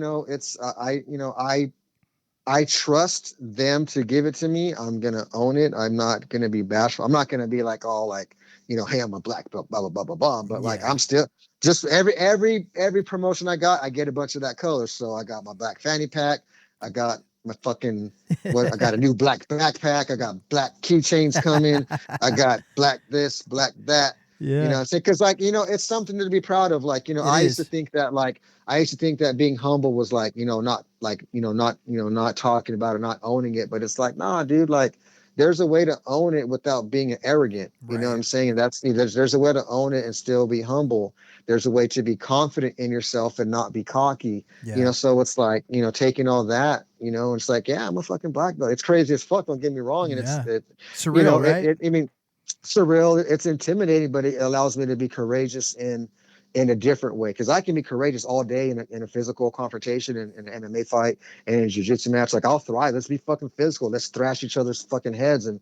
I trust them to give it to me. I'm going to own it. I'm not going to be bashful. I'm not going to be like all like, hey, I'm a black belt, blah, blah, blah, blah, blah. But like, I'm still just every promotion I got, I get a bunch of that color. So I got my black fanny pack. I got my fucking, I got a new black backpack. I got black keychains coming. I got black this, black that. Yeah. Because like, it's something to be proud of. Like, I used to think that being humble was like, not like, not talking about it, not owning it. But it's like, nah, dude, like there's a way to own it without being arrogant. You know what I'm saying? And that's, there's a way to own it and still be humble. There's a way to be confident in yourself and not be cocky. Yeah. So it's like, taking all that, and it's like, yeah, I'm a fucking black belt. It's crazy as fuck. Don't get me wrong. And it's surreal, right? I mean, surreal, it's intimidating, but it allows me to be courageous in a different way, because I can be courageous all day in a physical confrontation and an MMA fight and in a jiu-jitsu match. Like, I'll thrive. Let's be fucking physical. Let's thrash each other's fucking heads and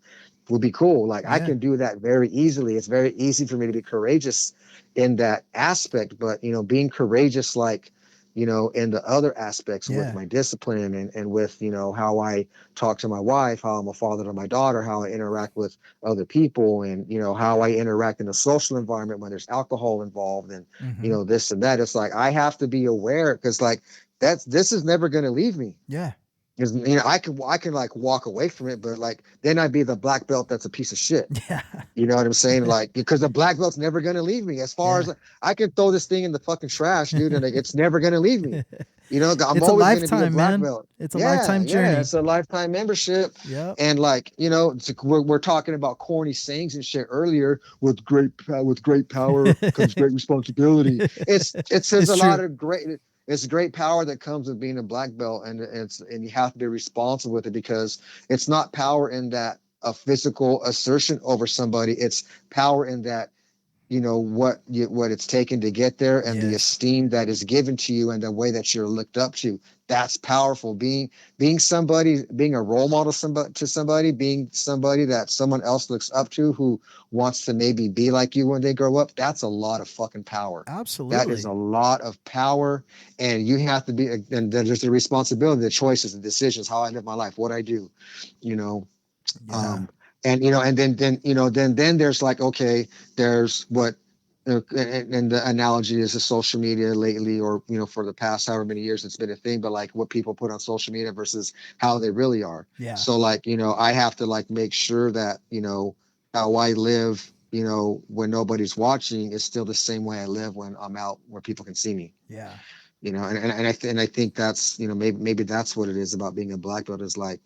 we'll be cool. Like, I can do that very easily. It's very easy for me to be courageous in that aspect, but being courageous, like, in the other aspects with my discipline and with, how I talk to my wife, how I'm a father to my daughter, how I interact with other people, and, how I interact in a social environment when there's alcohol involved and, this and that. It's like, I have to be aware, because like this is never going to leave me. Yeah. Because, I can like walk away from it, but like, then I'd be the black belt that's a piece of shit. Yeah. You know what I'm saying? Like, because the black belt's never going to leave me. As far as I can throw this thing in the fucking trash, dude, and it's never going to leave me. I'm it's always going to be a black belt. It's a lifetime journey. Yeah, it's a lifetime membership. Yeah. And like, we're talking about corny sayings and shit earlier. With great power comes great responsibility. There's a lot of great. It's great power that comes with being a black belt, and you have to be responsible with it, because it's not power in that a physical assertion over somebody. It's power in that what it's taken to get there, and the Yes. esteem that is given to you, and the way that you're looked up to. That's powerful. Being a role model to somebody, being somebody that someone else looks up to, who wants to maybe be like you when they grow up. That's a lot of fucking power. That is a Absolutely. lot of power, and you have to be. And there's the responsibility, the choices, the decisions, how I live my life, what I do, you know. Yeah. Um, and then there's like, okay, there's what, and the analogy is the social media lately, or for the past however many years it's been a thing, but like what people put on social media versus how they really are. Yeah. So like, I have to like make sure that how I live, when nobody's watching, is still the same way I live when I'm out where people can see me. Yeah. And I think that's, maybe that's what it is about being a black belt, is like,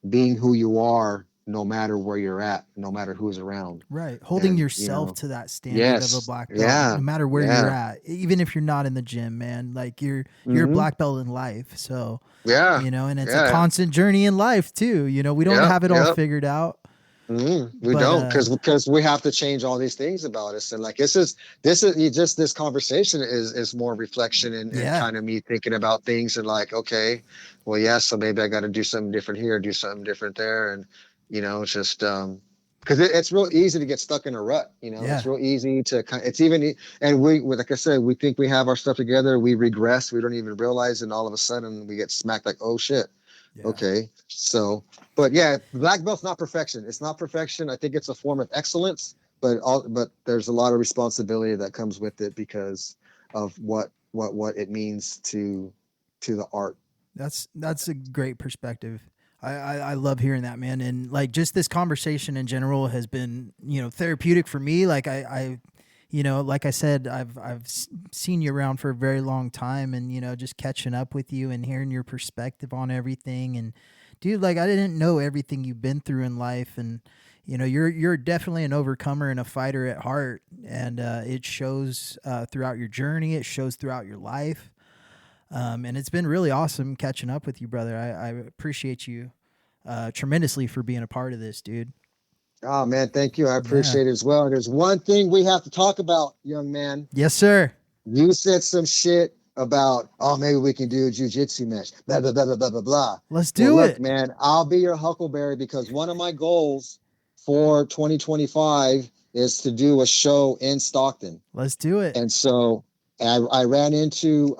being who you are, no matter where you're at, no matter who's around. Right. Holding And yourself to that standard of a yes, black belt, yeah, no matter where you're yeah, at, even if you're not in the gym, man, like you're a hmm, black belt in life. So, yeah, and it's a yeah, constant journey in life too. We don't yep, have it all yep. figured out, We but don't, because we have to change all these things about us. And like, this conversation is more reflection, and yeah. kind of me thinking about things, and like, okay, well, yeah, so maybe I got to do something different here, do something different there. And it's just because it's real easy to get stuck in a rut. It's Yeah. real easy to it's even and like I said, we think we have our stuff together, we regress, we don't even realize, and all of a sudden we get smacked like, oh shit. Yeah. Okay, so, but yeah, black belt's not perfection. It's not perfection. I think it's a form of excellence, but there's a lot of responsibility that comes with it, because of what it means to the art. That's a great perspective. I love hearing that, man. And like just this conversation in general has been, therapeutic for me. Like like I said, I've seen you around for a very long time, and just catching up with you and hearing your perspective on everything. And dude, like I didn't know everything you've been through in life, and you're definitely an overcomer and a fighter at heart, and it shows throughout your journey. It shows throughout your life. And it's been really awesome catching up with you, brother. I appreciate you tremendously for being a part of this, dude. Oh man, thank you. I Yeah. appreciate it as well. There's one thing we have to talk about, young man. Yes, sir. You said some shit about, oh, maybe we can do a jiu-jitsu match, blah blah blah blah blah blah blah. Let's Well, do look, it. man, I'll be your huckleberry, because one of my goals for 2025 is to do a show in Stockton. Let's do it. And so I ran into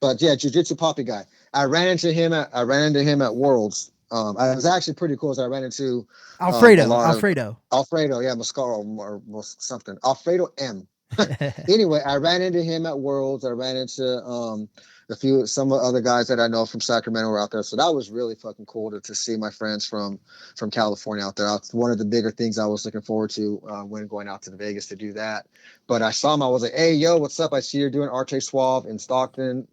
but yeah, jiu-jitsu poppy guy. I ran into him at Worlds. I was actually pretty cool. So I ran into a Alfredo. lot of Alfredo. Alfredo, yeah, Mascaro, or something. Alfredo M. Anyway, I ran into him at Worlds. I ran into some other guys that I know from Sacramento were out there. So that was really fucking cool to see my friends from California out there. That's one of the bigger things I was looking forward to when going out to Vegas to do that. But I saw him. I was like, "Hey, yo, what's up? I see you're doing Arte Suave in Stockton.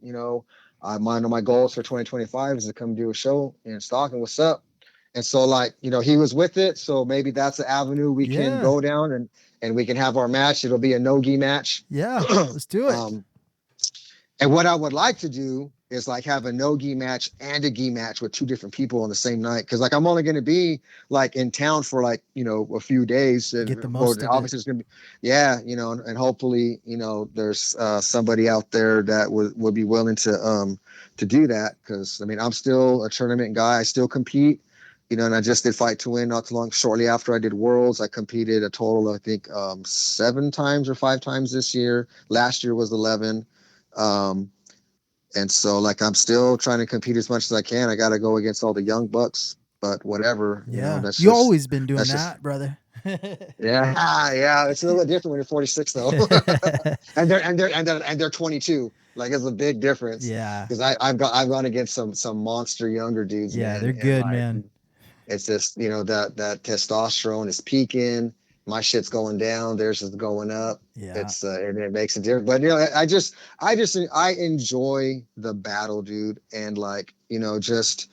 One of my goals for 2025 is to come do a show in Stockton. What's up?" And so, like, he was with it. So maybe that's an avenue we can Yeah. go down, and we can have our match. It'll be a no-gi match. Yeah. Let's do it. um, and what I would like to do is like have a no-gi match and a gi match with two different people on the same night. Cause like I'm only going to be like in town for like, a few days. Get the And well, most of it. obviously it's going to be, yeah, and hopefully, there's somebody out there that would be willing to do that. Cause I mean, I'm still a tournament guy. I still compete, and I just did Fight to Win not too long. Shortly after I did Worlds, I competed a total, I think, 7 times or 5 times this year. Last year was 11. Um, and so like I'm still trying to compete as much as I can. I got to go against all the young bucks, but whatever, Yeah. that's You just always been doing that's just that, brother. yeah. It's a little bit different when you're 46 though, and they're 22. Like it's a big difference, Yeah. because I've gone against some monster younger dudes, Yeah. man, They're and good, like man. it's just that testosterone is peaking. My shit's going down. Theirs is going up. Yeah. It's and it makes a difference. But I enjoy the battle, dude, and like just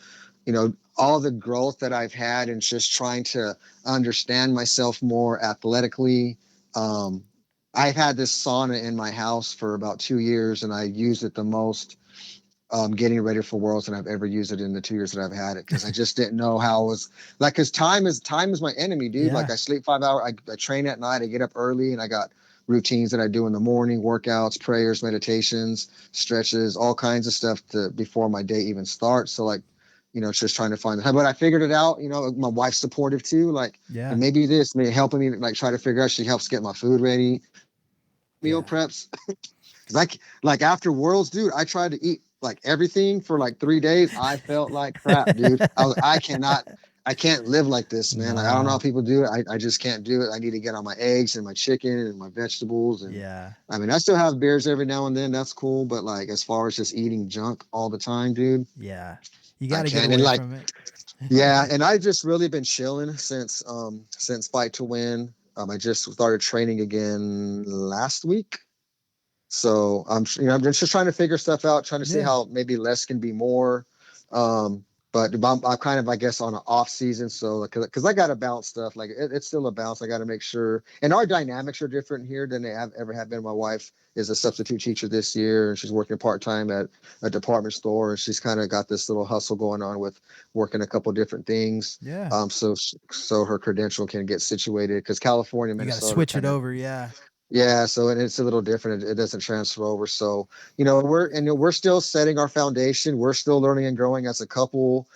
all the growth that I've had, and just trying to understand myself more athletically. Um, I've had this sauna in my house for about 2 years, and I use it the most. getting ready for Worlds than I've ever used it in the 2 years that I've had it, because I just didn't know how it was like. Because time is my enemy, dude. Like Yeah. I sleep 5 hours, I train at night, I get up early, and I got routines that I do in the morning, workouts, prayers, meditations, stretches, all kinds of stuff to before my day even starts. So like, it's just trying to find the, but I figured it out. My wife's supportive too. Like, Yeah. and maybe this may helping me like try to figure out. She helps get my food ready, meal Yeah. preps. Like after Worlds, dude, I tried to eat like everything for like 3 days. I felt like crap, dude. I can't live like this, man. Like I don't know how No. people do it. I just can't do it. I need to get on my eggs and my chicken and my vegetables. And Yeah. I mean, I still have beers every now and then. That's cool. But like, as far as just eating junk all the time, dude, Yeah. You I got to get can't. And away like, from it. yeah. And I just really been chilling since Fight to Win. I just started training again last week. So I'm just trying to figure stuff out, trying to see Yeah. how maybe less can be more. Um, but I'm kind of, I guess, on an off season. So because I got to balance stuff, like it's still a balance. I got to make sure, and our dynamics are different here than they ever have been. My wife is a substitute teacher this year, and she's working part time at a department store, and she's kind of got this little hustle going on with working a couple different things. Yeah. So her credential can get situated, because California, You got to Minnesota, switch it kind of. over. Yeah. Yeah, so it's a little different. It doesn't transfer over. So, we're still setting our foundation. We're still learning and growing as a couple.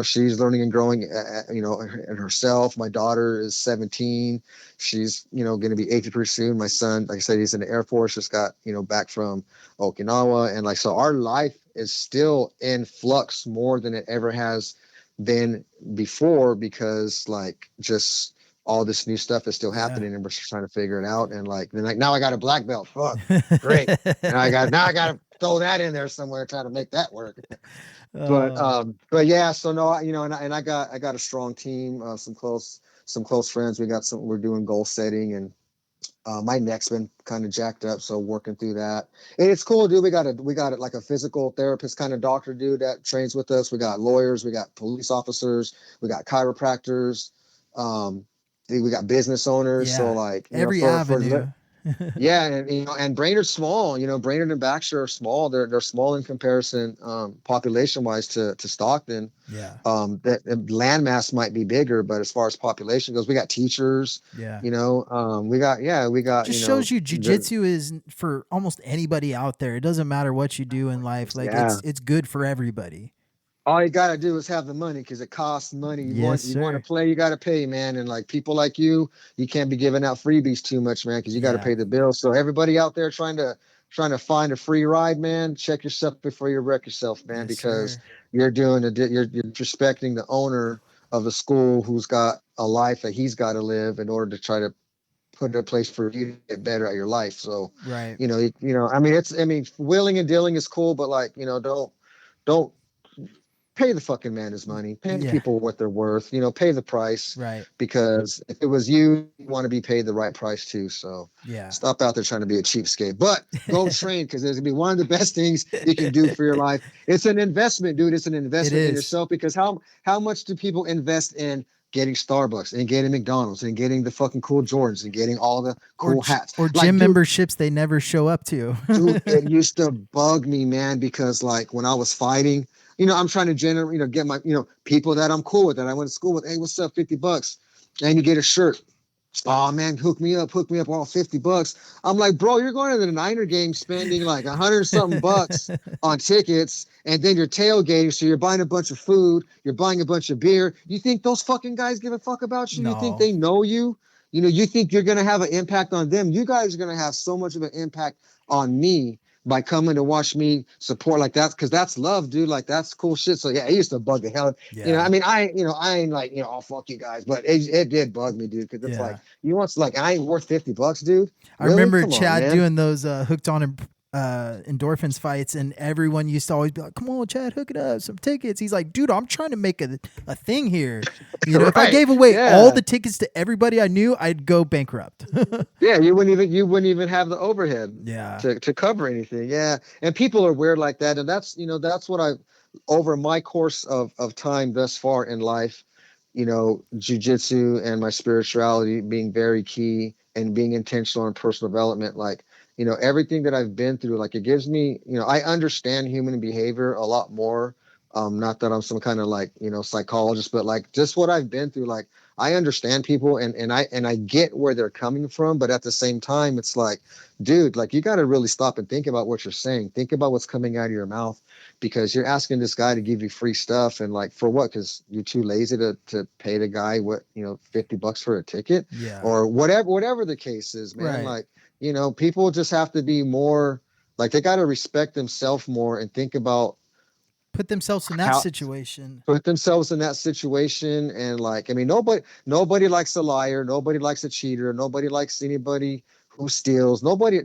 She's learning and growing, in herself. My daughter is 17. She's, going to be 18 pretty soon. My son, like I said, he's in the Air Force, just got, back from Okinawa. And like, so our life is still in flux more than it ever has been before, because like just all this new stuff is still Yeah. happening, and we're just trying to figure it out. And like, then like now I got a black belt. Fuck, great. And now I got to throw that in there somewhere, try to make that work. Oh, But yeah, so no, and I got a strong team, some close friends. We're doing goal setting, and my neck's been kind of jacked up, so working through that. And it's cool, dude. We got like a physical therapist kind of doctor dude that trains with us. We got lawyers, we got police officers, we got chiropractors, um, we got business owners. So yeah. like, Every for avenue. yeah, and and Brainerd's small. Brainerd and Baxter are small. They're small in comparison, population wise to Stockton. Yeah. That landmass might be bigger, but as far as population goes, we got teachers. Yeah. We got Just shows you jiu-jitsu is for almost anybody out there. It doesn't matter what you do in life. Like yeah. it's good for everybody. All you gotta do is have the money, because it costs money. You Yes, want you want to sir. play, you gotta pay, man. And like people like you can't be giving out freebies too much, man, because you gotta Yeah. pay the bills. So everybody out there trying to find a free ride, man, check yourself before you wreck yourself, man, Yes, because sir. you're respecting the owner of the school, who's got a life that he's got to live, in order to try to put in a place for you to get better at your life. So, Right. I mean, willing and dealing is cool, but like, don't pay the fucking man his money, pay the Yeah. people what they're worth, pay the price, Right. because if it was you want to be paid the right price too. So Yeah. stop out there trying to be a cheapskate, but go train, because there's gonna be one of the best things you can do for your life. It's an investment, dude. It's an It investment in is. yourself, because how much do people invest in getting Starbucks and getting McDonald's and getting the fucking cool Jordans and getting all the Or cool hats? or Like, gym dude, memberships they never show up to. it used to bug me, man, because like when I was fighting, I'm trying to generate, get my, people that I'm cool with, that I went to school with. Hey, what's up? $50. And you get a shirt. Oh man, hook me up, all $50. I'm like, bro, you're going to the Niner game spending like 100 something bucks on tickets, and then you're tailgating, so you're buying a bunch of food, you're buying a bunch of beer. You think those fucking guys give a fuck about you? You think No. they know you? You think you're gonna have an impact on them? You guys are gonna have so much of an impact on me by coming to watch me support like that, because that's love, dude. Like that's cool shit. So yeah, it used to bug the hell. Yeah. I mean, I ain't like, oh fuck you guys, but it did bug me, dude, because it's like, Yeah. you want like, I ain't worth $50, dude. I Really? remember Come on, Chad man. doing those hooked on endorphins fights, and everyone used to always be like, "Come on, Chad, hook it up, some tickets." He's like, "Dude, I'm trying to make a thing here. If I Right. gave away all Yeah. the tickets to everybody I knew, I'd go bankrupt." Yeah. You wouldn't even have the overhead Yeah. to cover anything. Yeah. And people are weird like that. And that's what over my course of time thus far in life, jujitsu and my spirituality being very key, and being intentional in personal development. Like, everything that I've been through, like it gives me, I understand human behavior a lot more. Not that I'm some kind of like, psychologist, but like just what I've been through, like I understand people and I get where they're coming from, but at the same time, it's like, dude, like you got to really stop and think about what you're saying. Think about what's coming out of your mouth, because you're asking this guy to give you free stuff, and like for what? Because you're too lazy to pay the guy what, $50 for a ticket, Yeah. or whatever the case is, man. Right. Like, people just have to be more like they got to respect themselves more and think about Put themselves in that how situation. put themselves in that situation. And like, I mean, nobody likes a liar, nobody likes a cheater, nobody likes anybody who steals, nobody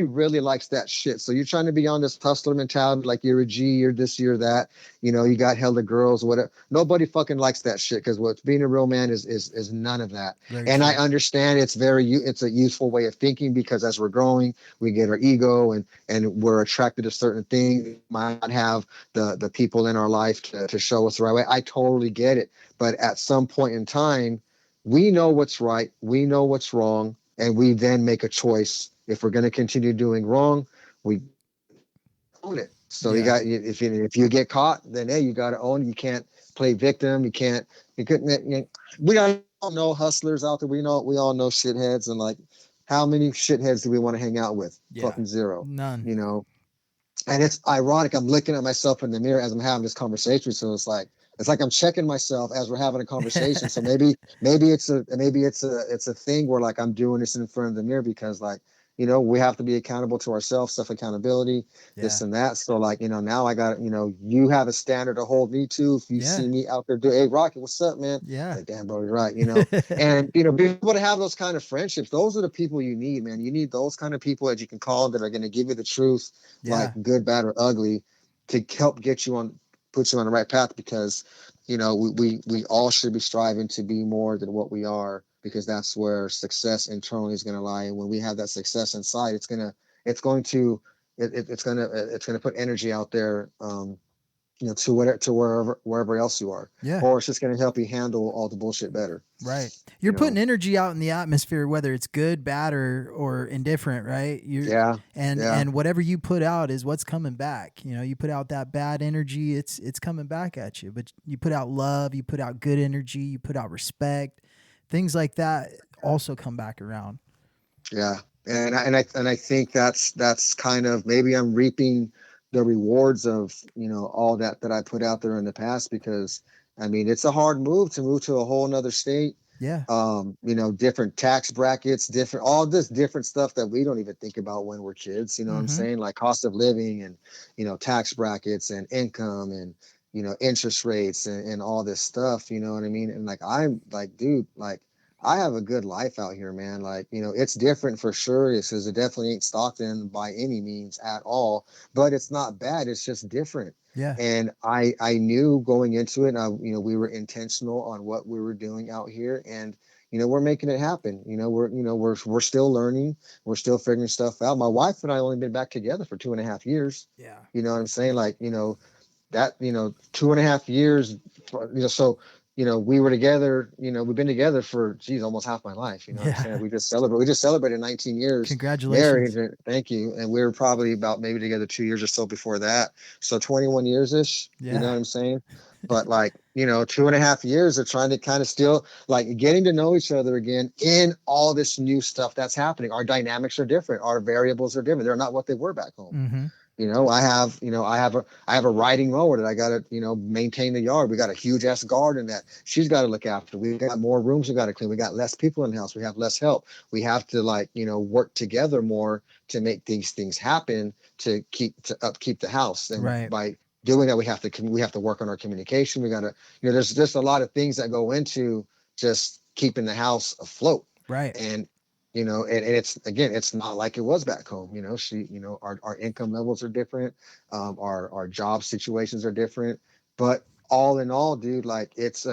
really likes that shit. So you're trying to be on this hustler mentality, like you're a G, you're this, you're that, you got hella girls, whatever. Nobody fucking likes that shit, because what's being a real man is none of that. Very And true. I understand it's a useful way of thinking, because as we're growing, we get our ego, and we're attracted to certain things. We might not have the people in our life to show us the right way. I totally get it. But at some point in time, we know what's right, we know what's wrong, and we then make a choice. If we're going to continue doing wrong, we own it. So Yeah. if you get caught, then hey, you got to own it. You can't play victim. You couldn't. We all know hustlers out there. We all know shitheads, and like, how many shitheads do we want to hang out with? Yeah. Fucking zero. None. And it's ironic. I'm looking at myself in the mirror as I'm having this conversation. So it's like I'm checking myself as we're having a conversation. So maybe it's a thing where like I'm doing this in front of the mirror, because like, we have to be accountable to ourselves, self accountability, Yeah. this and that. So like, now I got, you have a standard to hold me to. If you Yeah. see me out there doing, hey, Rocky, what's up, man? Yeah. Like, damn, bro, you're right. And be able to have those kind of friendships. Those are the people you need, man. You need those kind of people that you can call, that are going to give you the truth, Yeah. like good, bad, or ugly, to help put you on the right path. Because we all should be striving to be more than what we are, because that's where success internally is going to lie. And when we have that success inside, it's going to put energy out there, to wherever else you are, Yeah. or it's just going to help you handle all the bullshit better. Right. You're putting energy out in the atmosphere, whether it's good, bad, or indifferent, right? Yeah. And whatever you put out is what's coming back. You put out that bad energy, it's coming back at you. But you put out love, you put out good energy, you put out respect, things like that also come back around. Yeah. And I think that's kind of, maybe I'm reaping the rewards of, all that I put out there in the past, because I mean, it's a hard move to move to a whole nother state. Yeah. Different tax brackets, all this different stuff that we don't even think about when we're kids, what I'm saying? Like cost of living, and, tax brackets, and income, and, interest rates, and all this stuff, you know what I mean? And like, I'm like, dude, like, I have a good life out here, man. Like, it's different for sure. It says it definitely ain't Stockton by any means at all, but it's not bad. It's just different. Yeah. And I knew going into it, we were intentional on what we were doing out here, and we're making it happen. We're still learning, we're still figuring stuff out. My wife and I only been back together for 2.5 years. Yeah. You know what I'm saying? Like, that 2.5 years, so we were together, we've been together for almost half my life. What I'm saying? We just celebrated 19 years Congratulations. married. Thank you. And we were probably about maybe together 2 years or so before that, so 21 years ish. Yeah. You know what I'm saying? But like, 2.5 years of trying to kind of still like getting to know each other again in all this new stuff that's happening. Our dynamics are different, our variables are different, they're not what they were back home. Mm-hmm. I have a riding mower that I got to, maintain the yard. We got a huge ass garden that she's got to look after. We got more rooms we got to clean. We got less people in the house. We have less help. We have to work together more to make these things happen, to upkeep the house. And Right. by doing that, we have to work on our communication. We got to, there's just a lot of things that go into just keeping the house afloat. Right. And and it's not like it was back home. Our income levels are different, our job situations are different, but all in all, dude, like it's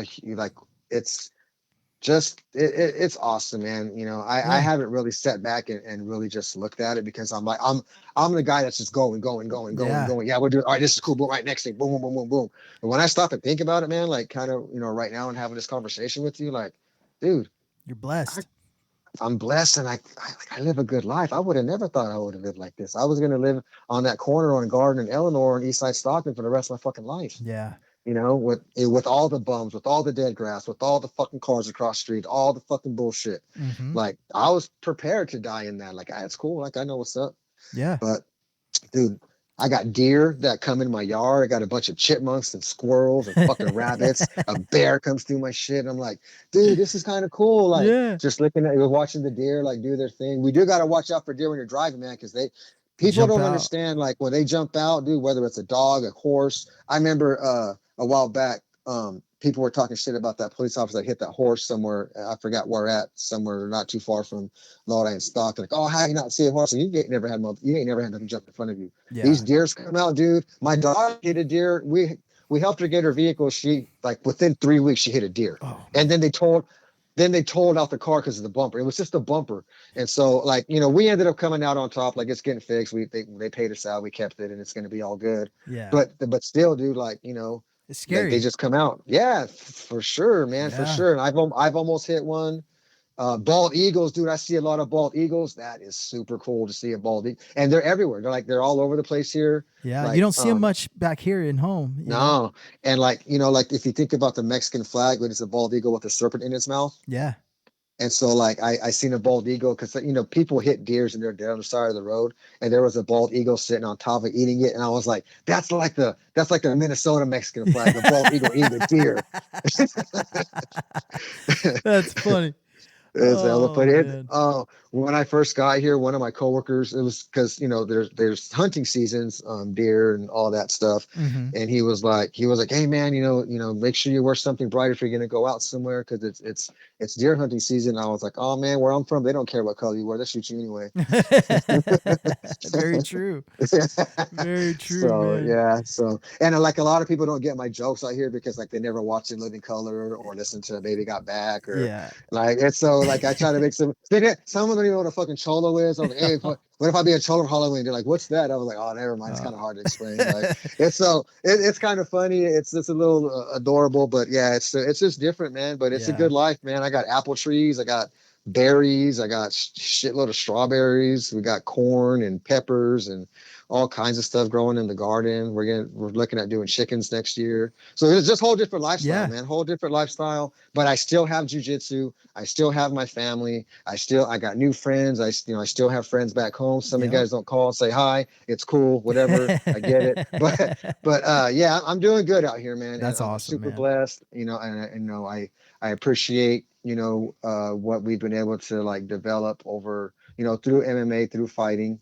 it's awesome, man. I haven't really sat back and really just looked at it, because I'm the guy that's just going. Yeah, we'll do it. All right, this is cool. Boom, right, next thing, boom, boom, boom, boom, boom. But when I stop and think about it, man, like kind of, right now and having this conversation with you, like, dude, You're blessed. I'm blessed and I live a good life. I would have never thought I would have lived like this. I was going to live on that corner on Garden and Eleanor and East Side Stockton for the rest of my fucking life. Yeah. You know, with all the bums, with all the dead grass, with all the fucking cars across the street, all the fucking bullshit. Mm-hmm. Like I was prepared to die in that. Like, it's cool. Like I know what's up. Yeah. But dude, I got deer that come in my yard. I got a bunch of chipmunks and squirrels and fucking rabbits. A bear comes through my shit. I'm like, dude, this is kind of cool. Like, Yeah. just looking at, watching the deer like do their thing. We do got to watch out for deer when you're driving, man, because people Jump don't out. understand, like when they jump out, dude, whether it's a dog, a horse. I remember a while back, people were talking shit about that police officer that hit that horse somewhere. I forgot where at, somewhere not too far from Lodi and Stock. Like, oh, how you not see a horse? And you ain't never had nothing jump in front of you. Yeah. These deers come out, dude. My dog hit a deer. We helped her get her vehicle. She, like, within 3 weeks she hit a deer. Oh, And then they told out the car because of the bumper. It was just a bumper. And so, like, we ended up coming out on top. Like, it's getting fixed. They paid us out. We kept it, and it's going to be all good. yeah. But still, dude, like, It's scary. like they just come out. Yeah, for sure, man, for Yeah. sure. And I've almost hit one. Bald eagles, dude. I see a lot of bald eagles. That is super cool to see a bald eagle, and they're everywhere. They're all over the place here. Yeah. Like, You don't see them much back here in home. You know? no, and like like if you think about the Mexican flag, when it's a bald eagle with a serpent in its mouth. Yeah. And so, like, I seen a bald eagle because, people hit deers and they're dead on the side of the road, and there was a bald eagle sitting on top of eating it, and I was like, that's like the Minnesota Mexican flag, the bald eagle eating a deer. That's funny. When I first got here, one of my coworkers, it was because there's hunting seasons, deer and all that stuff, Mm-hmm. and he was like, hey man, make sure you wear something bright if you're gonna go out somewhere because it's deer hunting season. I was like, oh man, where I'm from, they don't care what color you wear, they shoot you anyway. Very true. Very true, So man. yeah, and like a lot of people don't get my jokes out here because like they never watched In Living Color or listened to Baby Got Back or Yeah. like it's so like I try to make some. Some of them don't even know what a fucking cholo is. I was like, hey, what if I be a cholo for Halloween? They're like, what's that? I was like, oh, never mind. It's kind of hard to explain. Like it's kind of funny. It's a little adorable, but yeah, it's just different, man. But it's a good life, man. I got apple trees. I got berries. I got shitload of strawberries. We got corn and peppers and all kinds of stuff growing in the garden. We're looking at doing chickens next year. So it's just a whole different lifestyle, man. Whole different lifestyle. But I still have jiu-jitsu. I still have my family. I got new friends. I still have friends back home. Some of you guys don't call and say hi. It's cool, whatever. I get it. But yeah, I'm doing good out here, man. That's and I'm awesome, super man. blessed, and I appreciate, what we've been able to like develop over, through MMA, through fighting.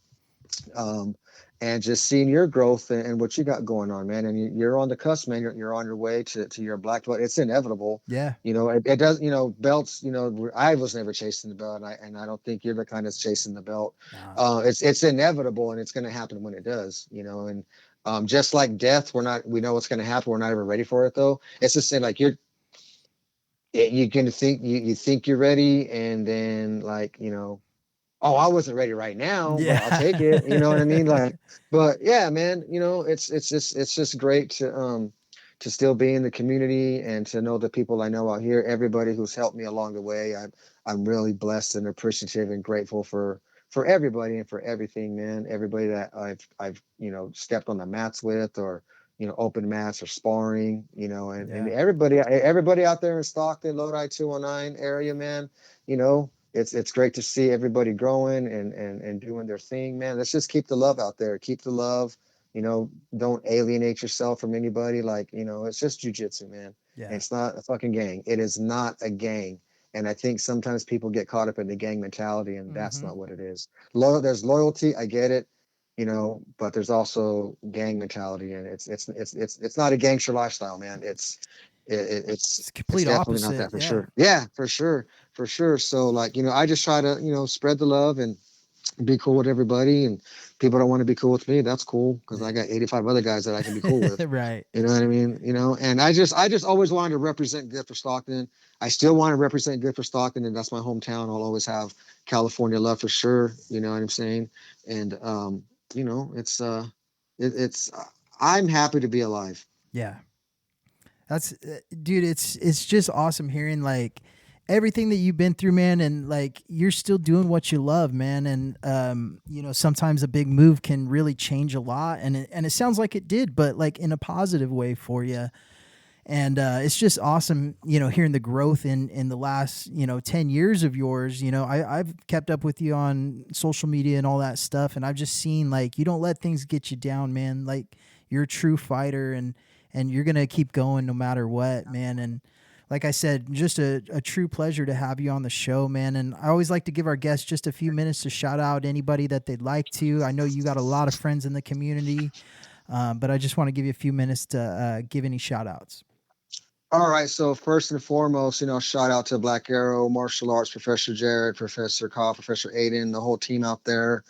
And just seeing your growth and what you got going on, man. And you're on the cusp, man. You're on your way to your black belt. It's inevitable. Yeah. It does, belts, I was never chasing the belt, and I don't think you're the kind that's chasing the belt. No. It's inevitable, and it's going to happen when it does, and just like death, we know what's going to happen. We're not ever ready for it though. It's just saying like you're going to think you think you're ready, and then like, oh, I wasn't ready right now, but I'll take it. You know what I mean? Like, but yeah, man, it's just great to still be in the community and to know the people I know out here, everybody who's helped me along the way. I'm really blessed and appreciative and grateful for everybody and for everything, man. Everybody that I've stepped on the mats with, or open mats or sparring, and everybody out there in Stockton, Lodi 209 area, man. It's great to see everybody growing and doing their thing, man. Let's just keep the love out there. Keep the love. Don't alienate yourself from anybody. Like, it's just jiu-jitsu, man. Yeah. It's not a fucking gang. It is not a gang. And I think sometimes people get caught up in the gang mentality, and that's not what it is. There's loyalty. I get it. But there's also gang mentality, and it's not a gangster lifestyle, man. It's complete definitely opposite. not that for sure. Yeah, for sure. So like, I just try to, spread the love and be cool with everybody, and people don't want to be cool with me. That's cool, because I got 85 other guys that I can be cool with. Right. You know what I mean? And I just always wanted to represent good for Stockton. I still want to represent good for Stockton, and that's my hometown. I'll always have California love for sure. You know what I'm saying? And it's I'm happy to be alive. Yeah. That's dude, it's just awesome hearing like everything that you've been through, man, and like you're still doing what you love, man. And sometimes a big move can really change a lot, and it sounds like it did, but like in a positive way for you. And it's just awesome, hearing the growth in the last 10 years of yours. I've kept up with you on social media and all that stuff, and I've just seen like you don't let things get you down, man. Like you're a true fighter, and you're gonna keep going no matter what, man. And like I said, just a true pleasure to have you on the show, man. And I always like to give our guests just a few minutes to shout out anybody that they'd like to. I know you got a lot of friends in the community, but I just want to give you a few minutes to give any shout outs. All right. So first and foremost, shout out to Black Arrow Martial Arts, Professor Jared, Professor Kyle, Professor Aiden, the whole team out there.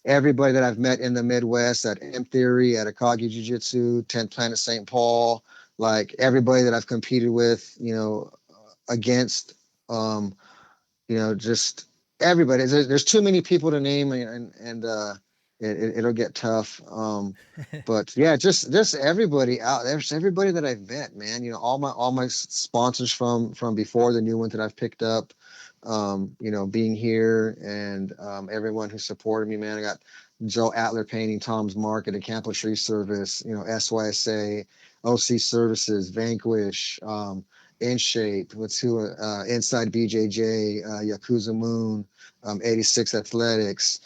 Everybody that I've met in the Midwest at M Theory, at Akagi Jiu-Jitsu, 10th Planet St. Paul, like everybody that I've competed with, against, just everybody. There's too many people to name, and it'll get tough. But yeah, just everybody out there's everybody that I've met, man. All my sponsors from before, the new ones that I've picked up, being here, and everyone who supported me, man. I got Joe Atler Painting, Tom's Market, a Campo Tree Service, SYSA, OC Services, Vanquish, In Shape, Inside BJJ, Yakuza Moon, 86 Athletics,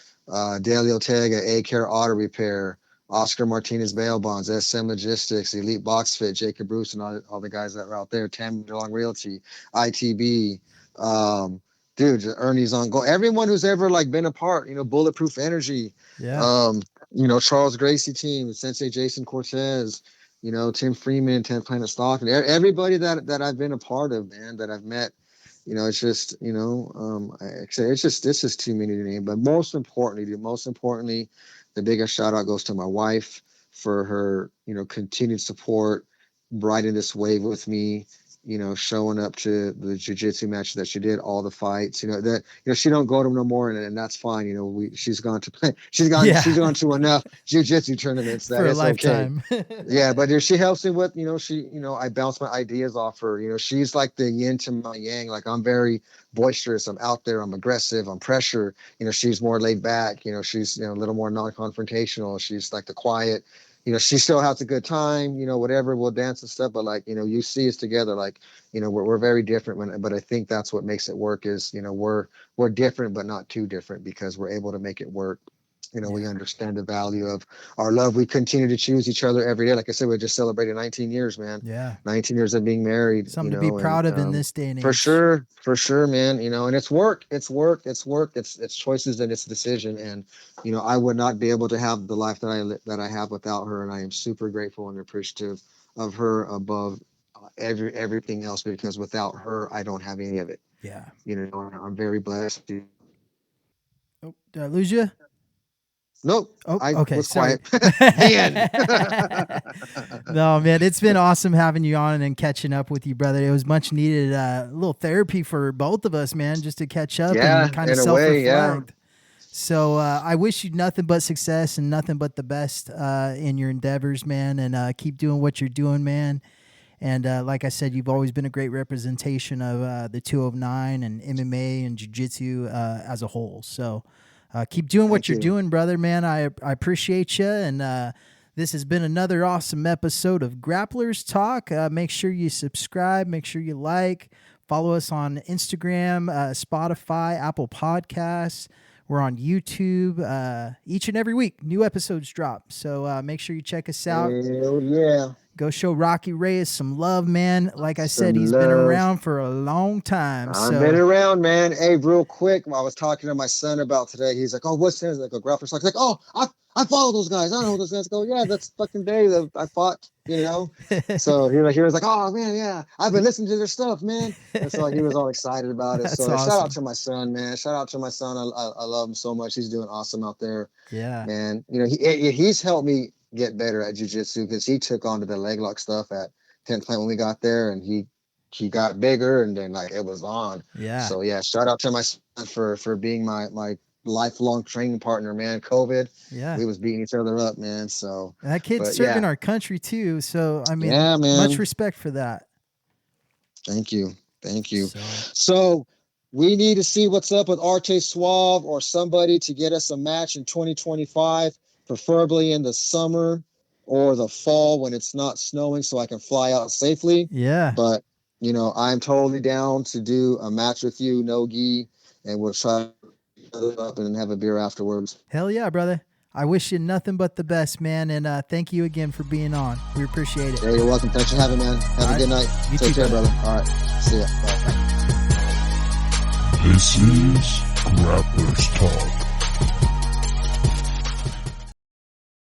Daily Ortega, A-Care Auto Repair, Oscar Martinez Bail Bonds, SM Logistics, Elite Box Fit, Jacob Bruce, and all the guys that were out there, Tam DeLong Realty, ITB, dude, Ernie's on Goal. Everyone who's ever like been a part, Bulletproof Energy, Yeah. Charles Gracie team, Sensei Jason Cortez, Tim Freeman, 10th Planet Stock, and everybody that I've been a part of, man, that I've met. It's just, it's just too many to name. But most importantly, the biggest shout out goes to my wife for her, continued support, riding this wave with me, showing up to the jiu-jitsu match that she did, all the fights, she don't go to them no more, and that's fine. She's gone to enough jiu-jitsu tournaments that For a it's okay. lifetime. Yeah, but if she helps me with, I bounce my ideas off her. She's like the yin to my yang. Like I'm very boisterous. I'm out there. I'm aggressive. I'm pressure. She's more laid back. She's a little more non-confrontational. She's like the quiet. She still has a good time. Whatever, we'll dance and stuff. But like, you see us together. Like, we're very different. But I think that's what makes it work. Is we're different, but not too different, because we're able to make it work. We understand the value of our love. We continue to choose each other every day. Like I said, we just celebrated 19 years, man. Yeah. 19 years of being married. Something to be proud of in this day and age. For sure, man. And it's work. It's choices, and it's decision. And, I would not be able to have the life that I have without her. And I am super grateful and appreciative of her above everything else, because without her, I don't have any of it. Yeah. I'm very blessed. Oh, did I lose you? Nope. Oh, I okay. was Sorry. quiet. The end. No, man, it's been awesome having you on and catching up with you, brother. It was much needed, a little therapy for both of us, man, just to catch up and kind of self-reflect. Yeah. So I wish you nothing but success and nothing but the best in your endeavors, man, and keep doing what you're doing, man. And like I said, you've always been a great representation of the 209 and MMA and jiu-jitsu as a whole. So keep doing what you're doing, brother, man. I appreciate you. And this has been another awesome episode of Grapplers Talk. Make sure you subscribe. Make sure you like. Follow us on Instagram, Spotify, Apple Podcasts. We're on YouTube each and every week. New episodes drop. So make sure you check us out. Hell yeah. Go show Roque Reyes some love, man. Like I said, he's been around for a long time. I've been around, man. Hey, real quick, I was talking to my son about today. He's like, "Oh, what's this?" Like a grappler. Like, "Oh, I follow those guys. I don't know who those guys." Go, "Yeah, that's fucking Dave that I fought." So he was like, "Oh man, yeah, I've been listening to their stuff, man." And so he was all excited about it. So awesome. Shout out to my son, man. Shout out to my son. I love him so much. He's doing awesome out there. Yeah, man. He's helped me get better at jiu-jitsu, because he took on to the leg lock stuff at 10th Planet when we got there, and he got bigger, and then like it was on. Yeah. So yeah, shout out to my son for being my lifelong training partner, man. COVID. Yeah. We was beating each other up, man. So and that kid's serving our country too. So I mean, yeah, man. Much respect for that. Thank you. Thank you. So we need to see what's up with Arte Suave or somebody to get us a match in 2025, preferably in the summer or the fall when it's not snowing so I can fly out safely. Yeah. But, I'm totally down to do a match with you, no gi, and we'll try to up and have a beer afterwards. Hell yeah, brother. I wish you nothing but the best, man, and thank you again for being on. We appreciate it. Yeah, you're welcome. Thanks for having me, man. Have a good night. Take care, brother. All right. See ya. Bye. This is Grapplers Talk.